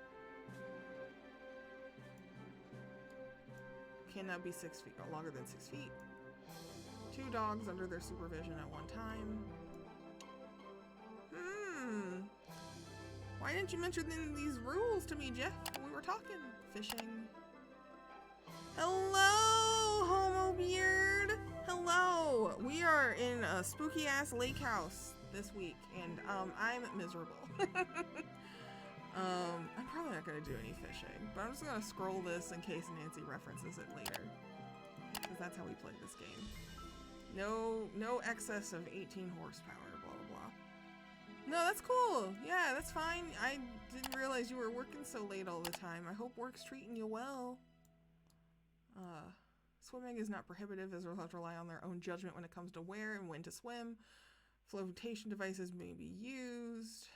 Speaker 1: Cannot be 6 feet, longer than 6 feet. 2 dogs under their supervision at one time. Why didn't you mention these rules to me, Jeff? We were talking. Fishing. Hello, Homo Beard. Hello. We are in a spooky ass lake house this week, and I'm miserable. I'm probably not gonna do any fishing, but I'm just gonna scroll this in case Nancy references it later, because that's how we play this game. No excess of 18 horsepower. No, that's cool. Yeah, that's fine. I didn't realize you were working so late all the time. I hope work's treating you well. Swimming is not prohibitive, as we'll have to rely on their own judgment when it comes to where and when to swim. Flotation devices may be used.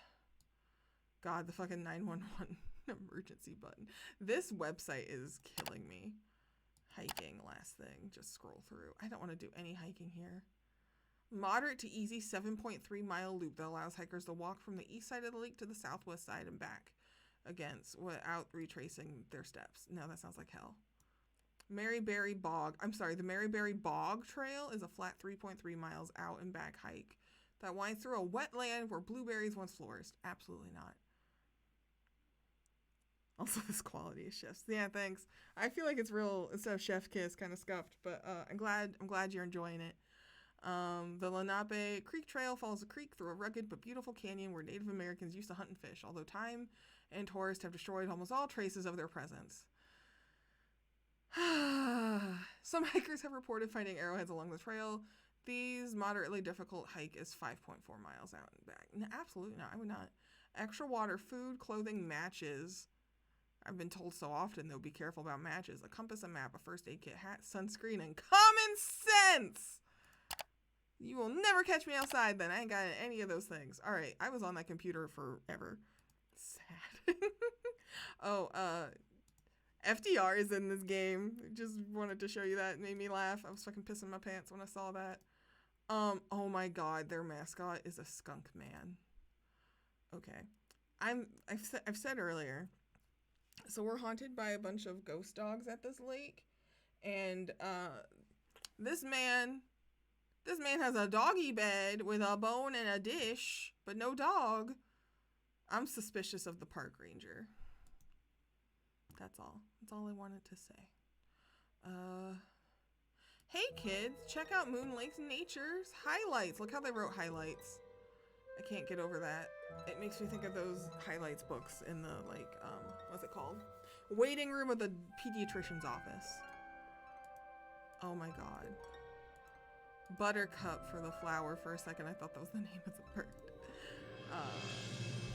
Speaker 1: God, the fucking 911 emergency button. This website is killing me. Hiking, last thing. Just scroll through. I don't want to do any hiking here. Moderate to easy 7.3 mile loop that allows hikers to walk from the east side of the lake to the southwest side and back without retracing their steps. No, that sounds like hell. Maryberry Bog. I'm sorry, the Maryberry Bog Trail is a flat 3.3 miles out and back hike that winds through a wetland where blueberries once flourished. Absolutely not. Also, this quality is chef's. Yeah, thanks. I feel like it's real instead of chef kiss, kind of scuffed, but I'm glad you're enjoying it. The Lenape Creek Trail follows a creek through a rugged but beautiful canyon where Native Americans used to hunt and fish, although time and tourists have destroyed almost all traces of their presence. Some hikers have reported finding arrowheads along the trail. These moderately difficult hike is 5.4 miles out and back. No, absolutely not. I would not. Extra water, food, clothing, matches. I've been told so often, though, be careful about matches. A compass, a map, a first aid kit, hat, sunscreen, and common sense! You will never catch me outside then. I ain't got any of those things. All right, I was on that computer forever. Sad. Oh, FDR is in this game. Just wanted to show you that. It made me laugh. I was fucking pissing my pants when I saw that. Oh my god, their mascot is a skunk man. Okay. I've said earlier. So we're haunted by a bunch of ghost dogs at this lake. And this man has a doggy bed with a bone and a dish, but no dog. I'm suspicious of the park ranger. That's all. That's all I wanted to say. Hey kids, check out Moon Lake's Nature's highlights. Look how they wrote highlights. I can't get over that. It makes me think of those highlights books in the, like, what's it called? Waiting room of the pediatrician's office. Oh my god. Buttercup for the flower. For a second I thought that was the name of the bird.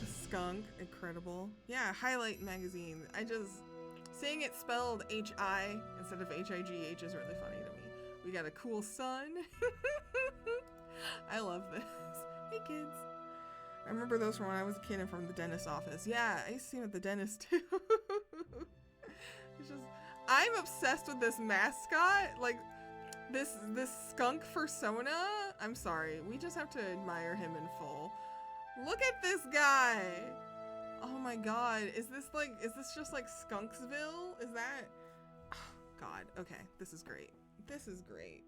Speaker 1: The skunk, incredible. Yeah, Highlight magazine. Seeing it spelled H-I instead of H-I-G-H is really funny to me. We got a cool sun. I love this. Hey kids. I remember those from when I was a kid and from the dentist's office. Yeah, I used to see them at the dentist too. It's just, I'm obsessed with this mascot. Like, this skunk persona. I'm sorry. We just have to admire him in full. Look at this guy. Oh my god. Is this just like Skunksville? Is that? Oh, god. Okay. This is great. This is great.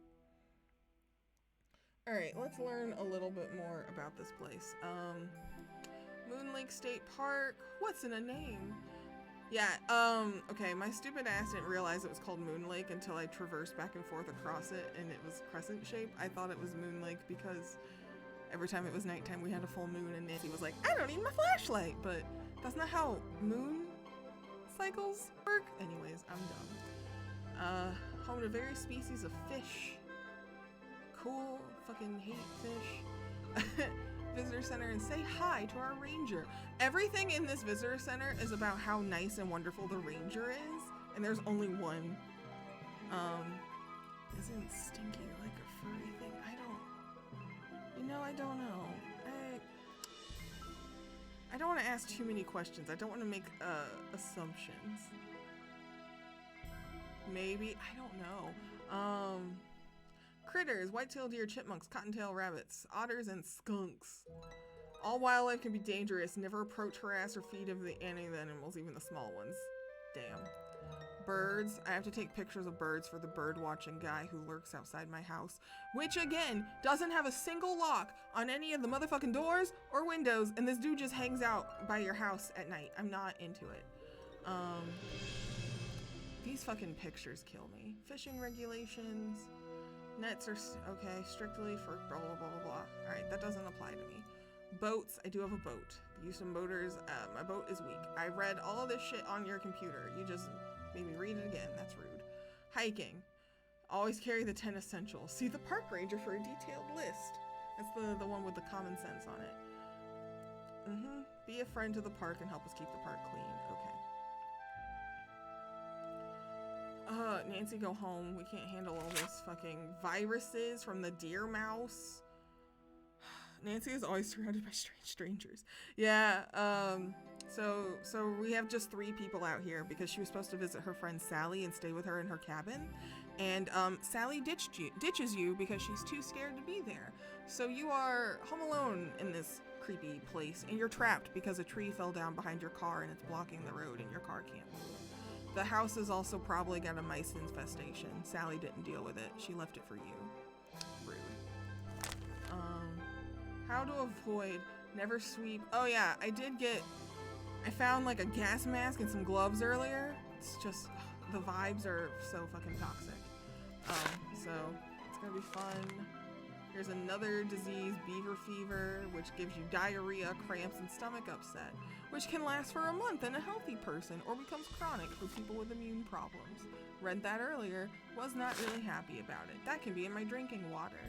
Speaker 1: Alright, let's learn a little bit more about this place. Moon Lake State Park. What's in a name? Yeah, okay, my stupid ass didn't realize it was called Moon Lake until I traversed back and forth across it and it was crescent shaped. I thought it was Moon Lake because every time it was nighttime we had a full moon and Nancy was like, I don't need my flashlight, but that's not how moon cycles work. Anyways, I'm dumb. Home to various species of fish. Cool, fucking hate fish. Visitor center and say hi to our ranger. Everything in this visitor center is about how nice and wonderful the ranger is. And there's only one. Isn't stinky like a furry thing? I don't know. I don't want to ask too many questions. I don't want to make assumptions. Maybe, I don't know. Critters, white-tailed deer, chipmunks, cottontail rabbits, otters, and skunks. All wildlife can be dangerous. Never approach, harass, or feed any of the animals, even the small ones. Damn. Birds. I have to take pictures of birds for the bird watching guy who lurks outside my house, which again doesn't have a single lock on any of the motherfucking doors or windows, and this dude just hangs out by your house at night. I'm not into it. These fucking pictures kill me. Fishing regulations. Nets are okay, strictly for blah blah blah blah blah. Alright, that doesn't apply to me. Boats. I do have a boat. The use of motors. My boat is weak. I read all of this shit on your computer. You just made me read it again. That's rude. Hiking. Always carry the 10 essentials. See the park ranger for a detailed list. That's the one with the common sense on it. Be a friend to the park and help us keep the park clean. Okay. Nancy, go home. We can't handle all this fucking viruses from the deer mouse. Nancy is always surrounded by strangers. Yeah, so we have just 3 people out here because she was supposed to visit her friend Sally and stay with her in her cabin. And Sally ditches you because she's too scared to be there. So you are home alone in this creepy place, and you're trapped because a tree fell down behind your car and it's blocking the road and your car can't move. The house has also probably got a mice infestation. Sally didn't deal with it. She left it for you. Rude. How to avoid, never sweep. Oh yeah, I found like a gas mask and some gloves earlier. It's just, the vibes are so fucking toxic. So it's gonna be fun. Here's another disease, beaver fever, which gives you diarrhea, cramps, and stomach upset, which can last for a month in a healthy person or becomes chronic for people with immune problems. Read that earlier, was not really happy about it. That can be in my drinking water.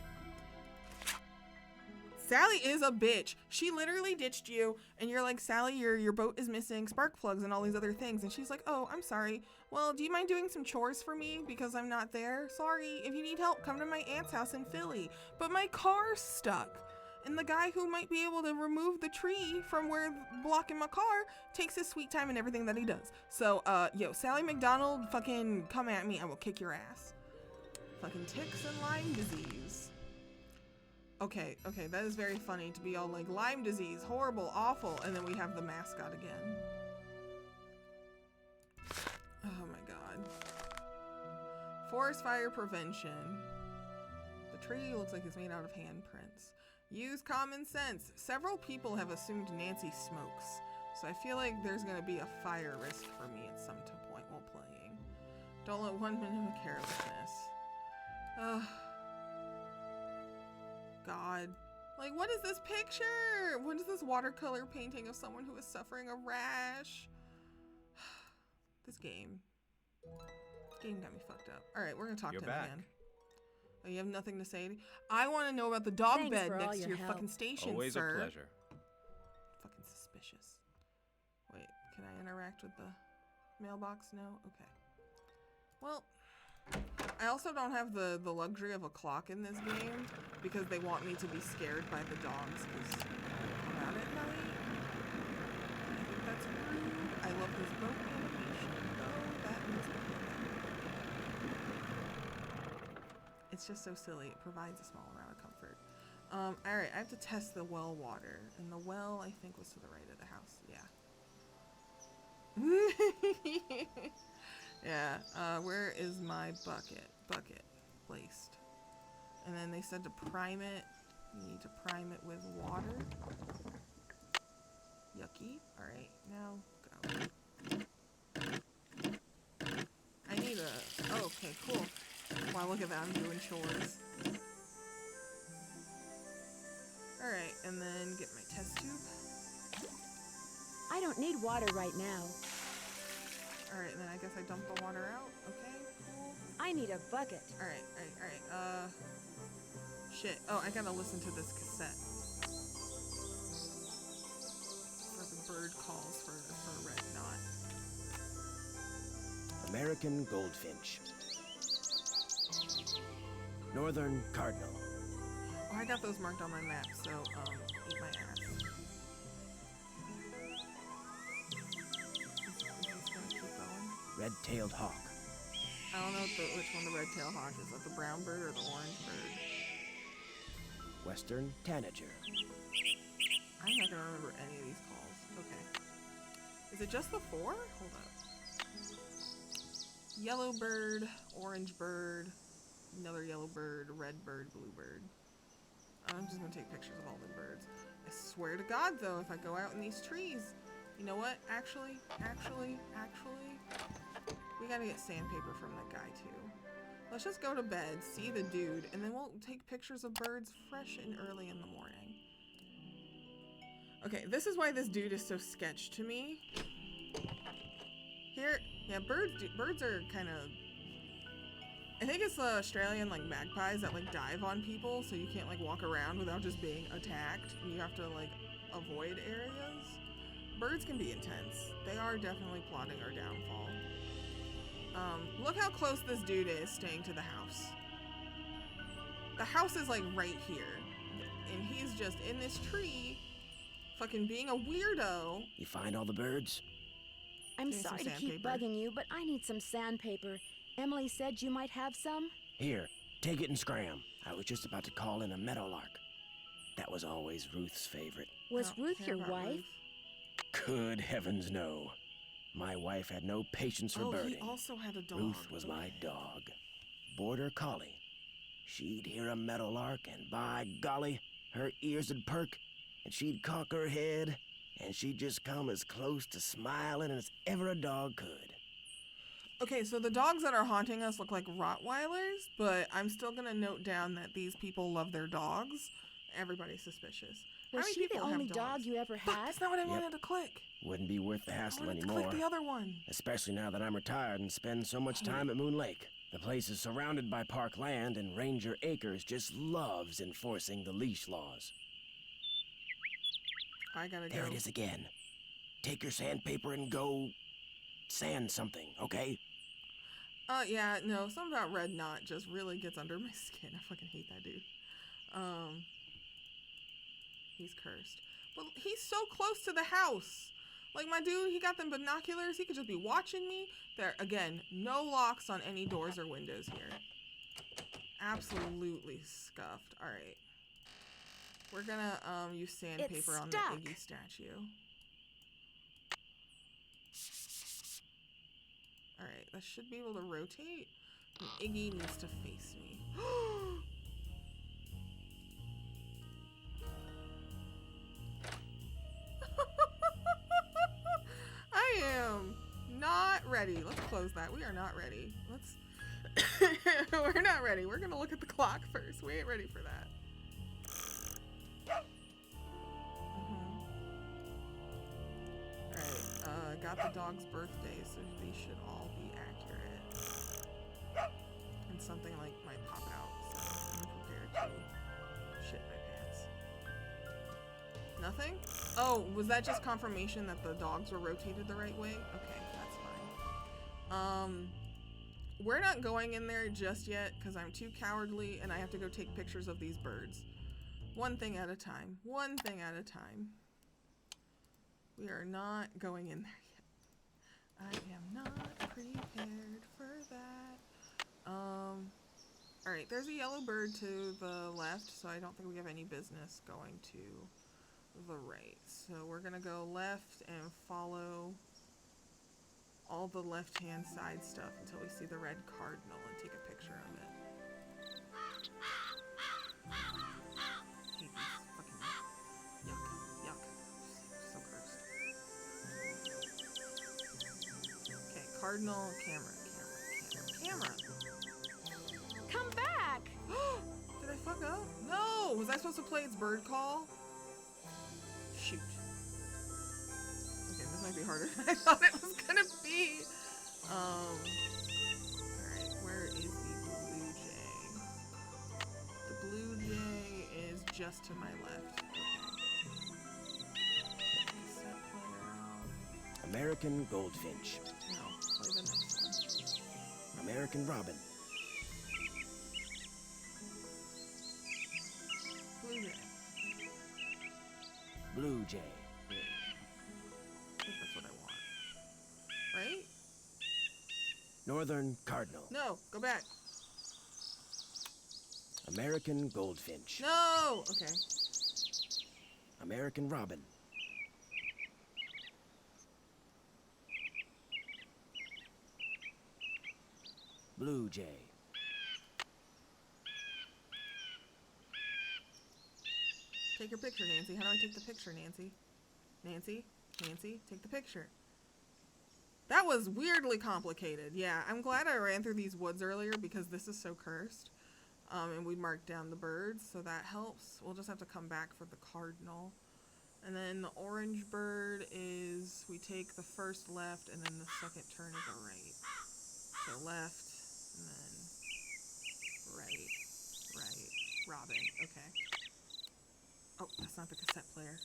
Speaker 1: Sally is a bitch. She literally ditched you, and you're like, Sally, your boat is missing spark plugs and all these other things. And she's like, oh, I'm sorry. Well, do you mind doing some chores for me because I'm not there? Sorry. If you need help, come to my aunt's house in Philly. But my car's stuck. And the guy who might be able to remove the tree from where blocking my car takes his sweet time in everything that he does. So, yo, Sally McDonald, fucking come at me. I will kick your ass. Fucking ticks and Lyme disease. Okay, that is very funny to be all like, Lyme disease, horrible, awful, and then we have the mascot again. Oh my god. Forest fire prevention. The tree looks like it's made out of handprints. Use common sense. Several people have assumed Nancy smokes, so I feel like there's gonna be a fire risk for me at some point while playing. Don't let 1 minute of carelessness. Ugh. God. Like, what is this picture? What is this watercolor painting of someone who is suffering a rash? This game. This game got me fucked up. Alright, we're gonna talk to him again. Oh, you have nothing to say? I want to know about the dog bed next to your fucking station,
Speaker 8: Always
Speaker 1: sir.
Speaker 8: Always a pleasure.
Speaker 1: Fucking suspicious. Wait, can I interact with the mailbox? No? Okay. Well, I also don't have the luxury of a clock in this game because they want me to be scared by the dogs because they come out at night. I think that's rude. I love this boat animation though. That makes me feel better. It's just so silly. It provides a small amount of comfort. Alright, I have to test the well water. And the well, I think, was to the right of the house. Yeah. Yeah, where is my bucket? Bucket placed. And then they said to prime it. You need to prime it with water. Yucky. Alright, now go. I need a... Oh, okay, cool. Wow, look at that. I'm doing chores. Alright, and then get my test tube.
Speaker 2: I don't need water right now.
Speaker 1: Alright, and then I guess I dump the water out. Okay, cool.
Speaker 2: I need a bucket.
Speaker 1: Alright. Shit. Oh, I gotta listen to this cassette. For the bird calls for Red Knot.
Speaker 6: American goldfinch. Northern cardinal.
Speaker 1: Oh, I got those marked on my map, so, eat my ass. Is this gonna keep going?
Speaker 6: Red-tailed hawk.
Speaker 1: I don't know which one the red-tailed hawk is. Is that the brown bird or the orange bird?
Speaker 6: Western tanager.
Speaker 1: I'm not gonna remember any of these calls. Okay. Is it just the 4? Hold up. Yellow bird, orange bird, another yellow bird, red bird, blue bird. I'm just gonna take pictures of all the birds. I swear to God, though, if I go out in these trees, you know what? Actually, we gotta get sandpaper from that guy, too. Let's just go to bed, see the dude, and then we'll take pictures of birds fresh and early in the morning. Okay, this is why this dude is so sketch to me. Here, yeah, birds are kind of... I think it's the Australian, like, magpies that, like, dive on people, so you can't, like, walk around without just being attacked, and you have to, like, avoid areas. Birds can be intense. They are definitely plotting our downfall. Look how close this dude is staying to the house. The house is, like, right here. And he's just in this tree, fucking being a weirdo.
Speaker 6: You find all the birds?
Speaker 2: I'm
Speaker 1: Give me some
Speaker 2: sorry to keep
Speaker 1: sandpaper.
Speaker 2: bugging you, but I need some sandpaper. Emily said you might have some.
Speaker 6: Here, take it and scram. I was just about to call in a meadowlark. That was always Ruth's favorite.
Speaker 2: Was
Speaker 1: I don't
Speaker 2: Ruth
Speaker 1: care
Speaker 2: your
Speaker 1: about
Speaker 2: wife?
Speaker 1: Ruth.
Speaker 6: Good heavens, no. My wife had no patience for
Speaker 1: Oh,
Speaker 6: birding.
Speaker 1: he also had a dog.
Speaker 6: Ruth was my dog. Border collie. She'd hear a meadowlark, and by golly, her ears would perk, and she'd cock her head, and she'd just come as close to smiling as ever a dog could.
Speaker 1: Okay, so the dogs that are haunting us look like Rottweilers, but I'm still gonna note down that these people love their dogs. Everybody's suspicious. How
Speaker 2: Was
Speaker 1: many
Speaker 2: she the
Speaker 1: people have
Speaker 2: only dog
Speaker 1: dogs?
Speaker 2: you ever
Speaker 1: Fuck,
Speaker 2: had?
Speaker 1: that's not what I
Speaker 6: Yep.
Speaker 1: wanted to click.
Speaker 6: Wouldn't be worth the
Speaker 1: I
Speaker 6: hassle
Speaker 1: wanted to
Speaker 6: anymore.
Speaker 1: click the other one.
Speaker 6: Especially now that I'm retired and spend so much time at Moon Lake. The place is surrounded by park land, and Ranger Acres just loves enforcing the leash laws.
Speaker 1: I gotta
Speaker 6: There
Speaker 1: go.
Speaker 6: it is again. Take your sandpaper and go sand something, okay?
Speaker 1: Yeah, no, something about Red Knot just really gets under my skin. I fucking hate that dude. He's cursed. But he's so close to the house. Like, my dude, he got them binoculars. He could just be watching me. There, again, no locks on any doors or windows here. Absolutely scuffed. All right. We're gonna, use sandpaper on the
Speaker 2: stuck.
Speaker 1: Iggy statue. All right, that should be able to rotate. And Iggy needs to face me. I am not ready. Let's close that. We are not ready. Let's. We're not ready. We're gonna look at the clock first. We ain't ready for that. Alright, got the dog's birthday, so these should all be accurate. And something like might pop out, so I'm prepared to shit my pants. Nothing? Oh, was that just confirmation that the dogs were rotated the right way? Okay, that's fine. We're not going in there just yet because I'm too cowardly and I have to go take pictures of these birds. One thing at a time. One thing at a time. We are not going in there yet. I am not prepared for that. Alright, there's a yellow bird to the left, so I don't think we have any business going to the right. So we're gonna go left and follow all the left-hand side stuff until we see the red cardinal and take a picture of it. Hate these fucking yuck, yuck. So cursed. Okay, cardinal, camera.
Speaker 2: Come back!
Speaker 1: Did I fuck up? No! Was I supposed to play its bird call? Shoot. Okay, this might be harder than I thought it was gonna be. Alright, where is the blue jay? The blue jay is just to my left. Okay. Set player out.
Speaker 6: American goldfinch.
Speaker 1: No, play the next one.
Speaker 6: American robin.
Speaker 1: Blue jay.
Speaker 6: Blue jay.
Speaker 1: I think that's what I want. Right?
Speaker 6: Northern cardinal.
Speaker 1: No, go back.
Speaker 6: American goldfinch.
Speaker 1: No! Okay.
Speaker 6: American robin. Blue jay.
Speaker 1: Take your picture, Nancy. How do I take the picture, Nancy? Nancy? Nancy? Take the picture. That was weirdly complicated. Yeah, I'm glad I ran through these woods earlier because this is so cursed. And we marked down the birds, so that helps. We'll just have to come back for the cardinal. And then the orange bird is, we take the first left and then the second turn is a right. So left, and then right, right, robin, okay. Oh, that's not the cassette player.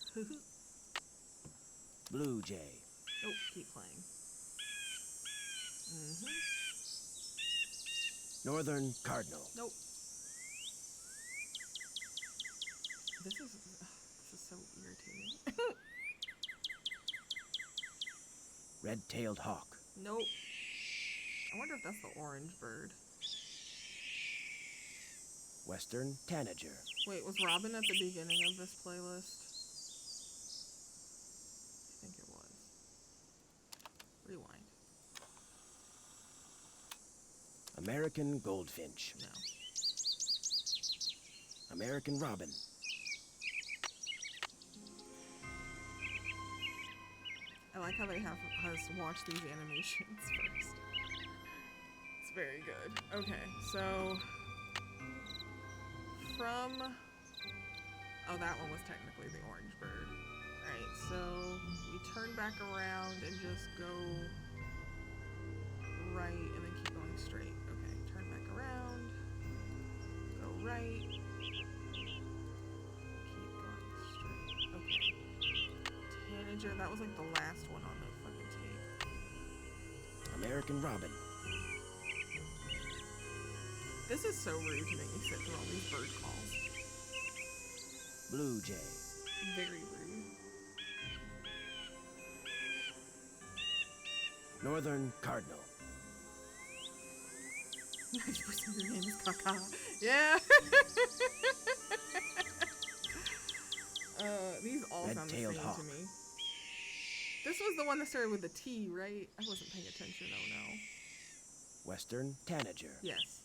Speaker 6: Blue jay.
Speaker 1: Oh, keep playing.
Speaker 6: Northern cardinal.
Speaker 1: Nope. This is so irritating.
Speaker 6: Red-tailed hawk.
Speaker 1: Nope. I wonder if that's the orange bird.
Speaker 6: Western tanager.
Speaker 1: Wait, was Robin at the beginning of this playlist? I think it was. Rewind.
Speaker 6: American goldfinch.
Speaker 1: No.
Speaker 6: American robin.
Speaker 1: I like how they have us watch these animations first. It's very good. Okay, so from, oh, that one was technically the orange bird. Alright, so we turn back around and just go right and then keep going straight. Okay, turn back around, go right, keep going straight. Okay. Tanager, that was like the last one on the fucking tape.
Speaker 6: American robin.
Speaker 1: This is so rude to make me sit through all these bird calls.
Speaker 6: Blue jay.
Speaker 1: Very rude.
Speaker 6: Northern cardinal.
Speaker 1: 90% of your name is Kaka. Yeah! These all sound the same
Speaker 6: Red-tailed hawk.
Speaker 1: to me. This was the one that started with a T, right? I wasn't paying attention, oh no.
Speaker 6: Western tanager.
Speaker 1: Yes.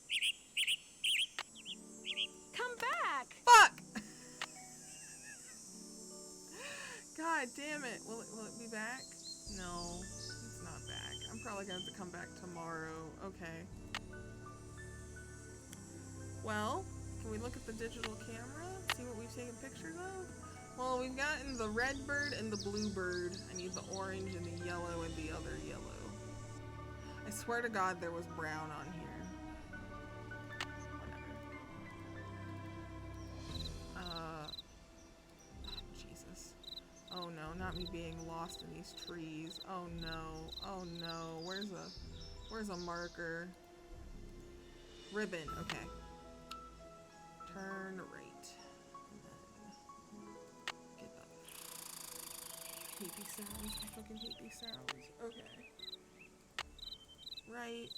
Speaker 2: Come back!
Speaker 1: Fuck! God damn it. Will it be back? No, it's not back. I'm probably gonna have to come back tomorrow. Okay. Well, can we look at the digital camera? See what we've taken pictures of? Well, we've gotten the red bird and the blue bird. I need the orange and the yellow and the other yellow. I swear to God there was brown on here. Whatever. Jesus. Oh no, not me being lost in these trees. Oh no. Oh no. Where's a marker? Ribbon. Okay. Turn right. And then get up. Hate these sounds. I fucking hate these sounds. Okay. Right.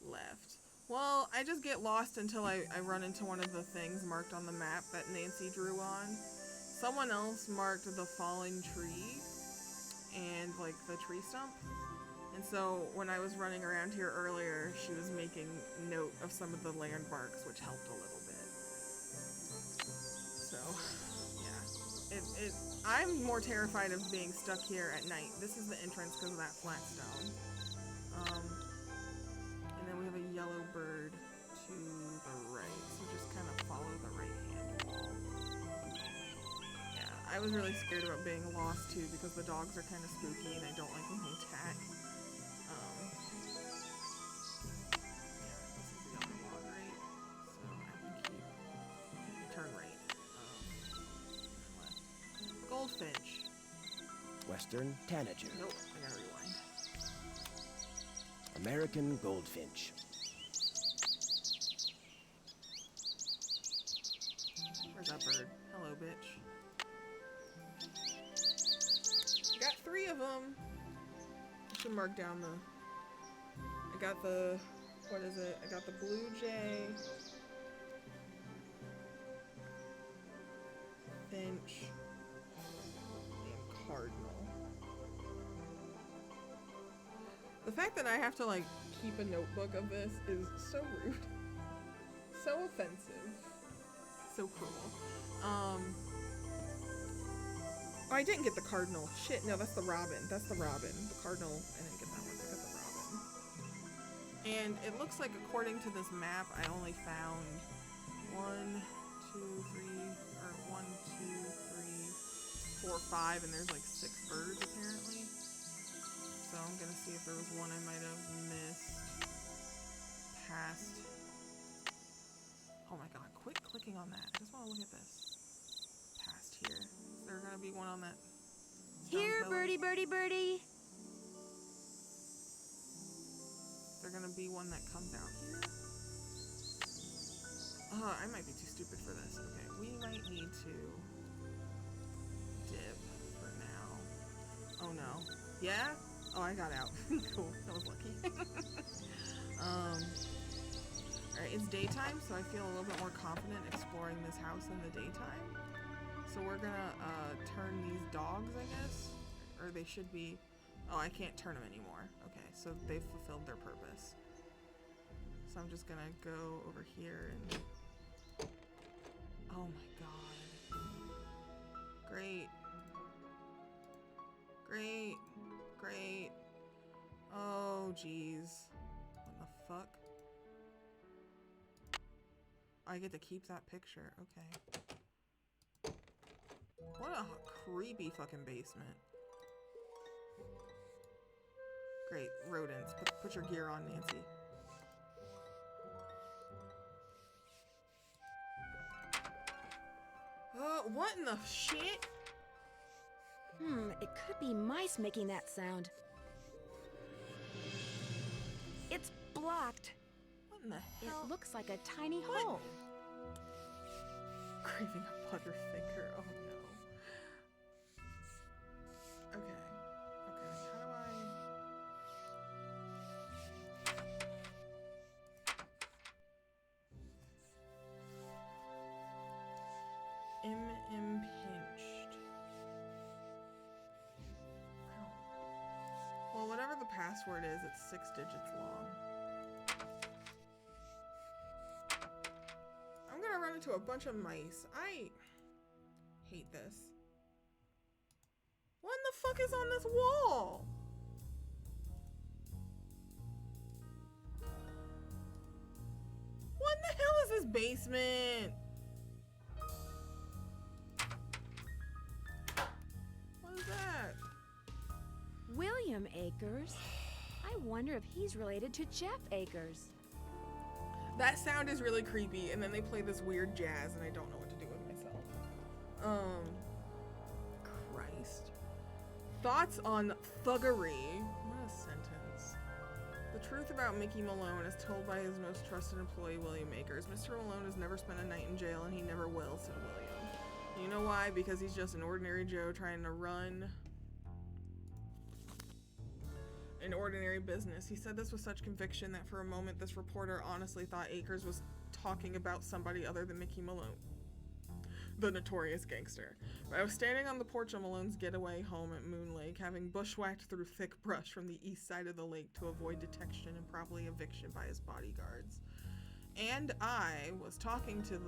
Speaker 1: Left. Well, I just get lost until I run into one of the things marked on the map that Nancy drew on. Someone else marked the fallen tree and like the tree stump. And so when I was running around here earlier, she was making note of some of the landmarks, which helped a little bit. So, yeah. I'm more terrified of being stuck here at night. This is the entrance because of that flat stone. And then we have a yellow bird to the right. So just kind of follow the right-hand wall. Yeah, I was really scared about being lost too because the dogs are kind of spooky and I don't like when they attack. Goldfinch.
Speaker 6: Western tanager.
Speaker 1: Nope, I gotta rewind.
Speaker 6: American goldfinch.
Speaker 1: Where's that bird? Hello, bitch. Got 3 of them. I should mark down the... I got the... What is it? I got the blue jay. Finch. And cardinal. The fact that I have to, like, keep a notebook of this is so rude. So offensive. So cruel. Oh, I didn't get the cardinal. Shit, no, that's the robin. That's the robin. The cardinal, I didn't get that one. I got the robin. And it looks like, according to this map, I only found 1, 2, 3, or 1, 2, 3, 4, 5, and there's like 6 birds apparently. So I'm gonna see if there was one I might have missed past. Oh my god, quit clicking on that. I just want to look at this. Past here. Is there gonna be one on that?
Speaker 2: Here, birdie, birdie, birdie.
Speaker 1: Is there gonna be one that comes out here? I might be too stupid for this. Okay, we might need to dip for now. Oh no. Yeah? Oh, I got out. Cool. That was lucky. Alright, it's daytime, so I feel a little bit more confident exploring this house in the daytime. So we're gonna turn these dogs, I guess? Or they should be... Oh, I can't turn them anymore. Okay, so they've fulfilled their purpose. So I'm just gonna go over here and... Oh my god. Great. Great. Great. Oh, jeez. What the fuck? I get to keep that picture. Okay. What a creepy fucking basement. Great. Rodents. Put your gear on, Nancy. What in the shit?
Speaker 2: It could be mice making that sound. It's blocked.
Speaker 1: What in the hell?
Speaker 2: It looks like a tiny
Speaker 1: What?
Speaker 2: hole.
Speaker 1: Craving a butterfinger. Oh no. Okay. Okay. How do I... Impinged. Well, whatever the password is, it's 6 digits long. I'm gonna run into a bunch of mice. I hate this. What in the fuck is on this wall? What in the hell is this basement? What is that?
Speaker 2: William Akers. I wonder if he's related to Jeff Akers.
Speaker 1: That sound is really creepy, and then they play this weird jazz, and I don't know what to do with myself. Christ. Thoughts on thuggery. What a sentence. The truth about Mickey Malone is told by his most trusted employee, William Akers. Mr. Malone has never spent a night in jail, and he never will, said William. You know why? Because he's just an ordinary Joe trying to run an ordinary business. He said this with such conviction that for a moment this reporter honestly thought Akers was talking about somebody other than Mickey Malone, the notorious gangster. But I was standing on the porch of Malone's getaway home at Moon Lake, having bushwhacked through thick brush from the east side of the lake to avoid detection and probably eviction by his bodyguards. And I was talking to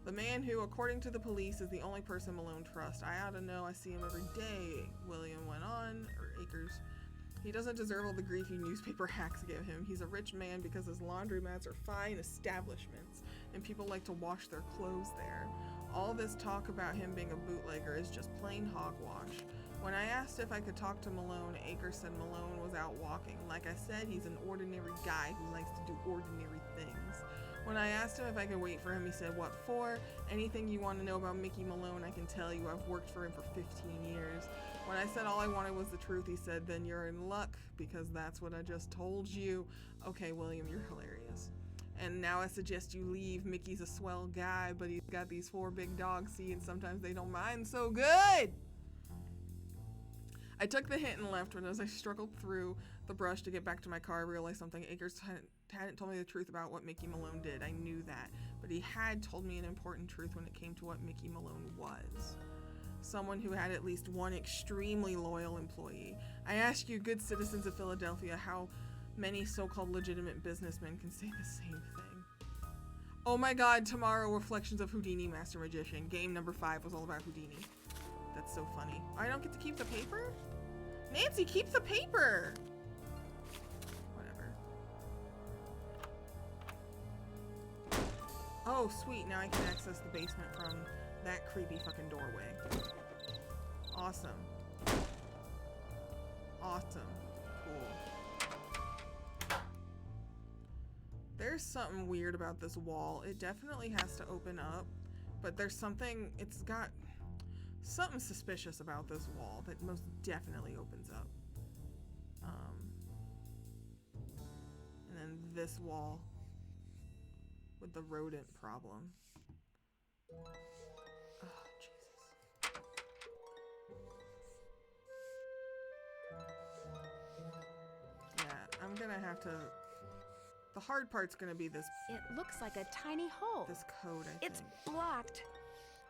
Speaker 1: the man who, according to the police, is the only person Malone trusts. I ought to know. I see him every day, William went on, or Akers. He doesn't deserve all the grief you newspaper hacks give him. He's a rich man because his laundromats are fine establishments, and people like to wash their clothes there. All this talk about him being a bootlegger is just plain hogwash. When I asked if I could talk to Malone, Akers said Malone was out walking. Like I said, he's an ordinary guy who likes to do ordinary things. When I asked him if I could wait for him, he said, "What for? Anything you want to know about Mickey Malone, I can tell you. I've worked for him for 15 years. When I said all I wanted was the truth, he said, then you're in luck, because that's what I just told you. Okay, William, you're hilarious. And now I suggest you leave. Mickey's a swell guy, but he's got these 4 big dogs, see, and sometimes they don't mind so good. I took the hint and left, but as I struggled through the brush to get back to my car, I realized something. Akers hadn't told me the truth about what Mickey Malone did. I knew that, but he had told me an important truth when it came to what Mickey Malone was. Someone who had at least one extremely loyal employee. I ask you, good citizens of Philadelphia, how many so-called legitimate businessmen can say the same thing? Oh my god, tomorrow, Reflections of Houdini, Master Magician. Game number 5 was all about Houdini. That's so funny. I don't get to keep the paper? Nancy, keep the paper! Whatever. Oh, sweet. Now I can access the basement from that creepy fucking doorway. Awesome. Awesome. Cool. There's something weird about this wall. It definitely has to open up, but there's something, it's got something suspicious about this wall that most definitely opens up. And then this wall with the rodent problem. Oh, Jesus. Yeah, I'm gonna have to... The hard part's gonna be this...
Speaker 2: It looks like a tiny hole.
Speaker 1: This code, I think.
Speaker 2: It's blocked.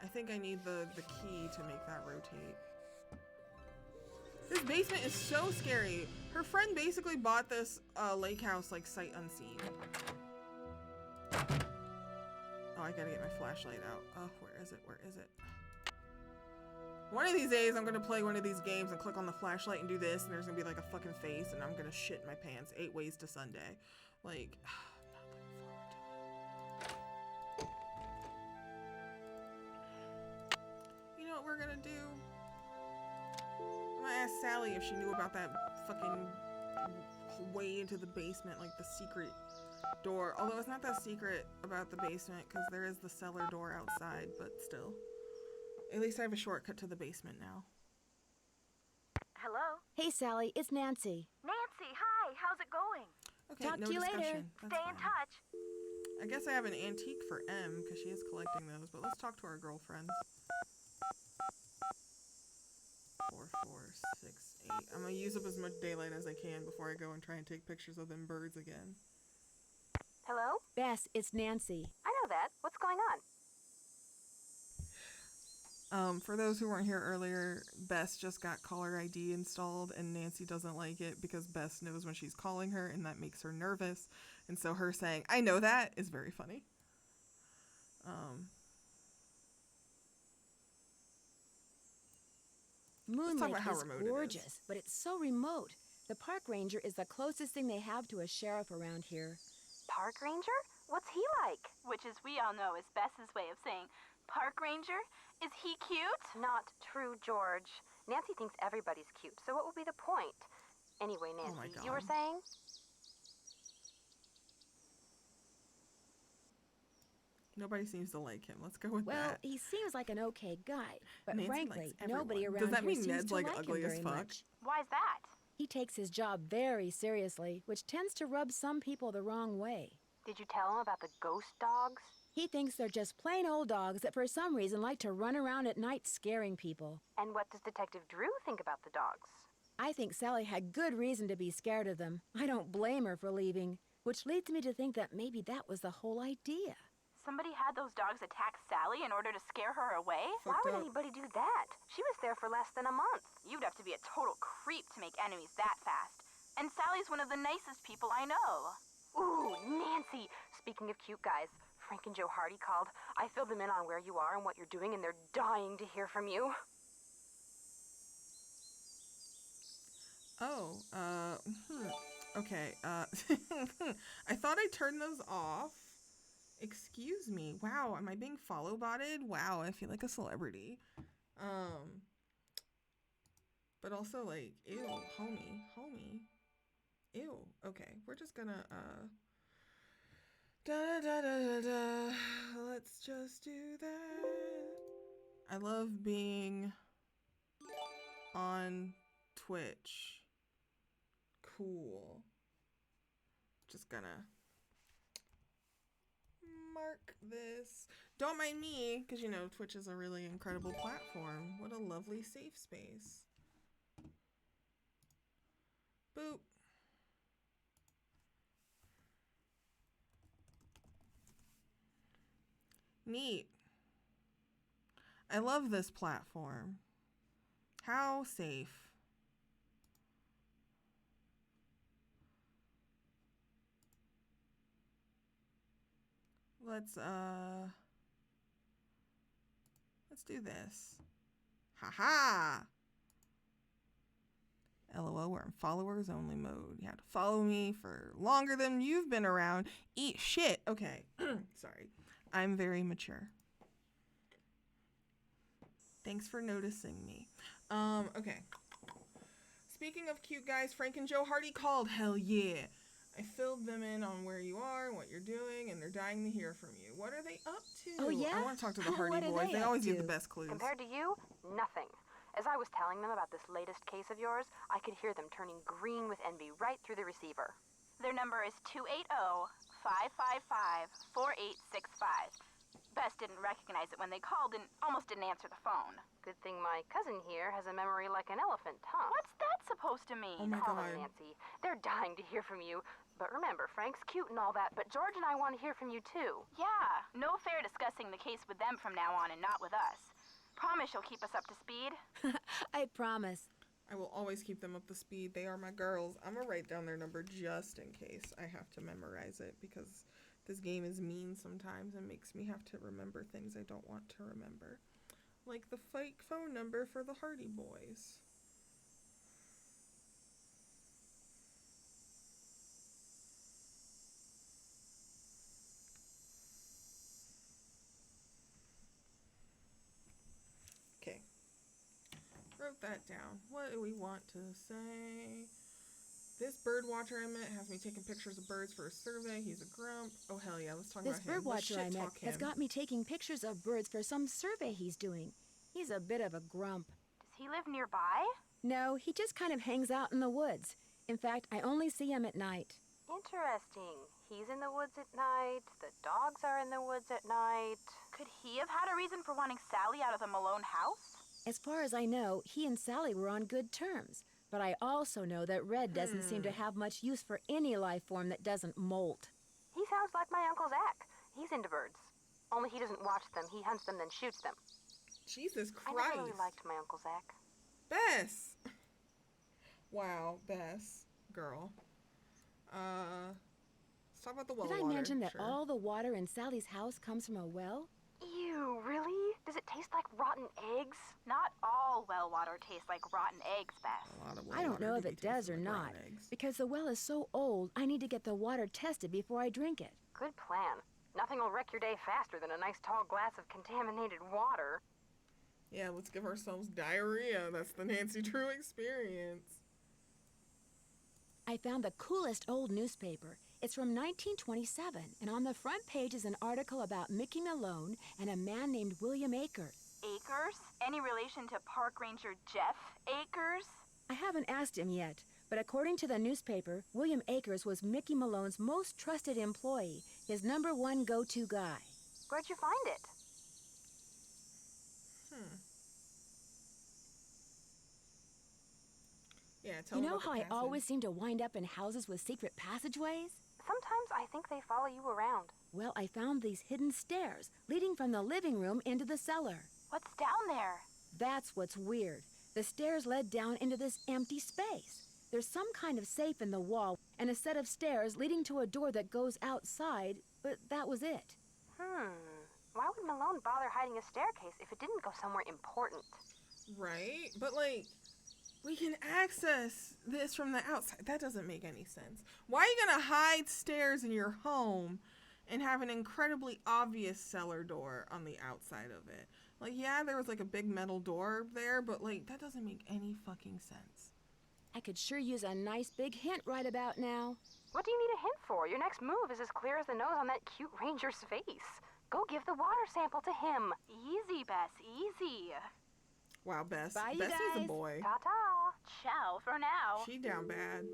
Speaker 1: I think I need the key to make that rotate. This basement is so scary. Her friend basically bought this lake house like sight unseen. Oh, I gotta get my flashlight out. Oh, where is it? Where is it? One of these days, I'm gonna play one of these games and click on the flashlight and do this, and there's gonna be like a fucking face, and I'm gonna shit my pants. 8 Ways to Sunday. Like, I'm not looking forward to it. You know what we're gonna do? I'm gonna ask Sally if she knew about that fucking way into the basement, like the secret door. Although it's not that secret about the basement, because there is the cellar door outside, but still. At least I have a shortcut to the basement now.
Speaker 3: Hello?
Speaker 2: Hey, Sally, it's Nancy.
Speaker 3: Nancy, hi. How's it going?
Speaker 1: Okay,
Speaker 2: Talk
Speaker 1: no
Speaker 2: to you later.
Speaker 1: discussion. That's
Speaker 3: Stay in
Speaker 1: fine.
Speaker 3: touch.
Speaker 1: I guess I have an antique for M, because she is collecting those, but let's talk to our girlfriends. 4, 4, 6, 8. I'm gonna use up as much daylight as I can before I go and try and take pictures of them birds again.
Speaker 4: Hello?
Speaker 2: Bess, it's Nancy.
Speaker 4: I know that. What's going on?
Speaker 1: For those who weren't here earlier, Bess just got caller ID installed, and Nancy doesn't like it because Bess knows when she's calling her, and that makes her nervous. And so her saying, "I know that," is very funny.
Speaker 2: Moon
Speaker 1: talk
Speaker 2: Lake
Speaker 1: about how
Speaker 2: is
Speaker 1: remote it is.
Speaker 2: gorgeous, but it's so remote. The park ranger is the closest thing they have to a sheriff around here.
Speaker 4: Park ranger? What's he like?
Speaker 5: Which, as we all know, is Bess's way of saying, Park Ranger? Is he cute?
Speaker 4: Not true, George. Nancy thinks everybody's cute, so what would be the point? Anyway,
Speaker 1: Oh my
Speaker 4: Nancy, you were
Speaker 1: God.
Speaker 4: saying?
Speaker 1: Nobody seems to like him. Let's go with
Speaker 2: Well,
Speaker 1: that.
Speaker 2: he seems like an okay guy, but
Speaker 1: Nancy
Speaker 2: frankly,
Speaker 1: likes everyone.
Speaker 2: nobody
Speaker 1: Does
Speaker 2: around
Speaker 1: that
Speaker 2: here
Speaker 1: mean
Speaker 2: seems
Speaker 1: Ned's,
Speaker 2: to
Speaker 1: like,
Speaker 2: like
Speaker 1: ugly
Speaker 2: him
Speaker 1: as
Speaker 2: very
Speaker 1: fuck?
Speaker 2: much.
Speaker 5: Why's that?
Speaker 2: He takes his job very seriously, which tends to rub some people the wrong way.
Speaker 4: Did you tell him about the ghost dogs?
Speaker 2: He thinks they're just plain old dogs that for some reason like to run around at night scaring people.
Speaker 4: And what does Detective Drew think about the dogs?
Speaker 2: I think Sally had good reason to be scared of them. I don't blame her for leaving, which leads me to think that maybe that was the whole idea.
Speaker 5: Somebody had those dogs attack Sally in order to scare her away?
Speaker 4: Why
Speaker 1: Fucked
Speaker 4: would
Speaker 1: up.
Speaker 4: anybody do that? She was there for less than a month.
Speaker 5: You'd have to be a total creep to make enemies that fast. And Sally's one of the nicest people I know.
Speaker 4: Ooh, Nancy! Speaking of cute guys, Frank and Joe Hardy called. I filled them in on where you are and what you're doing, and they're dying to hear from you.
Speaker 1: Oh, okay, I thought I turned those off. Excuse me. Wow, am I being follow botted? Wow, I feel like a celebrity. But also like, ew, homie. Ew. Okay, we're just gonna, da-da-da-da-da-da. Let's just do that. I love being on Twitch. Cool. Just gonna mark this. Don't mind me, because you know, Twitch is a really incredible platform. What a lovely safe space. Boop. Neat. I love this platform. How safe. Let's do this. Haha. LOL, we're in followers only mode. You have to follow me for longer than you've been around. Eat shit. Okay. Sorry. I'm very mature. Thanks for noticing me. Okay. Speaking of cute guys, Frank and Joe Hardy called. Hell yeah. I filled them in on where you are and what you're doing, and they're dying to hear from you. What are they up to?
Speaker 2: Oh, yeah?
Speaker 1: I want to talk to the Hardy
Speaker 2: What are
Speaker 1: boys.
Speaker 2: they
Speaker 1: They
Speaker 2: up
Speaker 1: always give
Speaker 2: to?
Speaker 1: the best clues.
Speaker 4: Compared to you, nothing. As I was telling them about this latest case of yours, I could hear them turning green with envy right through the receiver.
Speaker 5: Their number is 280-555-4865. Bess didn't recognize it when they called and almost didn't answer the phone.
Speaker 4: Good thing my cousin here has a memory like an elephant, huh?
Speaker 5: What's that supposed to mean?
Speaker 1: Oh my
Speaker 4: Call them,
Speaker 1: God.
Speaker 4: Nancy. They're dying to hear from you. But remember, Frank's cute and all that, but George and I want to hear from you too.
Speaker 5: Yeah, no fair discussing the case with them from now on and not with us. Promise you'll keep us up to speed?
Speaker 2: I promise.
Speaker 1: I will always keep them up to speed. They are my girls. I'm going to write down their number just in case I have to memorize it, because this game is mean sometimes and makes me have to remember things I don't want to remember. Like the fake phone number for the Hardy Boys. Okay. Wrote that down. What do we want to say? This bird watcher I met has me taking pictures of birds for a survey. He's a grump. Oh, hell yeah. Let's talk
Speaker 2: This
Speaker 1: about him.
Speaker 2: bird
Speaker 1: Let's
Speaker 2: watcher I
Speaker 1: shit
Speaker 2: met
Speaker 1: talk
Speaker 2: has
Speaker 1: him.
Speaker 2: got me taking pictures of birds for some survey he's doing. He's a bit of a grump.
Speaker 5: Does he live nearby?
Speaker 2: No, he just kind of hangs out in the woods. In fact, I only see him at night.
Speaker 4: Interesting. He's in the woods at night. The dogs are in the woods at night.
Speaker 5: Could he have had a reason for wanting Sally out of the Malone house?
Speaker 2: As far as I know, he and Sally were on good terms. But I also know that Red doesn't seem to have much use for any life form that doesn't molt.
Speaker 4: He sounds like my Uncle Zach. He's into birds. Only he doesn't watch them. He hunts them, then shoots them.
Speaker 1: Jesus
Speaker 4: I
Speaker 1: Christ.
Speaker 4: never really liked my Uncle Zach.
Speaker 1: Bess. Wow, Bess. Girl. Let's talk about the well
Speaker 2: Did I
Speaker 1: water.
Speaker 2: mention that
Speaker 1: Sure.
Speaker 2: all the water in Sally's house comes from a well?
Speaker 4: Ew, really? Does it taste like rotten eggs?
Speaker 5: Not all well water tastes like rotten eggs, Beth.
Speaker 1: A lot of well
Speaker 2: I don't
Speaker 1: water
Speaker 2: know
Speaker 1: do
Speaker 2: if
Speaker 1: be
Speaker 2: it does or
Speaker 1: tasting like
Speaker 2: not.
Speaker 1: rotten eggs.
Speaker 2: Because the well is so old, I need to get the water tested before I drink it.
Speaker 4: Good plan. Nothing will wreck your day faster than a nice tall glass of contaminated water.
Speaker 1: Yeah, let's give ourselves diarrhea. That's the Nancy Drew experience.
Speaker 2: I found the coolest old newspaper. It's from 1927, and on the front page is an article about Mickey Malone and a man named William Akers.
Speaker 5: Akers? Any relation to Park Ranger Jeff Akers?
Speaker 2: I haven't asked him yet, but according to the newspaper, William Akers was Mickey Malone's most trusted employee, his #1 go-to guy.
Speaker 4: Where'd you find it?
Speaker 1: Yeah, tell
Speaker 2: You
Speaker 1: them
Speaker 2: know
Speaker 1: about
Speaker 2: how
Speaker 1: the
Speaker 2: I
Speaker 1: passage.
Speaker 2: always seem to wind up in houses with secret passageways?
Speaker 4: Sometimes I think they follow you around.
Speaker 2: Well, I found these hidden stairs leading from the living room into the cellar.
Speaker 5: What's down there?
Speaker 2: That's what's weird. The stairs led down into this empty space. There's some kind of safe in the wall and a set of stairs leading to a door that goes outside, but that was it.
Speaker 4: Why would Malone bother hiding a staircase if it didn't go somewhere important?
Speaker 1: Right? But, like, we can access this from the outside. That doesn't make any sense. Why are you going to hide stairs in your home and have an incredibly obvious cellar door on the outside of it? Like, yeah, there was, like, a big metal door there, but, like, that doesn't make any fucking sense.
Speaker 2: I could sure use a nice big hint right about now.
Speaker 4: What do you need a hint for? Your next move is as clear as the nose on that cute ranger's face. Go give the water sample to him.
Speaker 5: Easy, Bess, easy.
Speaker 1: Wow, Bess.
Speaker 2: Bye, you
Speaker 1: Bessie's a
Speaker 2: guys.
Speaker 1: boy.
Speaker 5: Ta-ta. Ciao for now.
Speaker 1: She down bad.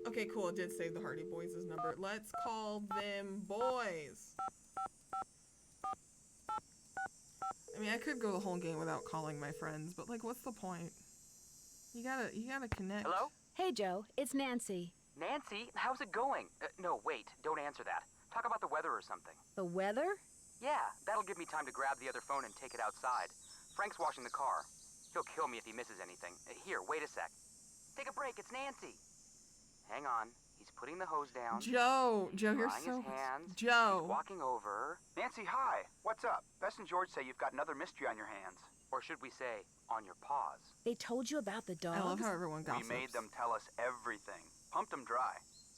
Speaker 1: Okay, cool. It did save the Hardy Boys' number. Let's call them boys. I mean, I could go the whole game without calling my friends, but like, what's the point? You gotta connect.
Speaker 9: Hello?
Speaker 2: Hey, Joe. It's Nancy.
Speaker 9: Nancy, how's it going? No, wait, don't answer that. Talk about the weather or something.
Speaker 2: The weather?
Speaker 9: Yeah, that'll give me time to grab the other phone and take it outside. Frank's washing the car. He'll kill me if he misses anything. Here, wait a sec. Take a break, it's Nancy. Hang on, he's putting the hose down.
Speaker 1: Joe, you're
Speaker 9: drying
Speaker 1: so...
Speaker 9: his hands.
Speaker 1: Joe.
Speaker 9: He's walking over.
Speaker 10: Nancy, hi. What's up? Bess and George say you've got another mystery on your hands.
Speaker 9: Or should we say, on your paws.
Speaker 2: They told you about the dogs?
Speaker 1: I love how everyone gossips.
Speaker 10: We made them tell us everything. Pumped them dry.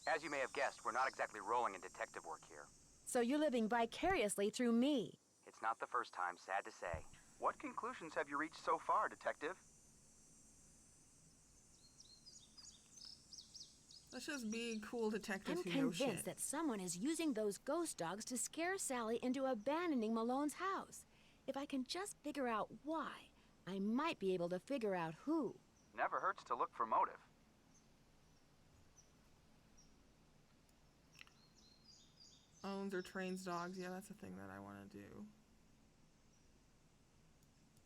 Speaker 9: As you may have guessed, we're not exactly rolling in detective work here.
Speaker 2: So you're living vicariously through me.
Speaker 9: It's not the first time, sad to say.
Speaker 10: What conclusions have you reached so far, detective?
Speaker 1: Let's just be cool detectives
Speaker 2: I'm
Speaker 1: who know
Speaker 2: convinced
Speaker 1: shit.
Speaker 2: that someone is using those ghost dogs to scare Sally into abandoning Malone's house. If I can just figure out why, I might be able to figure out who.
Speaker 10: Never hurts to look for motive.
Speaker 1: Owns or trains dogs. Yeah, that's a thing that I want to do.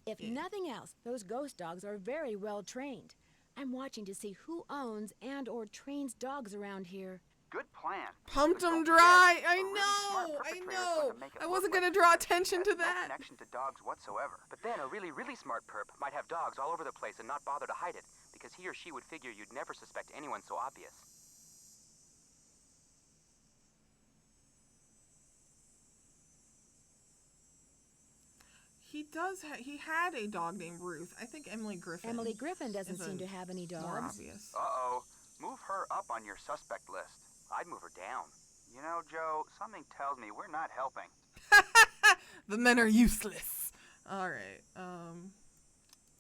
Speaker 2: If
Speaker 1: Yeah.
Speaker 2: nothing else, those ghost dogs are very well trained. I'm watching to see who owns and or trains dogs around here.
Speaker 10: Good plan.
Speaker 1: Pumped
Speaker 10: But
Speaker 1: them
Speaker 10: don't
Speaker 1: dry.
Speaker 10: forget,
Speaker 1: I
Speaker 10: a really smart
Speaker 1: know. I
Speaker 10: perpetrator's
Speaker 1: know.
Speaker 10: going to make it
Speaker 1: I
Speaker 10: look
Speaker 1: wasn't
Speaker 10: like
Speaker 1: gonna draw
Speaker 10: he
Speaker 1: attention to
Speaker 10: has
Speaker 1: that.
Speaker 10: No connection to dogs whatsoever.
Speaker 9: But then a really, really smart perp might have dogs all over the place and not bother to hide it, because he or she would figure you'd never suspect anyone so obvious.
Speaker 1: He does. He had a dog named Ruth. I think Emily Griffin.
Speaker 2: Emily Griffin doesn't
Speaker 1: is
Speaker 2: seem
Speaker 1: a
Speaker 2: to have any
Speaker 1: More
Speaker 2: dogs.
Speaker 1: obvious.
Speaker 10: Uh-oh. Move her up on your suspect list.
Speaker 9: I'd move her down.
Speaker 10: You know, Joe, something tells me we're not helping.
Speaker 1: The men are useless. All right.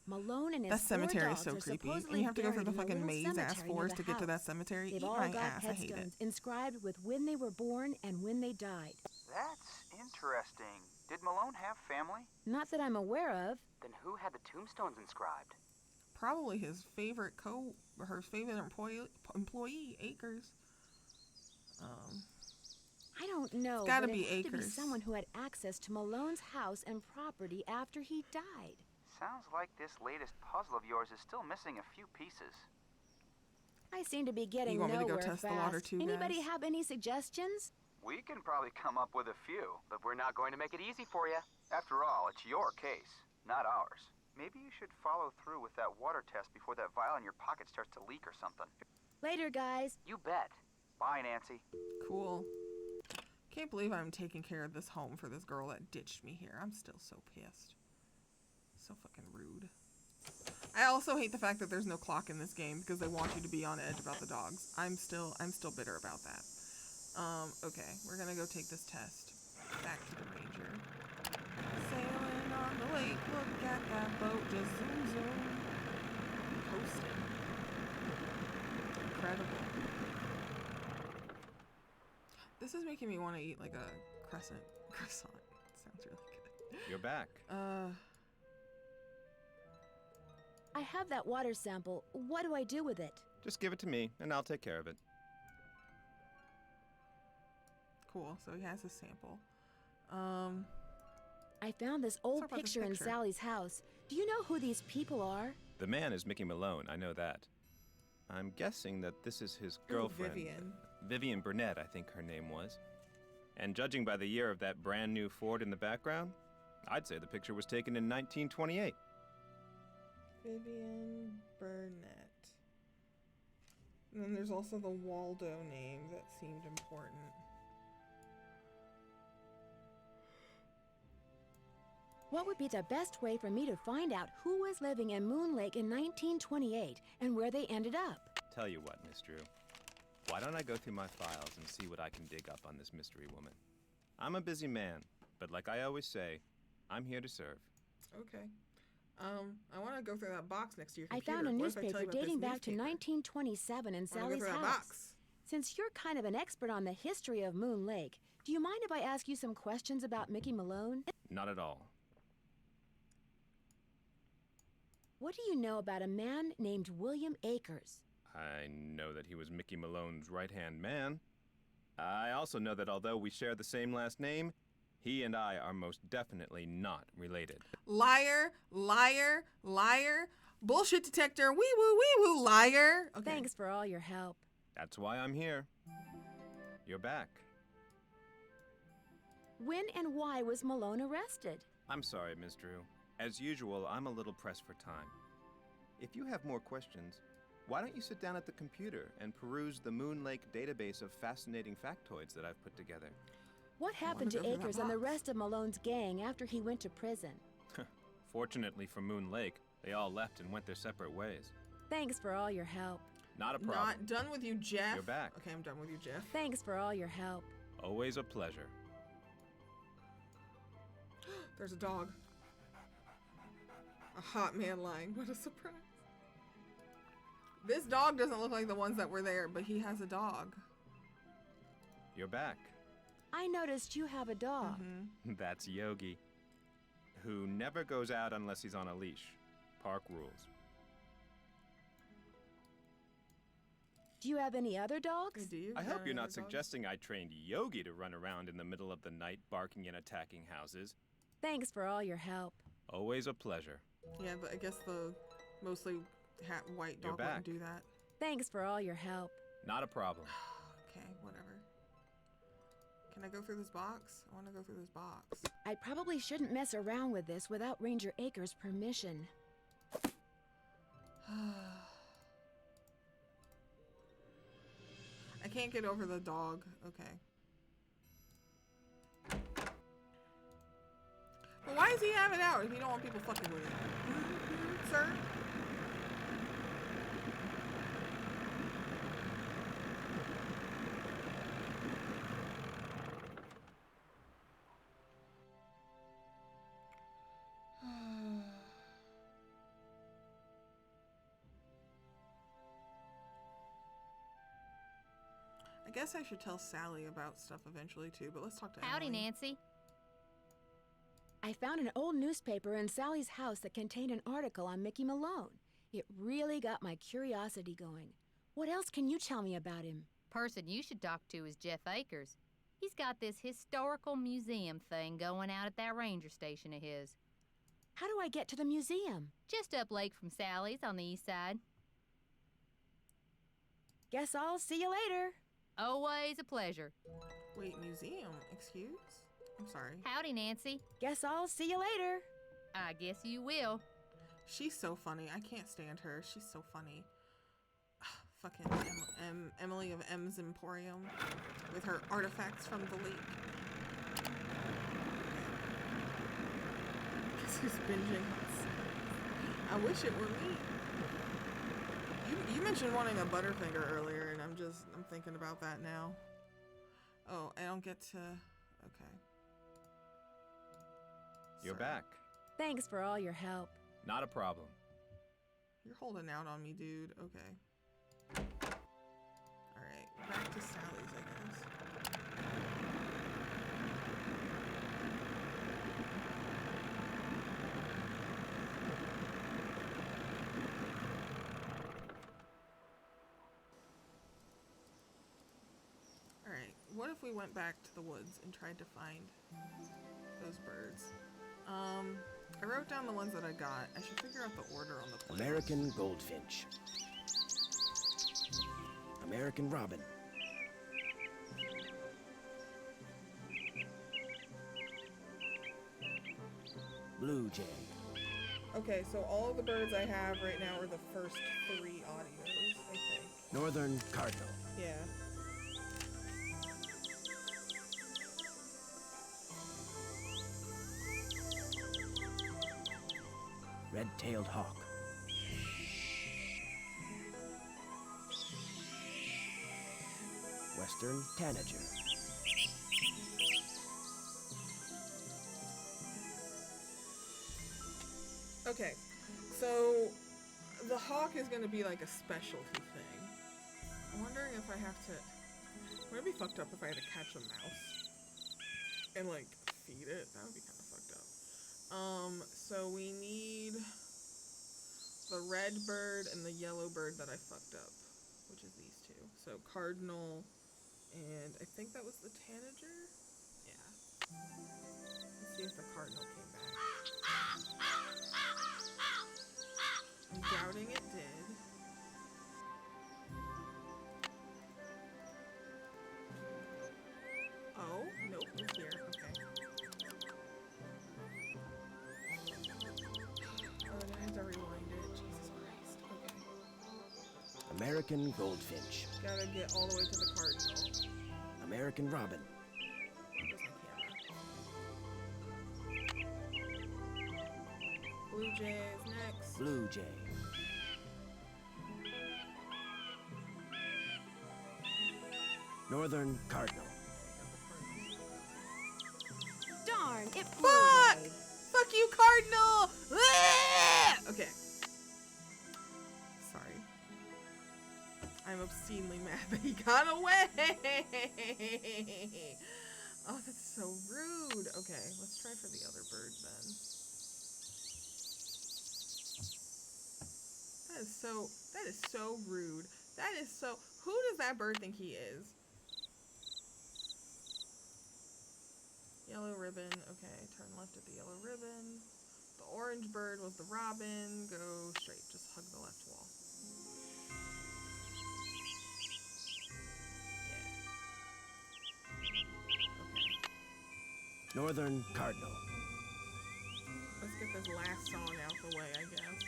Speaker 2: Malone and his
Speaker 1: That cemetery is
Speaker 2: four
Speaker 1: so
Speaker 2: dogs are
Speaker 1: creepy. And
Speaker 2: supposedly
Speaker 1: you have to go through the
Speaker 2: buried in a
Speaker 1: fucking
Speaker 2: little
Speaker 1: maze ass
Speaker 2: cemetery near
Speaker 1: forest
Speaker 2: the
Speaker 1: to get to that
Speaker 2: house.
Speaker 1: cemetery.
Speaker 2: They've
Speaker 1: Eat
Speaker 2: all
Speaker 1: my
Speaker 2: got
Speaker 1: ass. I hate it.
Speaker 2: headstones inscribed with when they were born and when they died.
Speaker 10: That's interesting. Did Malone have family?
Speaker 2: Not that I'm aware of.
Speaker 9: Then who had the tombstones inscribed?
Speaker 1: Probably his favorite her favorite employee, Akers.
Speaker 2: I don't know.
Speaker 1: It's gotta
Speaker 2: but
Speaker 1: be
Speaker 2: it had to be
Speaker 1: Akers.
Speaker 2: someone who had access to Malone's house and property after he died.
Speaker 10: Sounds like this latest puzzle of yours is still missing a few pieces.
Speaker 2: I seem to be getting
Speaker 1: want me to go
Speaker 2: nowhere
Speaker 1: test the
Speaker 2: fast.
Speaker 1: water too,
Speaker 2: Anybody
Speaker 1: guys?
Speaker 2: have any suggestions?
Speaker 10: We can probably come up with a few.
Speaker 9: But we're not going to make it easy for you.
Speaker 10: After all, it's your case, not ours. Maybe you should follow through with that water test before that vial in your pocket starts to leak or something.
Speaker 2: Later, guys.
Speaker 9: You bet.
Speaker 10: Bye, Nancy.
Speaker 1: Cool. Can't believe I'm taking care of this home for this girl that ditched me here. I'm still so pissed. So fucking rude. I also hate the fact that there's no clock in this game because they want you to be on edge about the dogs. I'm still bitter about that. Okay, we're gonna go take this test. Back to the Ranger. Sailing on the lake, look at that boat, just zoom zoom. Coasting. Incredible. This is making me want to eat like a croissant. Sounds really good.
Speaker 8: You're back.
Speaker 2: I have that water sample. What do I do with it?
Speaker 8: Just give it to me, and I'll take care of it.
Speaker 1: Cool. So he has a sample.
Speaker 2: I found this old
Speaker 1: talk about this
Speaker 2: picture in
Speaker 1: picture.
Speaker 2: Sally's house. Do you know who these people are?
Speaker 8: The man is Mickey Malone, I know that. I'm guessing that this is his
Speaker 1: Ooh,
Speaker 8: girlfriend.
Speaker 1: Vivian.
Speaker 8: Vivian Burnett, I think her name was. And judging by the year of that brand new Ford in the background, I'd say the picture was taken in 1928.
Speaker 1: Vivian Burnett. And then there's also the Waldo name that seemed important.
Speaker 2: What would be the best way for me to find out who was living in Moon Lake in 1928 and where they ended up?
Speaker 8: Tell you what, Miss Drew. Why don't I go through my files and see what I can dig up on this mystery woman? I'm a busy man, but like I always say, I'm here to serve.
Speaker 1: Okay. I want to go through that box next to your
Speaker 2: I
Speaker 1: computer.
Speaker 2: found a
Speaker 1: What if I tell
Speaker 2: newspaper
Speaker 1: you about this
Speaker 2: dating back to
Speaker 1: newspaper?
Speaker 2: 1927 in
Speaker 1: I wanna go
Speaker 2: Sally's
Speaker 1: through that
Speaker 2: house.
Speaker 1: box.
Speaker 2: Since you're kind of an expert on the history of Moon Lake, do you mind if I ask you some questions about Mickey Malone?
Speaker 8: Not at all.
Speaker 2: What do you know about a man named William Akers?
Speaker 8: I know that he was Mickey Malone's right-hand man. I also know that although we share the same last name, he and I are most definitely not related.
Speaker 1: Liar, liar, liar. Bullshit detector. Wee woo, liar. Okay.
Speaker 2: Thanks for all your help.
Speaker 8: That's why I'm here. You're back.
Speaker 2: When and why was Malone arrested?
Speaker 8: I'm sorry, Ms. Drew. As usual, I'm a little pressed for time. If you have more questions, why don't you sit down at the computer and peruse the Moon Lake database of fascinating factoids that I've put together?
Speaker 2: What happened
Speaker 1: go
Speaker 2: to
Speaker 1: through that
Speaker 2: Akers and the
Speaker 1: box.
Speaker 2: rest of Malone's gang after he went to prison?
Speaker 8: Fortunately for Moon Lake, they all left and went their separate ways.
Speaker 2: Thanks for all your help.
Speaker 8: Not a problem.
Speaker 1: Not done with you, Jeff.
Speaker 8: You're back.
Speaker 1: Okay, I'm done with you, Jeff.
Speaker 2: Thanks for all your help.
Speaker 8: Always a pleasure.
Speaker 1: There's a dog. A hot man lying. What a surprise. This dog doesn't look like the ones that were there, but he has a dog.
Speaker 8: You're back.
Speaker 2: I noticed you have a dog.
Speaker 8: That's Yogi, who never goes out unless he's on a leash. Park rules.
Speaker 2: Do you have any other dogs?
Speaker 1: Do you?
Speaker 8: I
Speaker 1: Got
Speaker 8: hope you're
Speaker 1: any
Speaker 8: not
Speaker 1: other dogs?
Speaker 8: suggesting I trained Yogi to run around in the middle of the night barking and attacking houses.
Speaker 2: Thanks for all your help.
Speaker 8: Always a pleasure.
Speaker 1: Yeah, but I guess the mostly white
Speaker 8: You're
Speaker 1: dog wouldn't
Speaker 8: back.
Speaker 1: do that.
Speaker 2: Thanks for all your help.
Speaker 8: Not a problem.
Speaker 1: Okay, whatever. Can I go through this box? I want to go through this box.
Speaker 2: I probably shouldn't mess around with this without Ranger Akers' permission.
Speaker 1: I can't get over the dog. Okay. But why does he have it out if you don't want people fucking with it? Sir? I guess I should tell Sally about stuff eventually too, but let's talk to
Speaker 7: Howdy,
Speaker 1: Emily.
Speaker 7: Nancy.
Speaker 2: I found an old newspaper in Sally's house that contained an article on Mickey Malone. It really got my curiosity going. What else can you tell me about him?
Speaker 7: Person you should talk to is Jeff Akers. He's got this historical museum thing going out at that ranger station of his.
Speaker 2: How do I get to the museum?
Speaker 7: Just up lake from Sally's on the east side.
Speaker 2: Guess I'll see you later.
Speaker 7: Always a pleasure.
Speaker 1: Wait, museum? Excuse? I'm sorry.
Speaker 7: Howdy, Nancy.
Speaker 2: Guess I'll see you later.
Speaker 7: I guess you will.
Speaker 1: She's so funny. I can't stand her. She's so funny. Fucking Emily of M's Emporium with her artifacts from the lake. Guess who's binging us? I wish it were me. You mentioned wanting a Butterfinger earlier, and I'm thinking about that now. Oh, I don't get to. Okay.
Speaker 8: You're
Speaker 1: Sorry.
Speaker 8: back.
Speaker 2: Thanks for all your help.
Speaker 8: Not a problem.
Speaker 1: You're holding out on me, dude. Okay. Alright, back to Sally's, I guess. Alright, what if we went back to the woods and tried to find those birds? I wrote down the ones that I got. I should figure out the order on the plate.
Speaker 6: American goldfinch. American robin. Blue jay.
Speaker 1: Okay, so all of the birds I have right now are the first 3 audios, I think.
Speaker 6: Northern cardinal.
Speaker 1: Yeah.
Speaker 6: Red-tailed hawk. Western tanager.
Speaker 1: Okay, so the hawk is gonna be like a specialty thing. I'm wondering if I have to. Would it be fucked up if I had to catch a mouse and like feed it? That would be kind of fucked up. So we need. the red bird and the yellow bird that I fucked up, which is these two. So cardinal, and I think that was the tanager? Yeah. Let's see if the cardinal came back. I'm doubting it did. Oh, nope, it's here. Okay. Oh, and I have to rewind it. Jesus Christ. Okay.
Speaker 6: American goldfinch.
Speaker 1: Gotta get all the way to the cardinal.
Speaker 6: American robin.
Speaker 1: Where's my camera? Blue jay is next.
Speaker 6: Blue jay. Northern cardinal.
Speaker 2: Darn, it flew
Speaker 1: Fuck!
Speaker 2: away.
Speaker 1: Fuck you, cardinal! Ah! Okay. Sorry. I'm obscenely mad that he got away! Oh, that's so rude. Okay, let's try for the other bird then. That is so rude. That is so, who does that bird think he is? Yellow ribbon, okay, turn left at the yellow ribbon. The orange bird was the robin, go straight, just hug the left wall. Yeah. Okay.
Speaker 6: Northern cardinal.
Speaker 1: Let's get this last song out the way, I guess.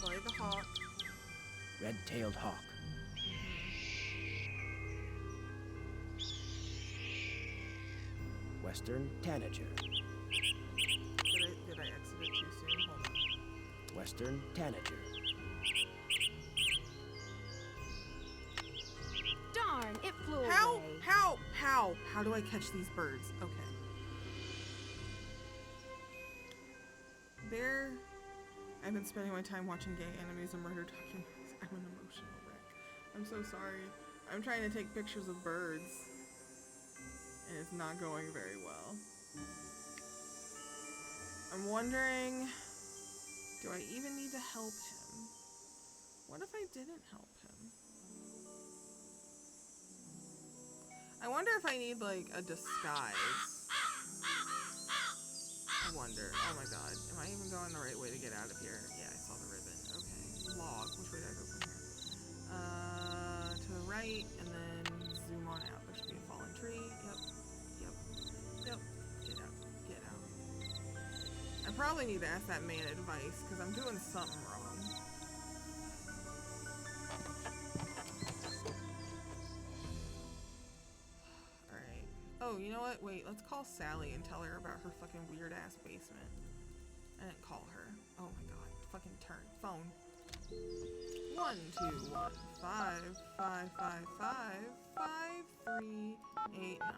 Speaker 1: Play the hawk.
Speaker 6: Red-tailed hawk. Western tanager.
Speaker 1: Did I exit it too soon? Hold on.
Speaker 6: Western tanager.
Speaker 2: Darn, it flew away.
Speaker 1: How do I catch these birds? Okay. I've been spending my time watching gay animes and murder documentaries. I'm an emotional wreck. I'm so sorry. I'm trying to take pictures of birds, and it's not going very well. I'm wondering, do I even need to help him? What if I didn't help him? I wonder if I need, like, a disguise. I wonder. Oh my god. Am I even going the right way to get out of here? Yeah, I saw the ribbon. Okay. Log. Which way do I go from here? To the right, and then zoom on out. There should be a fallen tree. Yep. Get out. Get out. I probably need to ask that man advice, because I'm doing something wrong. Alright. Oh, you know what? Wait, let's call Sally and tell her about her fucking weird-ass basement. I didn't call her. Oh my god. Fucking turn. Phone. 1 2 1 5 5 5 5 5 3 8 9.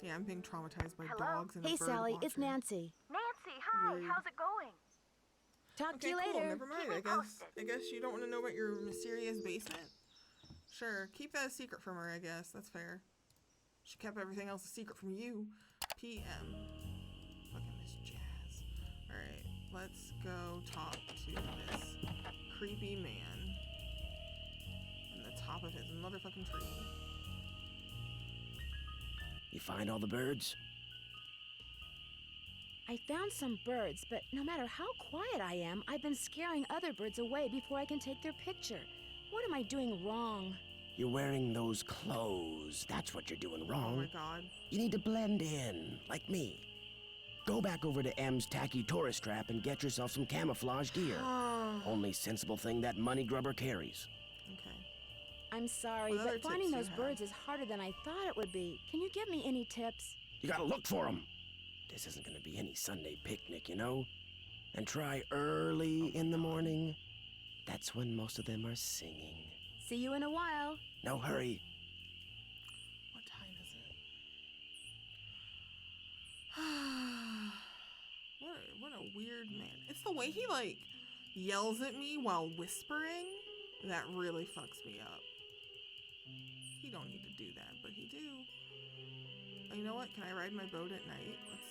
Speaker 1: Yeah, I'm being traumatized by
Speaker 3: Hello?
Speaker 1: dogs and a
Speaker 2: Hey,
Speaker 1: bird
Speaker 2: Sally,
Speaker 1: watcher.
Speaker 2: it's Nancy.
Speaker 3: Nancy, hi.
Speaker 1: Rude.
Speaker 3: How's it going?
Speaker 2: Talk to
Speaker 1: Okay,
Speaker 2: you
Speaker 1: cool.
Speaker 2: later.
Speaker 1: Never mind.
Speaker 3: Keep me posted.
Speaker 1: I guess you don't want to know about your mysterious basement. Sure, keep that a secret from her. I guess that's fair. She kept everything else a secret from you. PM. Fucking Miss Jazz. All right, let's go talk to this creepy man in the top of his motherfucking tree.
Speaker 6: You find all the birds?
Speaker 2: I found some birds, but no matter how quiet I am, I've been scaring other birds away before I can take their picture. What am I doing wrong?
Speaker 6: You're wearing those clothes. That's what you're doing
Speaker 1: Oh
Speaker 6: wrong.
Speaker 1: my god.
Speaker 6: You need to blend in, like me. Go back over to M's tacky tourist trap and get yourself some camouflage gear. Only sensible thing that money grubber carries.
Speaker 1: Okay.
Speaker 2: I'm sorry,
Speaker 1: What other
Speaker 2: but finding
Speaker 1: tips
Speaker 2: those
Speaker 1: you have?
Speaker 2: birds is harder than I thought it would be. Can you give me any tips?
Speaker 6: You gotta look for them. This isn't gonna be any Sunday picnic, you know? And try early in the morning. That's when most of them are singing.
Speaker 2: See you in a while.
Speaker 6: No hurry.
Speaker 1: What time is it? What a weird man. It's the way he, like, yells at me while whispering that really fucks me up. He don't need to do that, but he do. You know what? Can I ride my boat at night? Let's.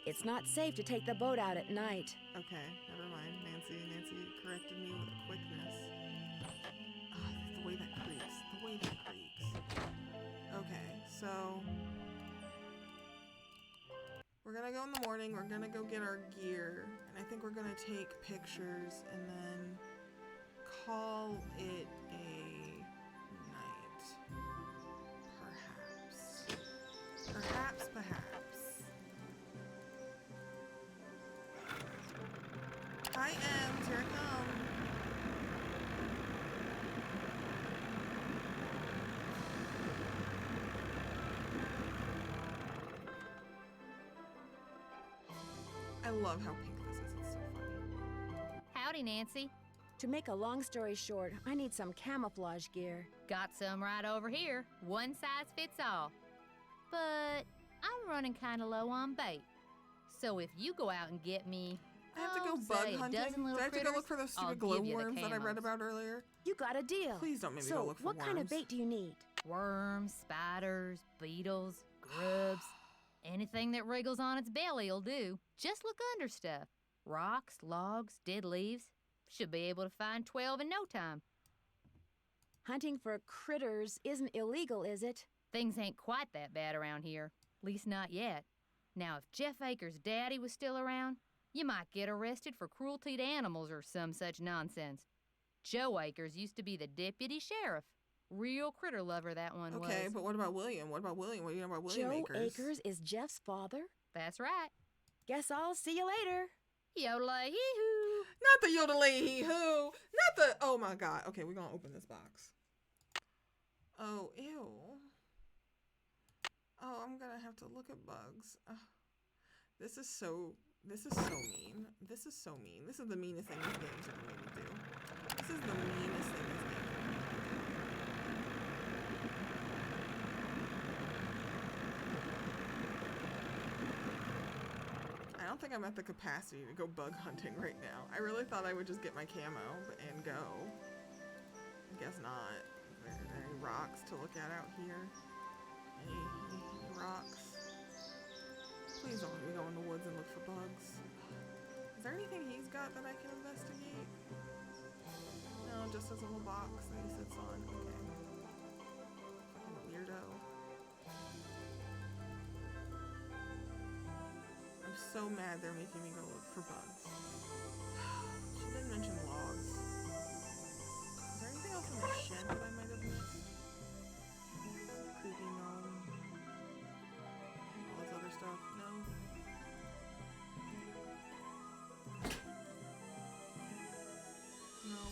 Speaker 2: It's not safe to take the boat out at night.
Speaker 1: Okay, never mind. Nancy corrected me with quickness. Oh, the way that creaks. The way that creaks. Okay, so we're gonna go in the morning. We're gonna go get our gear, and I think we're gonna take pictures and then call it a night. Perhaps. Hi, Ems, here I come. I love how pink this is. It's so funny.
Speaker 7: Howdy, Nancy.
Speaker 2: To make a long story short, I need some camouflage gear.
Speaker 7: Got some right over here. One size fits all. But I'm running kind of low on bait. So if you go out and get me,
Speaker 1: I have to go
Speaker 7: say
Speaker 1: bug
Speaker 7: a
Speaker 1: hunting.
Speaker 7: dozen
Speaker 1: Do
Speaker 7: little
Speaker 1: I have to go look for those
Speaker 7: critters,
Speaker 1: stupid
Speaker 7: I'll give you the
Speaker 1: glowworms that I read
Speaker 7: camos.
Speaker 1: about earlier?
Speaker 2: You got a deal.
Speaker 1: Please don't make me
Speaker 2: so
Speaker 1: go look for
Speaker 2: what kind of
Speaker 1: worms.
Speaker 2: bait do you need?
Speaker 7: Worms, spiders, beetles, grubs. Anything that wriggles on its belly'll do. Just look under stuff. Rocks, logs, dead leaves. Should be able to find 12 in no time.
Speaker 2: Hunting for critters isn't illegal, is it?
Speaker 7: Things ain't quite that bad around here. Least not yet. Now, if Jeff Akers' daddy was still around, you might get arrested for cruelty to animals or some such nonsense. Joe Akers used to be the deputy sheriff. Real critter lover, that one was.
Speaker 1: Okay, but what about William? What do you know about William
Speaker 2: Joe
Speaker 1: Akers?
Speaker 2: Akers is Jeff's father?
Speaker 7: That's right.
Speaker 2: Guess I'll see you later.
Speaker 7: Yodelay-hee-hoo.
Speaker 1: Not the yodelay-hee-hoo. Not the... Oh, my God. Okay, we're going to open this box. Oh, ew. Oh, I'm going to have to look at bugs. This is so mean. This is so mean. This is the meanest thing these games are going to make me do. This is the meanest thing this game is going to make me do. I don't think I'm at the capacity to go bug hunting right now. I really thought I would just get my camo and go. I guess not. Are there any rocks to look at out here? Any rocks? Please don't let me go in the woods and look for bugs. Is there anything he's got that I can investigate? No, just his little box that he sits on. Okay. Fucking weirdo. I'm so mad they're making me go look for bugs. She didn't mention logs. Is there anything else in the shed that I might have missed? Creepy gnome. All this other stuff. No. No.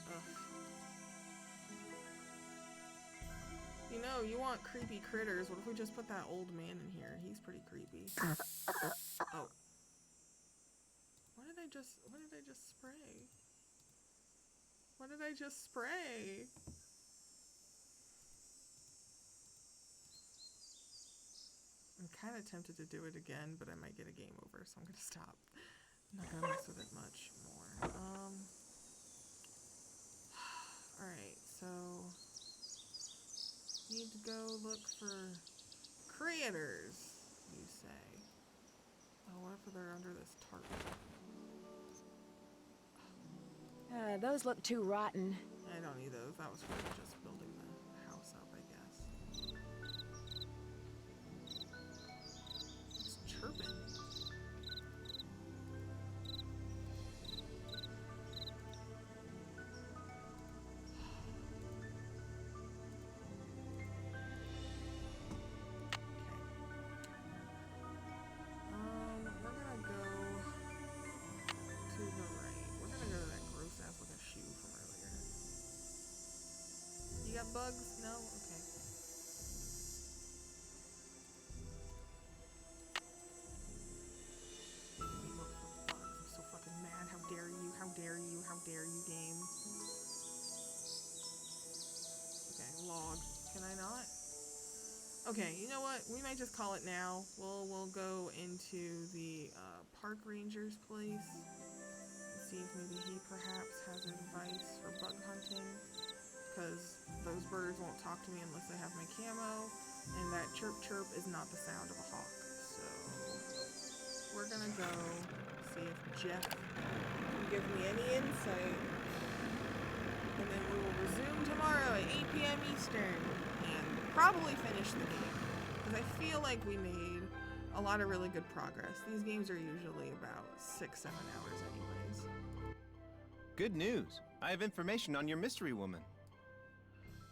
Speaker 1: Ugh. You know, you want creepy critters. What if we just put that old man in here? He's pretty creepy. Oh. What did I just spray? What did I just spray? I'm kind of tempted to do it again, but I might get a game over, so I'm gonna stop. I'm not gonna mess with it much more. Alright, so need to go look for critters, you say. Oh, what if they're under this tarp?
Speaker 2: Those look too rotten.
Speaker 1: I don't need those. That was for just building the house up, I guess. It's chirping. We're gonna go to the right. We're gonna go to that gross ass looking shoe from earlier. You got bugs? No? Okay. Making me look for bugs. I'm so fucking mad. How dare you? How dare you? How dare you, game? Okay, log. Can I not? Okay, you know what? We might just call it now. We'll go into the park ranger's place and see if maybe he perhaps has advice for bug hunting. because those birds won't talk to me unless they have my camo, and that chirp chirp is not the sound of a hawk. So we're gonna go see if Jeff can give me any insight, and then we will resume tomorrow at 8 p.m. Eastern and probably finish the game, because I feel like we made a lot of really good progress. These games are usually about 6-7 hours anyways.
Speaker 8: Good news. I have information on your mystery woman.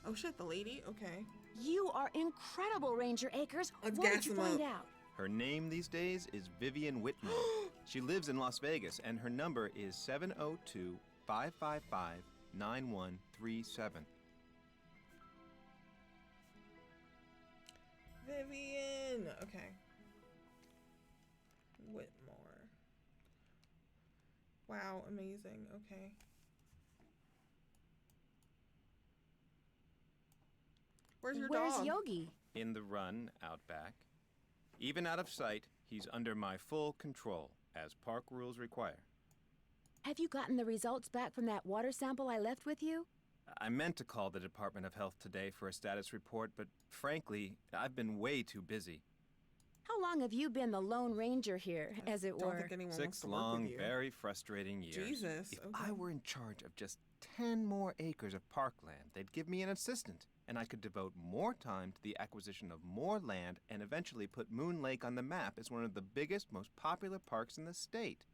Speaker 1: Oh shit, the lady? Okay.
Speaker 2: You are incredible, Ranger Akers.
Speaker 1: Let's
Speaker 2: what
Speaker 1: gas
Speaker 2: did you
Speaker 1: him
Speaker 2: find
Speaker 1: up.
Speaker 2: out?
Speaker 8: Her name these days is Vivian Whitmore. She lives in Las Vegas, and her number is 702-555-9137.
Speaker 1: Vivian! Okay. Whitmore. Wow, amazing. Okay. Where's your
Speaker 2: Where's
Speaker 1: dog?
Speaker 2: Yogi?
Speaker 8: In the run out back. Even out of sight, he's under my full control, as park rules require.
Speaker 2: Have you gotten the results back from that water sample I left with you?
Speaker 8: I meant to call the Department of Health today for a status report, but frankly, I've been way too busy.
Speaker 2: How long have you been the Lone Ranger here, as it
Speaker 1: Don't
Speaker 2: were?
Speaker 1: think anyone wants
Speaker 8: 6
Speaker 1: to work
Speaker 8: long,
Speaker 1: with you.
Speaker 8: very frustrating years.
Speaker 1: Jesus,
Speaker 8: If
Speaker 1: okay.
Speaker 8: I were in charge of just 10 more acres of parkland, they'd give me an assistant, and I could devote more time to the acquisition of more land and eventually put Moon Lake on the map as one of the biggest, most popular parks in the state.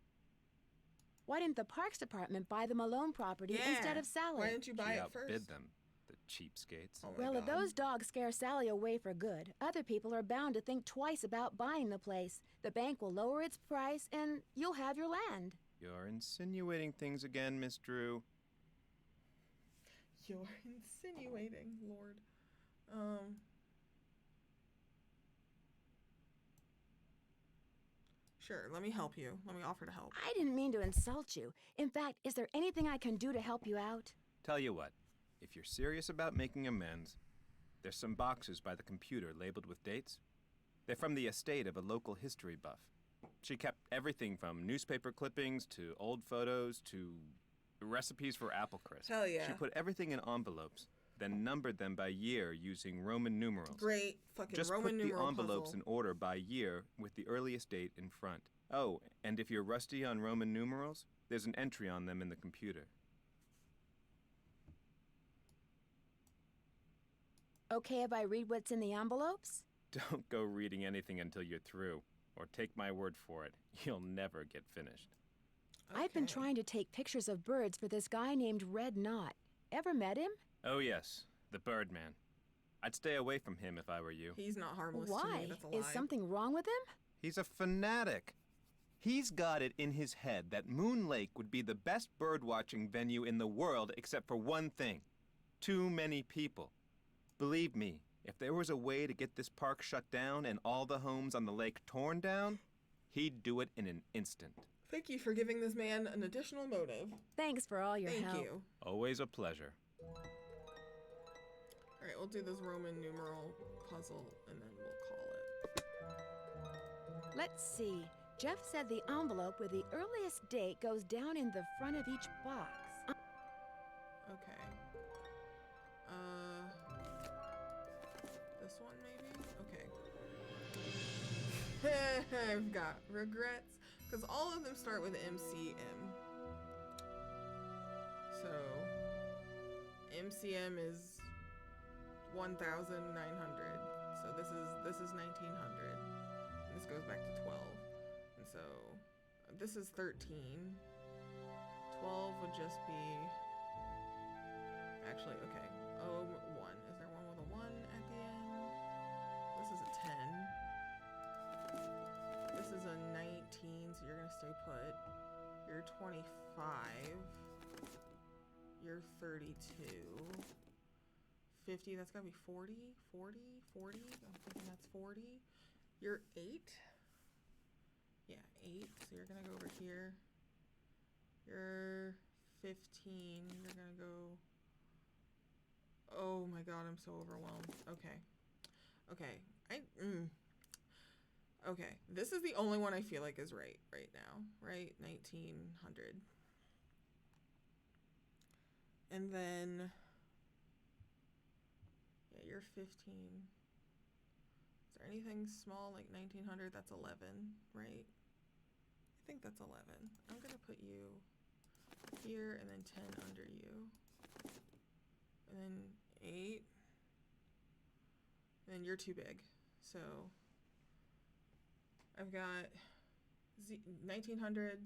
Speaker 2: Why didn't the Parks Department buy the Malone property
Speaker 1: Yeah.
Speaker 2: instead of Sally?
Speaker 1: Why didn't you buy
Speaker 8: She
Speaker 1: it
Speaker 8: outbid
Speaker 1: first?
Speaker 8: them, the cheapskates.
Speaker 1: Oh my
Speaker 2: Well, if
Speaker 1: God.
Speaker 2: those dogs scare Sally away for good, other people are bound to think twice about buying the place. The bank will lower its price, and you'll have your land.
Speaker 8: You're insinuating things again, Miss Drew.
Speaker 1: You're insinuating, Lord. Sure, let me help you. Let me offer to help.
Speaker 2: I didn't mean to insult you. In fact, is there anything I can do to help you out?
Speaker 8: Tell you what, if you're serious about making amends, there's some boxes by the computer labeled with dates. They're from the estate of a local history buff. She kept everything from newspaper clippings to old photos to recipes for apple crisp.
Speaker 1: Hell yeah.
Speaker 8: She put everything in envelopes, then numbered them by year using Roman numerals.
Speaker 1: Great fucking
Speaker 8: Just
Speaker 1: Roman
Speaker 8: put the
Speaker 1: numeral
Speaker 8: envelopes
Speaker 1: puzzle.
Speaker 8: in order by year with the earliest date in front. Oh, and if you're rusty on Roman numerals, there's an entry on them in the computer.
Speaker 2: Okay if I read what's in the envelopes?
Speaker 8: Don't go reading anything until you're through, or take my word for it, you'll never get finished.
Speaker 2: I've been
Speaker 1: Okay.
Speaker 2: trying to take pictures of birds for this guy named Red Knot. Ever met him?
Speaker 8: Oh yes, the Birdman. I'd stay away from him if I were you.
Speaker 1: He's not harmless to
Speaker 2: Why?
Speaker 1: me. That's a lie.
Speaker 2: Is something wrong with him?
Speaker 8: He's a fanatic. He's got it in his head that Moon Lake would be the best birdwatching venue in the world except for one thing. Too many people. Believe me, if there was a way to get this park shut down and all the homes on the lake torn down, he'd do it in an instant.
Speaker 1: Thank you for giving this man an additional motive.
Speaker 2: Thanks for all your
Speaker 1: Thank
Speaker 2: help.
Speaker 1: you.
Speaker 8: Always a pleasure.
Speaker 1: All right, we'll do this Roman numeral puzzle and then we'll call it.
Speaker 2: Let's see. Jeff said the envelope with the earliest date goes down in the front of each box.
Speaker 1: Okay. This one maybe? Okay. I've got regrets because all of them start with MCM. So MCM is 1,900. So this is 1900. And this goes back to 12. And so this is 13. 12 would just be actually okay. Oh, 1. Is there one with a 1 at the end? This is a 10. This is a 19, so you're gonna stay put. You're 25. You're 32. 50, that's gotta be 40. 40. I'm thinking that's 40. You're 8. Yeah, 8. So you're gonna go over here. You're 15. You're gonna go. Oh my god, I'm so overwhelmed. Okay. Okay, this is the only one I feel like is right now, right? 1900. And then you're 15. Is there anything small like 1900? That's 11, right? I think that's 11. I'm gonna put you here and then 10 under you. And then 8. And then you're too big. So I've got 1900,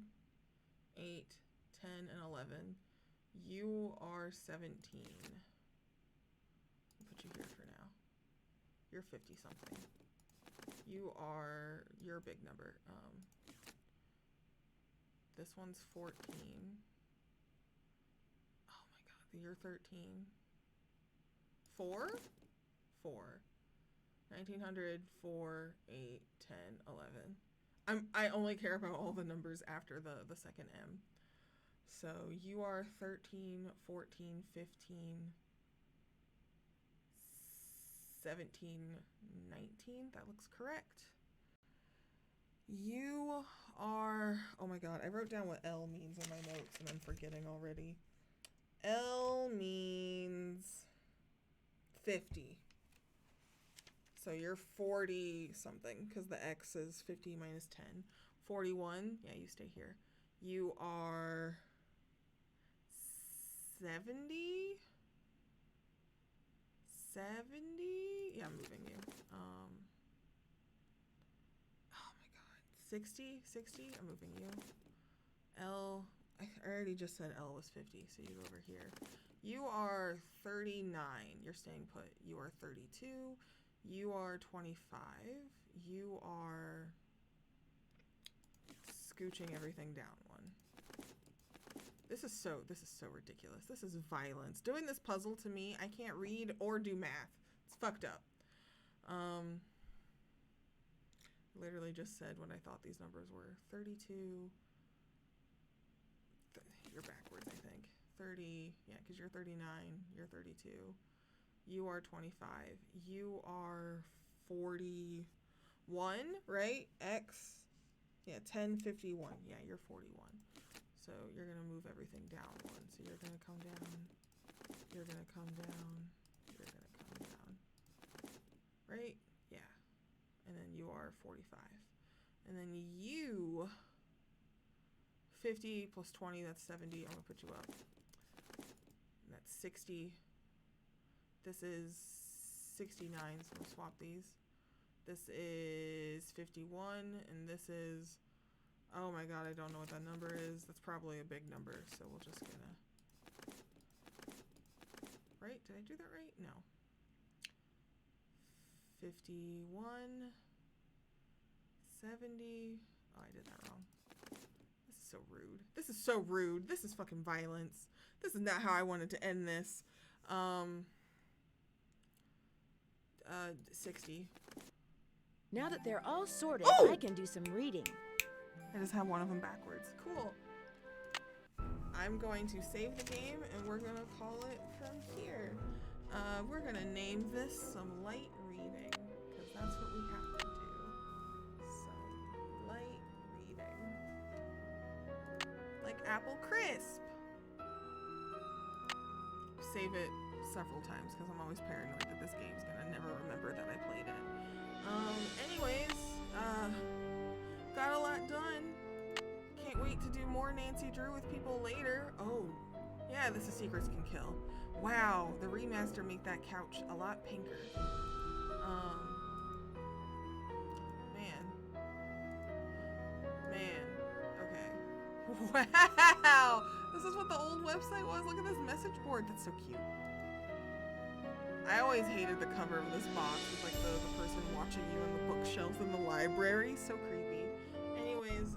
Speaker 1: 8, 10, and 11. You are 17. I'll put you here for now. You're 50 something. You're a big number. This one's 14. Oh my god, you're 13. 4? 4. 1900, 4, 8, 10, 11. I only care about all the numbers after the second M. So you are 13, 14, 15, 17, 19. That looks correct. You are, oh my god, I wrote down what L means in my notes and I'm forgetting already. L means 50. So you're 40 something because the X is 50 minus 10. 41, yeah, you stay here. You are 70? 70? Yeah, I'm moving you. Oh my god. 60? 60? I'm moving you. L, I already just said L was 50, so you go over here. You are 39. You're staying put. You are 32. You are 25. You are scooching everything down one. This is so ridiculous. This is violence. Doing this puzzle to me, I can't read or do math. It's fucked up. Literally just said what I thought these numbers were. 32. You're backwards, I think. 30. Yeah, because you're 39. You're 32. You are 25. You are 41, right? X. Yeah, 1051. Yeah, you're 41. So you're going to move everything down one. So you're going to come down. You're going to come down. You're going to come down. Right? Yeah. And then you are 45. And then you, 50 plus 20, that's 70. I'm going to put you up. And that's 60. This is 69, so we'll swap these. This is 51, and this is, oh my god, I don't know what that number is. That's probably a big number, so we'll just gonna, right? Did I do that right? No. 51, 70, oh, I did that wrong. This is so rude. This is so rude. This is fucking violence. This is not how I wanted to end this. 60.
Speaker 2: Now that they're all sorted,
Speaker 1: Oh!
Speaker 2: I can do some reading.
Speaker 1: I just have one of them backwards. Cool. I'm going to save the game and we're gonna call it from here. We're gonna name this some light reading because that's what we have to do. Some light reading. Like Apple Crisp. Save it several times because I'm always paranoid that this game's gonna never remember that I played it. Anyways, got a lot done. Can't wait to do more Nancy Drew with people later. Oh, yeah, this is Secrets Can Kill. Wow, the remaster make that couch a lot pinker. Man, okay. Wow, this is what the old website was. Look at this message board. That's so cute. I always hated the cover of this box with like the person watching you on the bookshelves in the library. So creepy. Anyways,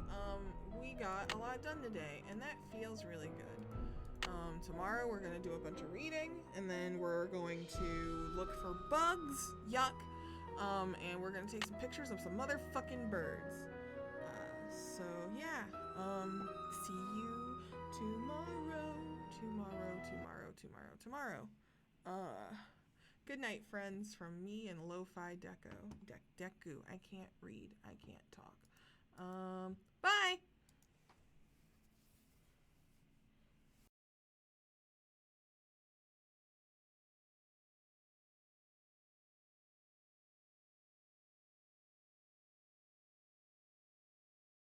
Speaker 1: we got a lot done today, and that feels really good. Tomorrow we're gonna do a bunch of reading, and then we're going to look for bugs. Yuck. And we're gonna take some pictures of some motherfucking birds. So yeah. See you tomorrow. Good night, friends, from me and Lo-Fi Deku. I can't read. I can't talk.